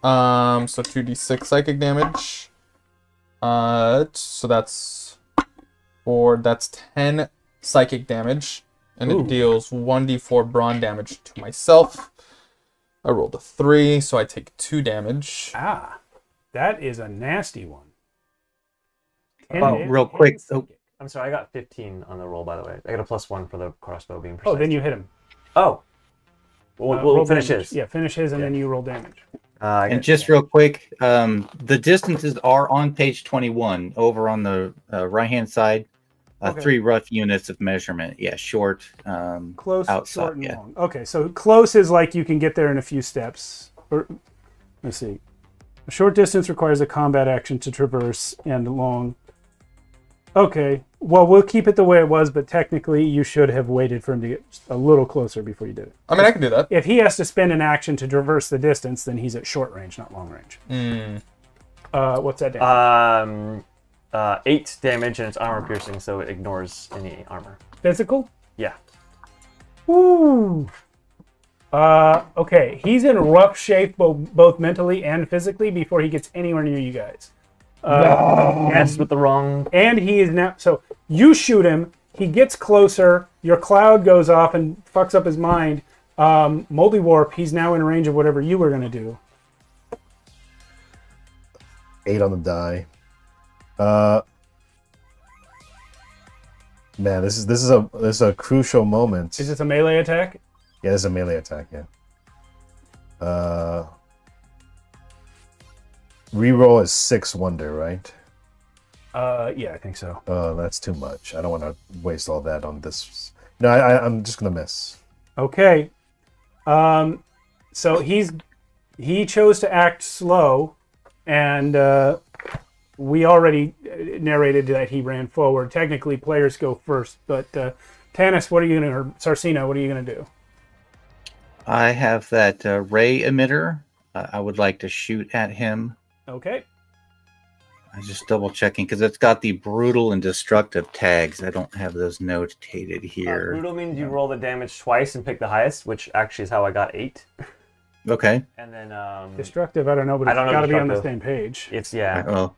So 2d6 psychic damage. So that's 10 psychic damage, and it deals 1d4 brawn damage to myself. I rolled a 3, so I take 2 damage. Ah, that is a nasty one. Real quick. I'm sorry, I got 15 on the roll, by the way. I got a +1 for the crossbow being precise. Oh, then you hit him. Oh. We'll finish damage. his. Yeah, finish his, and then you roll damage. And just real quick, the distances are on page 21, over on the right-hand side. 3 rough units of measurement. Yeah, short, close, outside, short, and long. Okay, so close is like you can get there in a few steps. Or let's see. A short distance requires a combat action to traverse, and long. Okay. Well, we'll keep it the way it was, but technically you should have waited for him to get a little closer before you did it. I mean, I can do that. If he has to spend an action to traverse the distance, then he's at short range, not long range. What's that damage? 8 damage, and it's armor piercing, so it ignores any armor. Physical? Yeah. Ooh. Okay. He's in rough shape both mentally and physically before he gets anywhere near you guys. Yes, with the wrong. And he is now. So you shoot him. He gets closer. Your cloud goes off and fucks up his mind. Moldy Warp. He's now in range of whatever you were gonna do. 8 on the die. Man, this is a crucial moment. Is this a melee attack? Yeah, this is a melee attack. Yeah. Reroll is 6 wonder, right? Yeah, I think so. That's too much. I don't want to waste all that on this. No, I'm just gonna miss. Okay. So he chose to act slow, and we already narrated that he ran forward. Technically, players go first, but Tanis, what are you gonna? Or Sarcina, what are you gonna do? I have that ray emitter. I would like to shoot at him. Okay. I'm just double checking because it's got the brutal and destructive tags. I don't have those notated here. Brutal means you roll the damage twice and pick the highest, which actually is how I got 8. Okay. And then Destructive, I don't know, but it's got to be on the same page. It's yeah. Well,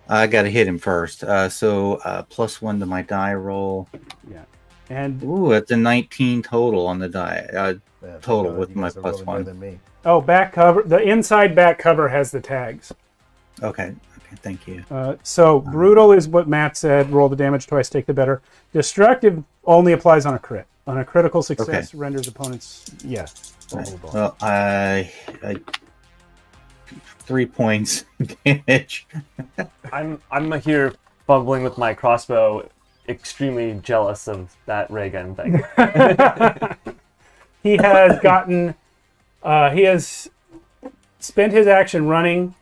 I got to hit him first. So +1 to my die roll. Yeah. And ooh, it's a 19 total on the die. Yeah, total God, with you my guys are rolling more +1. than me. oh, back cover. The inside back cover has the tags. Okay. Thank you. So brutal is what Matt said. Roll the damage twice, take the better. Destructive only applies on a crit. On a critical success, renders opponents. Yeah. Right. Well, I 3 points damage. I'm here fumbling with my crossbow, extremely jealous of that ray gun thing. He has gotten. He has spent his action running.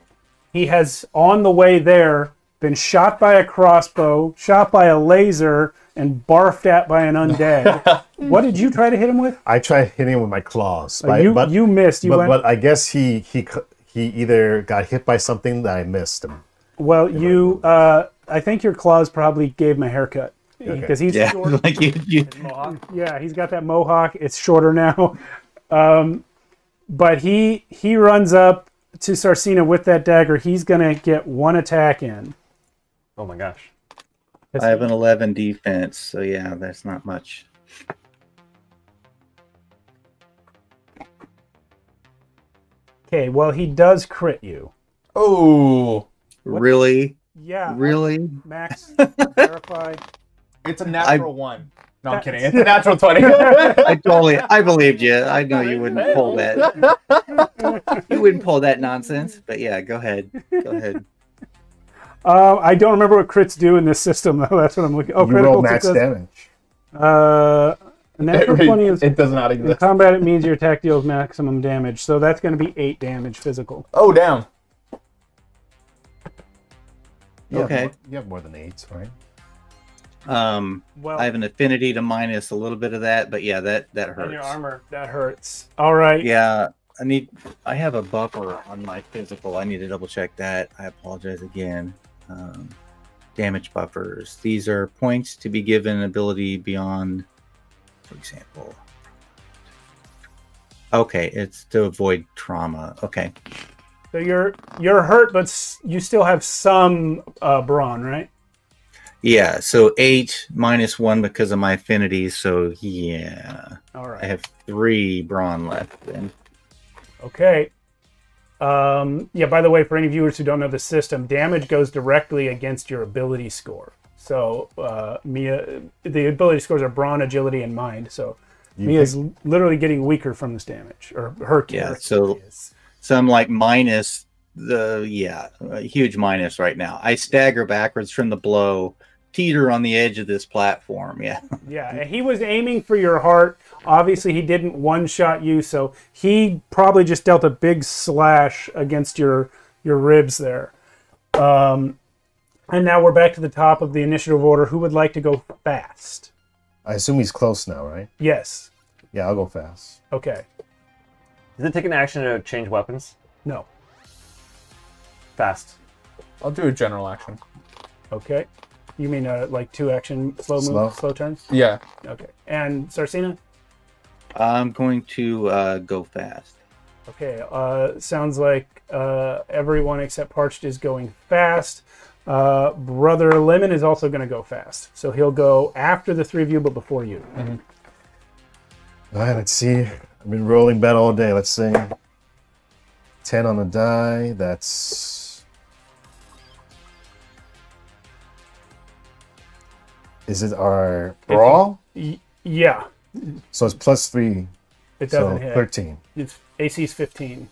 He has, on the way there, been shot by a crossbow, shot by a laser, and barfed at by an undead. What did you try to hit him with? I tried hitting him with my claws. You missed. But I guess he either got hit by something that I missed him. Well, I think your claws probably gave him a haircut. Because he's short. Like you. Yeah, he's got that mohawk. It's shorter now. But he runs up to Sarcina with that dagger. He's going to get 1 attack in. Oh my gosh. I have an 11 defense, so yeah, that's not much. Okay, well, he does crit you. Oh. Really? Yeah. Really? Max, verify. It's a natural 1. No, I'm kidding. It's a natural 20. I believed you. I know you wouldn't pull that. You wouldn't pull that nonsense. But yeah, go ahead. Go ahead. I don't remember what crits do in this system, though. That's what I'm looking. Oh, You roll max damage. Natural 20 is. It does not In exist. combat, it means your attack deals maximum damage. So that's going to be 8 damage physical. Oh, damn. Okay. You have more than 8, right? Well, I have an affinity to minus a little bit of that, but yeah, that hurts. On your armor. that hurts. All right. Yeah, I have a buffer on my physical. I need to double check that. I apologize again. Damage buffers. These are points to be given ability beyond, for example. Okay, it's to avoid trauma. Okay. So you're hurt, but you still have some brawn, right? Yeah, so 8 minus 1 because of my affinity, so yeah. All right. I have 3 brawn left then. Okay. Yeah, by the way, for any viewers who don't know the system, damage goes directly against your ability score. So the ability scores are brawn, agility, and mind. So Mia's literally getting weaker from this damage, or her character. Yeah, so I'm like minus a huge minus right now. I stagger backwards from the blow, teeter on the edge of this platform. Yeah. Yeah, and he was aiming for your heart. Obviously, he didn't one-shot you, so he probably just dealt a big slash against your ribs there. And now we're back to the top of the initiative order. Who would like to go fast? I assume he's close now, right? Yes. Yeah, I'll go fast. Okay. Does it take an action to change weapons? No. Fast. I'll do a general action. Okay. You mean like 2 action slow move, slow turns? Yeah. Okay. And Sarcina? I'm going to go fast. Okay. Sounds like everyone except Parched is going fast. Brother Lemon is also going to go fast. So he'll go after the 3 of you, but before you. All right, let's see. I've been rolling bet all day. Let's see. 10 on the die. That's... Is it our brawl? Yeah. So it's +3. It doesn't so hit. 13. It's AC's 15.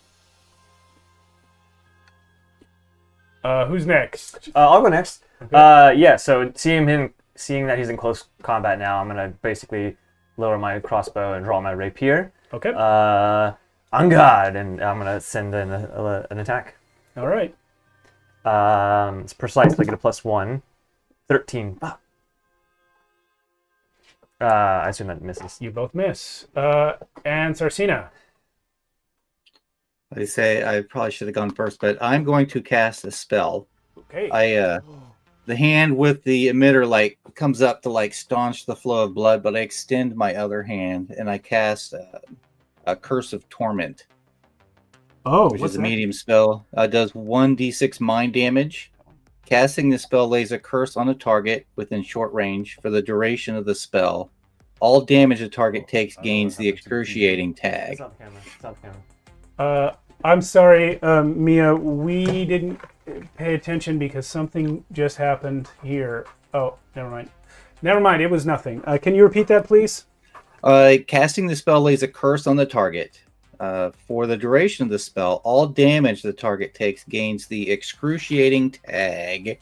Who's next? I'll go next. Okay. Yeah, so seeing that he's in close combat now, I'm gonna basically lower my crossbow and draw my rapier. Okay. On guard, and I'm gonna send in an attack. All right. It's precise. I get a +1. 13. I assume that misses. You both miss. And Sarcina. I say I probably should have gone first, but I'm going to cast a spell. Okay. The hand with the emitter like comes up to like staunch the flow of blood, but I extend my other hand and I cast a Curse of Torment. Oh, which what's is a that? medium spell. Does 1d6 mind damage. Casting the spell lays a curse on a target within short range for the duration of the spell. All damage the target takes gains the excruciating tag. It's not the camera. It's not the camera. I'm sorry, Mia. We didn't pay attention because something just happened here. Oh, never mind. Never mind. It was nothing. Can you repeat that, please? Casting the spell lays a curse on the target. For the duration of the spell, all damage the target takes gains the excruciating tag.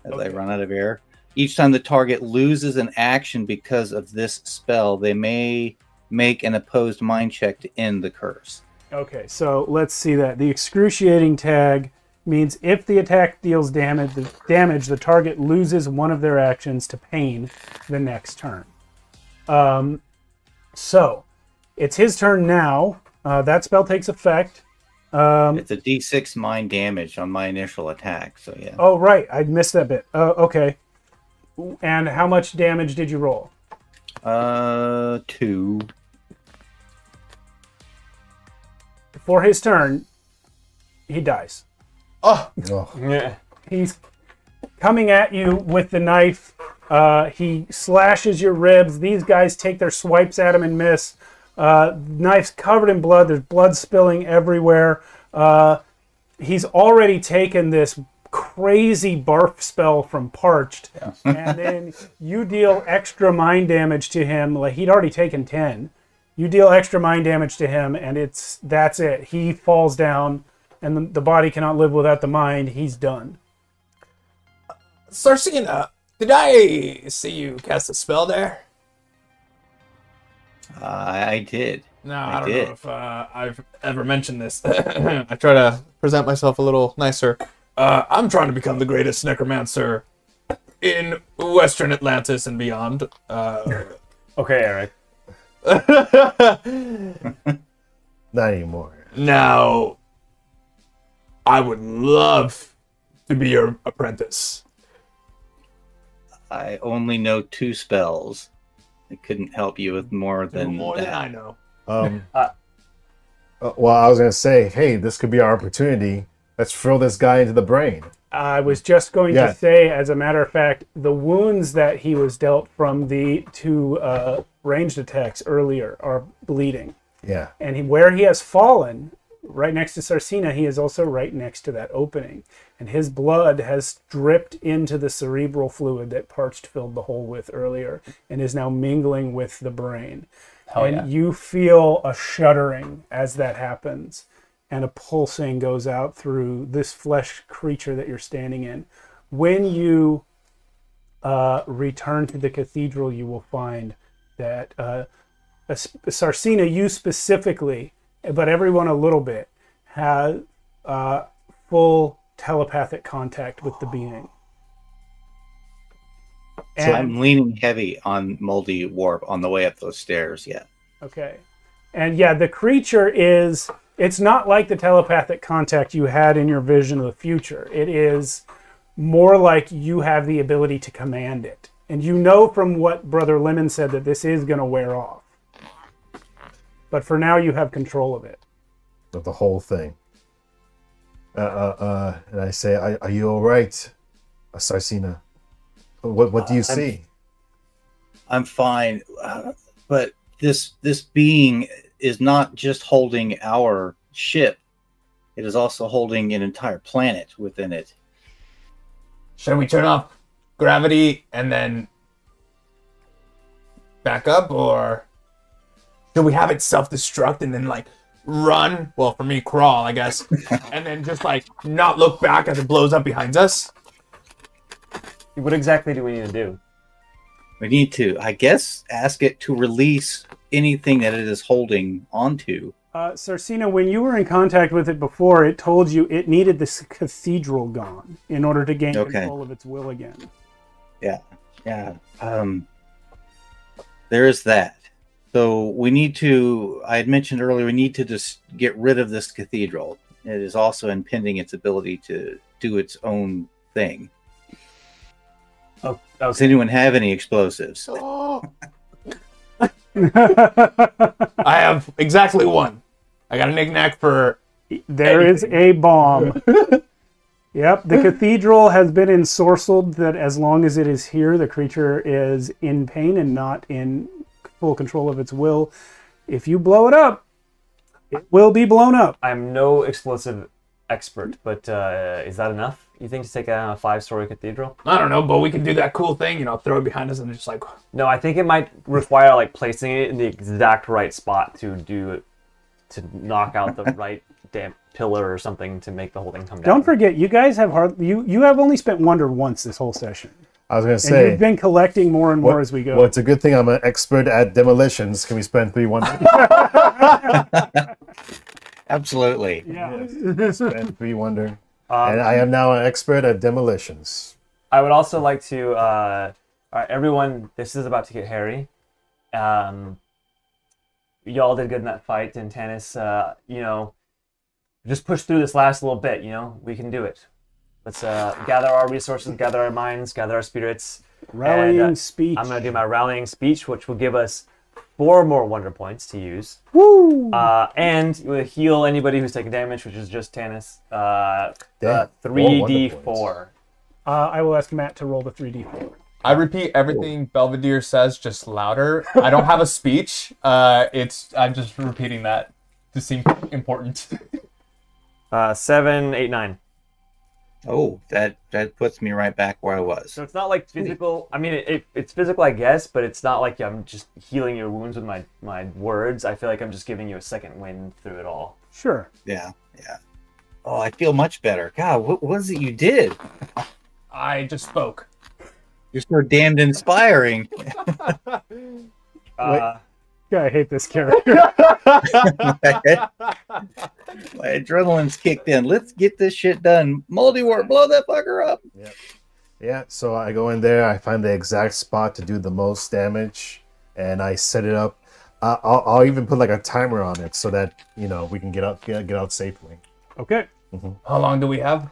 As I run out of air. Each time the target loses an action because of this spell, they may make an opposed mind check to end the curse. Okay, so let's see that. The excruciating tag means if the attack deals damage, the target loses one of their actions to pain the next turn. So, it's his turn now. That spell takes effect. It's a d6 mind damage on my initial attack, so yeah. Oh, right. I missed that bit. Okay. And how much damage did you roll? 2. For his turn, he dies. Oh. Yeah. He's coming at you with the knife. He slashes your ribs. These guys take their swipes at him and miss. Knife's covered in blood. There's blood spilling everywhere. He's already taken this crazy barf spell from Parched. Yeah. And then you deal extra mind damage to him. Like, he'd already taken 10. You deal extra mind damage to him, and that's it. He falls down, and the body cannot live without the mind. He's done. Sarcina, did I see you cast a spell there? I did. No, I don't know if I've ever mentioned this. I try to present myself a little nicer. I'm trying to become the greatest necromancer in Western Atlantis and beyond. Okay, Eric. Not anymore. Now, I would love to be your apprentice. I only know 2 spells. I couldn't help you with more than that. I know. Well, I was going to say, hey, this could be our opportunity. Let's throw this guy into the brain. I was just going to say, as a matter of fact, the wounds that he was dealt from the 2 ranged attacks earlier are bleeding. Yeah. And where he has fallen, right next to Sarcina, he is also right next to that opening. And his blood has dripped into the cerebral fluid that Parched filled the hole with earlier and is now mingling with the brain. You feel a shuddering as that happens. And a pulsing goes out through this flesh creature that you're standing in. When you return to the cathedral, you will find that Sarcina, you specifically, but everyone a little bit, has full telepathic contact with the being. And, I'm leaning heavy on moldy warp on the way up those stairs. Yeah. okay. And yeah, the creature is, it's not like the telepathic contact you had in your vision of the future. It is more like you have the ability to command it. And you know from what Brother Lemon said that this is going to wear off. But for now, you have control of it. Of the whole thing. And I say, are you all right, Sarcina? What do you see? I'm fine, but this being is not just holding our ship; it is also holding an entire planet within it. Should we turn off gravity and then back up, or should we have it self-destruct and then like run? Well, for me, crawl, I guess, and then just like not look back as it blows up behind us. What exactly do we need to do? We need to, I guess, ask it to release anything that it is holding onto. Sarcina, when you were in contact with it before, it told you it needed this cathedral gone in order to gain control of its will again. Yeah. There is that. So we need to, I had mentioned earlier, we need to just get rid of this cathedral. It is also impeding its ability to do its own thing. Oh, does anyone have any explosives? I have exactly one. I got a knick-knack for... There is a bomb. Yep, the cathedral has been ensorcelled that as long as it is here, the creature is in pain and not in full control of its will. If you blow it up, it will be blown up. I'm no explosive expert, but is that enough, you think, to take down a 5-story cathedral? I don't know, but we can do that cool thing, throw it behind us and just like... No, I think it might require like placing it in the exact right spot to knock out the right damn pillar or something to make the whole thing come down. Don't forget, you guys have you have only spent wonder once this whole session. I was going to And say... you've been collecting more and more as we go. Well, it's a good thing I'm an expert at demolitions. Can we spend 3 wonder? Absolutely. Yeah. Spend 3 wonder. And I am now an expert at demolitions. I would also like to... all right, everyone, this is about to get hairy. Y'all did good in that fight, and Tanis, just push through this last little bit, we can do it. Let's gather our resources, gather our minds, gather our spirits. Rallying speech. I'm going to do my rallying speech, which will give us 4 more wonder points to use. Woo! And we'll heal anybody who's taking damage, which is just Tanis. 3d4. I will ask Matt to roll the 3d4. I repeat everything Belvedere says, just louder. I don't have a speech. I'm just repeating that to seem important. 7, 8, 9. Oh, that puts me right back where I was. So it's not like physical. I mean, it's physical, I guess, but it's not like I'm just healing your wounds with my words. I feel like I'm just giving you a second wind through it all. Sure. Yeah. Oh, I feel much better. God, what was it you did? I just spoke. You're so damned inspiring. I hate this character. My adrenaline's kicked in. Let's get this shit done. Multi-warp, blow that fucker up. Yeah, so I go in there, I find the exact spot to do the most damage, and I set it up. I'll even put like a timer on it so that, we can get out safely. Okay. How long do we have?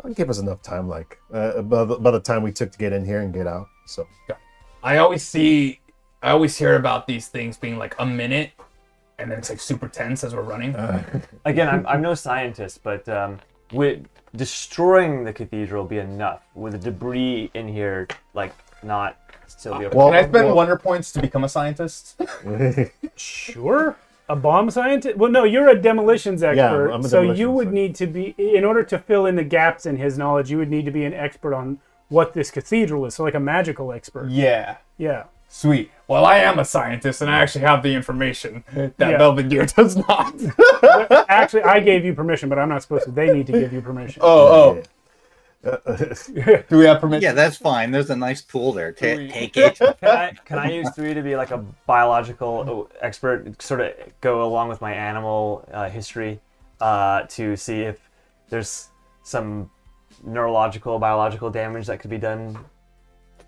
It'll give us enough time, like, by the time we took to get in here and get out, so. I always hear about these things being like a minute, and then it's like super tense as we're running. Again, I'm no scientist, but would destroying the cathedral be enough? Would the debris in here not still be okay? Can I spend wonder points to become a scientist? Sure. A bomb scientist? Well, no, you're a demolitions expert. I'm a so demolitions you would expert. need to be, in order to fill in the gaps in his knowledge, you would need to be an expert on what this cathedral is. So like a magical expert. Yeah. Yeah. Sweet. Well, I am a scientist, and I actually have the information that Yeah. Belvedere does not. Actually, I gave you permission, but I'm not supposed to. They need to give you permission. Oh. Do we have permission? Yeah, that's fine. There's a nice tool there. Take it. Can I use 3 to be like a biological expert, sort of go along with my animal history to see if there's some neurological, biological damage that could be done?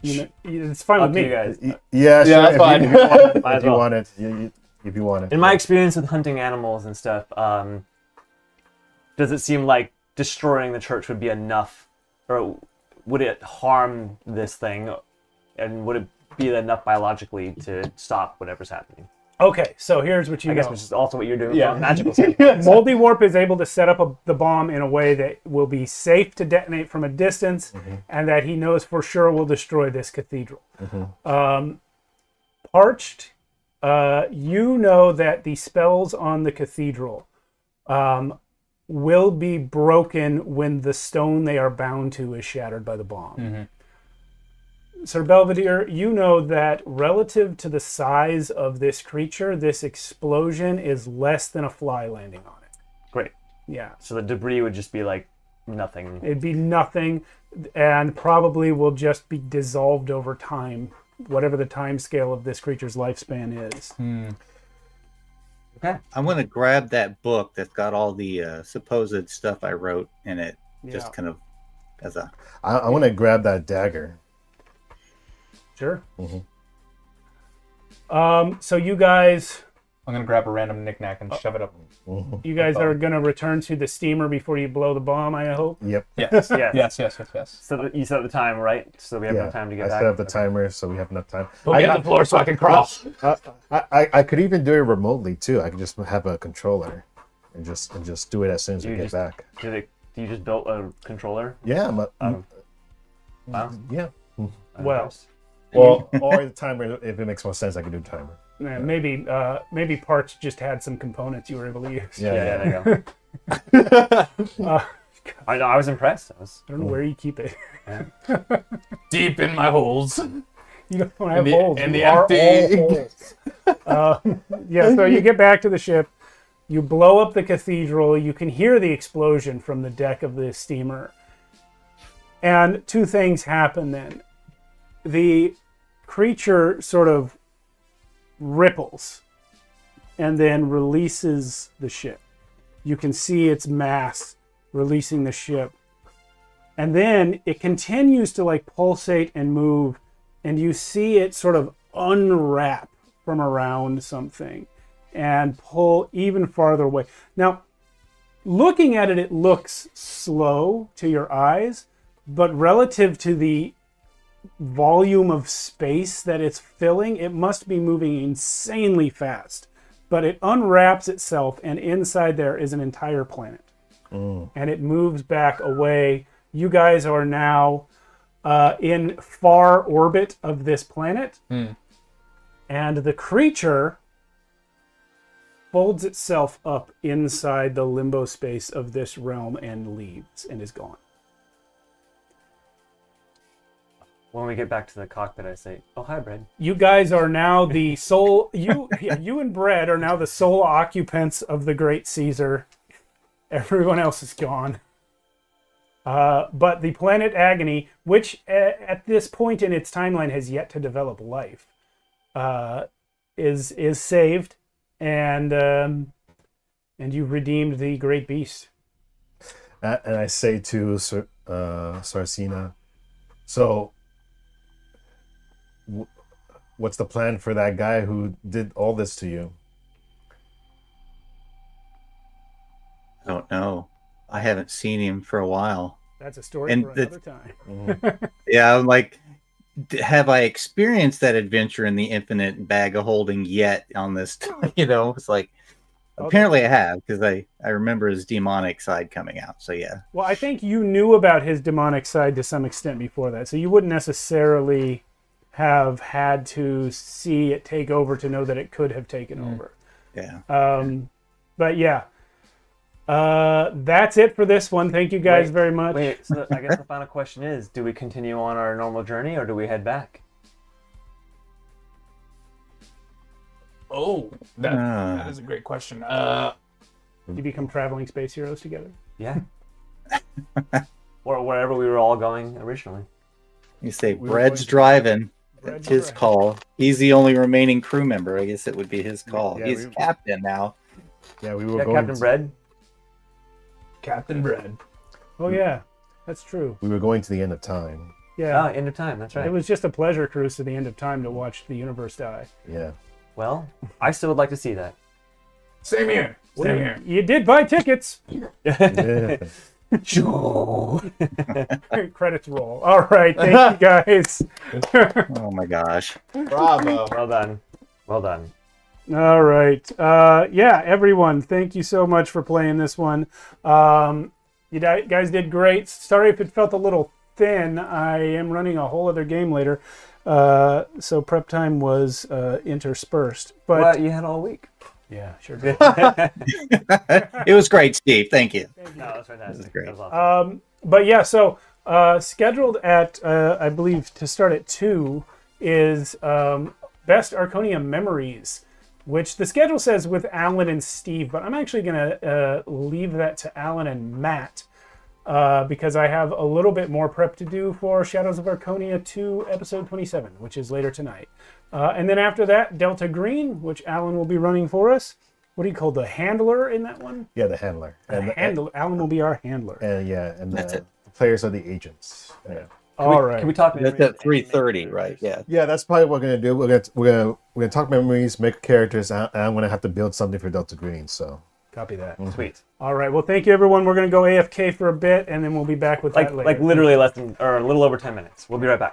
It's fine Up with to me. you guys. Yeah, sure. that's fine. Might as If you well. want it, if you want it. In my experience with hunting animals and stuff, does it seem like destroying the church would be enough, or would it harm this thing, and would it be enough biologically to stop whatever's happening? Okay, so here's what you I guess know. which is also what you're doing Yeah. from a magical standpoint. Moldy Warp is able to set up the bomb in a way that will be safe to detonate from a distance, and that he knows for sure will destroy this cathedral. Parched, you know that the spells on the cathedral will be broken when the stone they are bound to is shattered by the bomb. Sir Belvedere, you know that relative to the size of this creature, this explosion is less than a fly landing on it. Great. Yeah. So the debris would just be like nothing. It'd be nothing, and probably will just be dissolved over time, whatever the time scale of this creature's lifespan is. Okay. I'm going to grab that book that's got all the supposed stuff I wrote in it, Yeah. just kind of as a... I want to grab that dagger. Sure. So you guys I'm gonna grab a random knickknack and shove it up. are going to return to the steamer before you blow the bomb, I hope. Yep. Yes. Yes. Yes. So you set the time, right? So we have enough time to get I back. set up the timer, so we have enough time. Put me on the floor so I can crawl. I could even do it remotely too. I could just have a controller and just do it as soon as we You get just- back. Do you just built a controller? Yeah, Wow. yeah. Well, Well, or the timer. If it makes more sense, I could do timer. maybe parts just had some components you were able to use. Yeah, there you go. I know. I was impressed. I don't know where you keep it. Deep in my holes. You don't have the- holes. in You the are empty- all holes. Yeah, so you get back to the ship. You blow up the cathedral. You can hear the explosion from the deck of the steamer. And two things happen then. The creature sort of ripples and then releases the ship. You can see its mass releasing the ship. And then it continues to like pulsate and move, and you see it sort of unwrap from around something and pull even farther away. Now, looking at it, it looks slow to your eyes, but relative to the volume of space that it's filling, it must be moving insanely fast. But it unwraps itself, and inside there is an entire planet. And it moves back away. You guys are now in far orbit of this planet. And the creature folds itself up inside the limbo space of this realm and leaves and is gone. When we get back to the cockpit, I say, "Oh, hi, Brad." You guys are now the sole you and Brad are now the sole occupants of the Great Caesar. Everyone else is gone. But the planet Agony, which at this point in its timeline has yet to develop life, is saved, and you've redeemed the great beast. And I say to Sarcina, so what's the plan for that guy who did all this to you? I don't know. I haven't seen him for a while. That's a story And for another time. Yeah, I'm like, have I experienced that adventure in the infinite bag of holding yet on this? You know, it's like, apparently I have, because I remember his demonic side coming out. So yeah. Well, I think you knew about his demonic side to some extent before that, so you wouldn't necessarily have had to see it take over to know that it could have taken over. Yeah. But yeah, that's it for this one. Thank you guys very much. Wait, so I guess the final question is, do we continue on our normal journey, or do we head back? Oh, that is a great question. You become traveling space heroes together. Yeah. Or wherever we were all going originally. You say Brad's driving. It's his call. He's the only remaining crew member. I guess it would be his call. Yeah, He's captain now. Yeah, we were Yeah, going. Captain Bread. Captain Bread. Oh yeah, that's true. We were going to the end of time. Yeah. End of time. That's right. It was just a pleasure cruise to the end of time to watch the universe die. Yeah. Well, I still would like to see that. Same here. Same here. You did buy tickets. Yeah. Credits roll. All right, thank you guys. Oh my gosh. Bravo. Well done. Well done. All right. Yeah, everyone, thank you so much for playing this one. You guys did great. Sorry if it felt a little thin. I am running a whole other game later, so prep time was interspersed. But Well, you had all week. yeah, sure did. It was great, Steve. Thank you. No, that's fantastic. This is great. That was awesome. But yeah, so scheduled at I believe to start at 2 is Best Archonia Memories, which the schedule says with Alan and Steve, but I'm actually gonna leave that to Alan and Matt because I have a little bit more prep to do for Shadows of Archonia 2 episode 27, which is later tonight. And then after that, Delta Green, which Alan will be running for us. What do you call the handler in that one? Yeah, the handler. Alan will be our handler. And That's the it. players are the agents. Yeah. All right. Can we talk? That's at 3:30, right? Yeah. Yeah, that's probably what we're gonna do. We're gonna talk memories, make characters, and I'm gonna have to build something for Delta Green. So Copy that. Sweet. All right. Well, thank you, everyone. We're going to go AFK for a bit, and then we'll be back with that later. Like literally less than, or a little over 10 minutes. We'll be right back.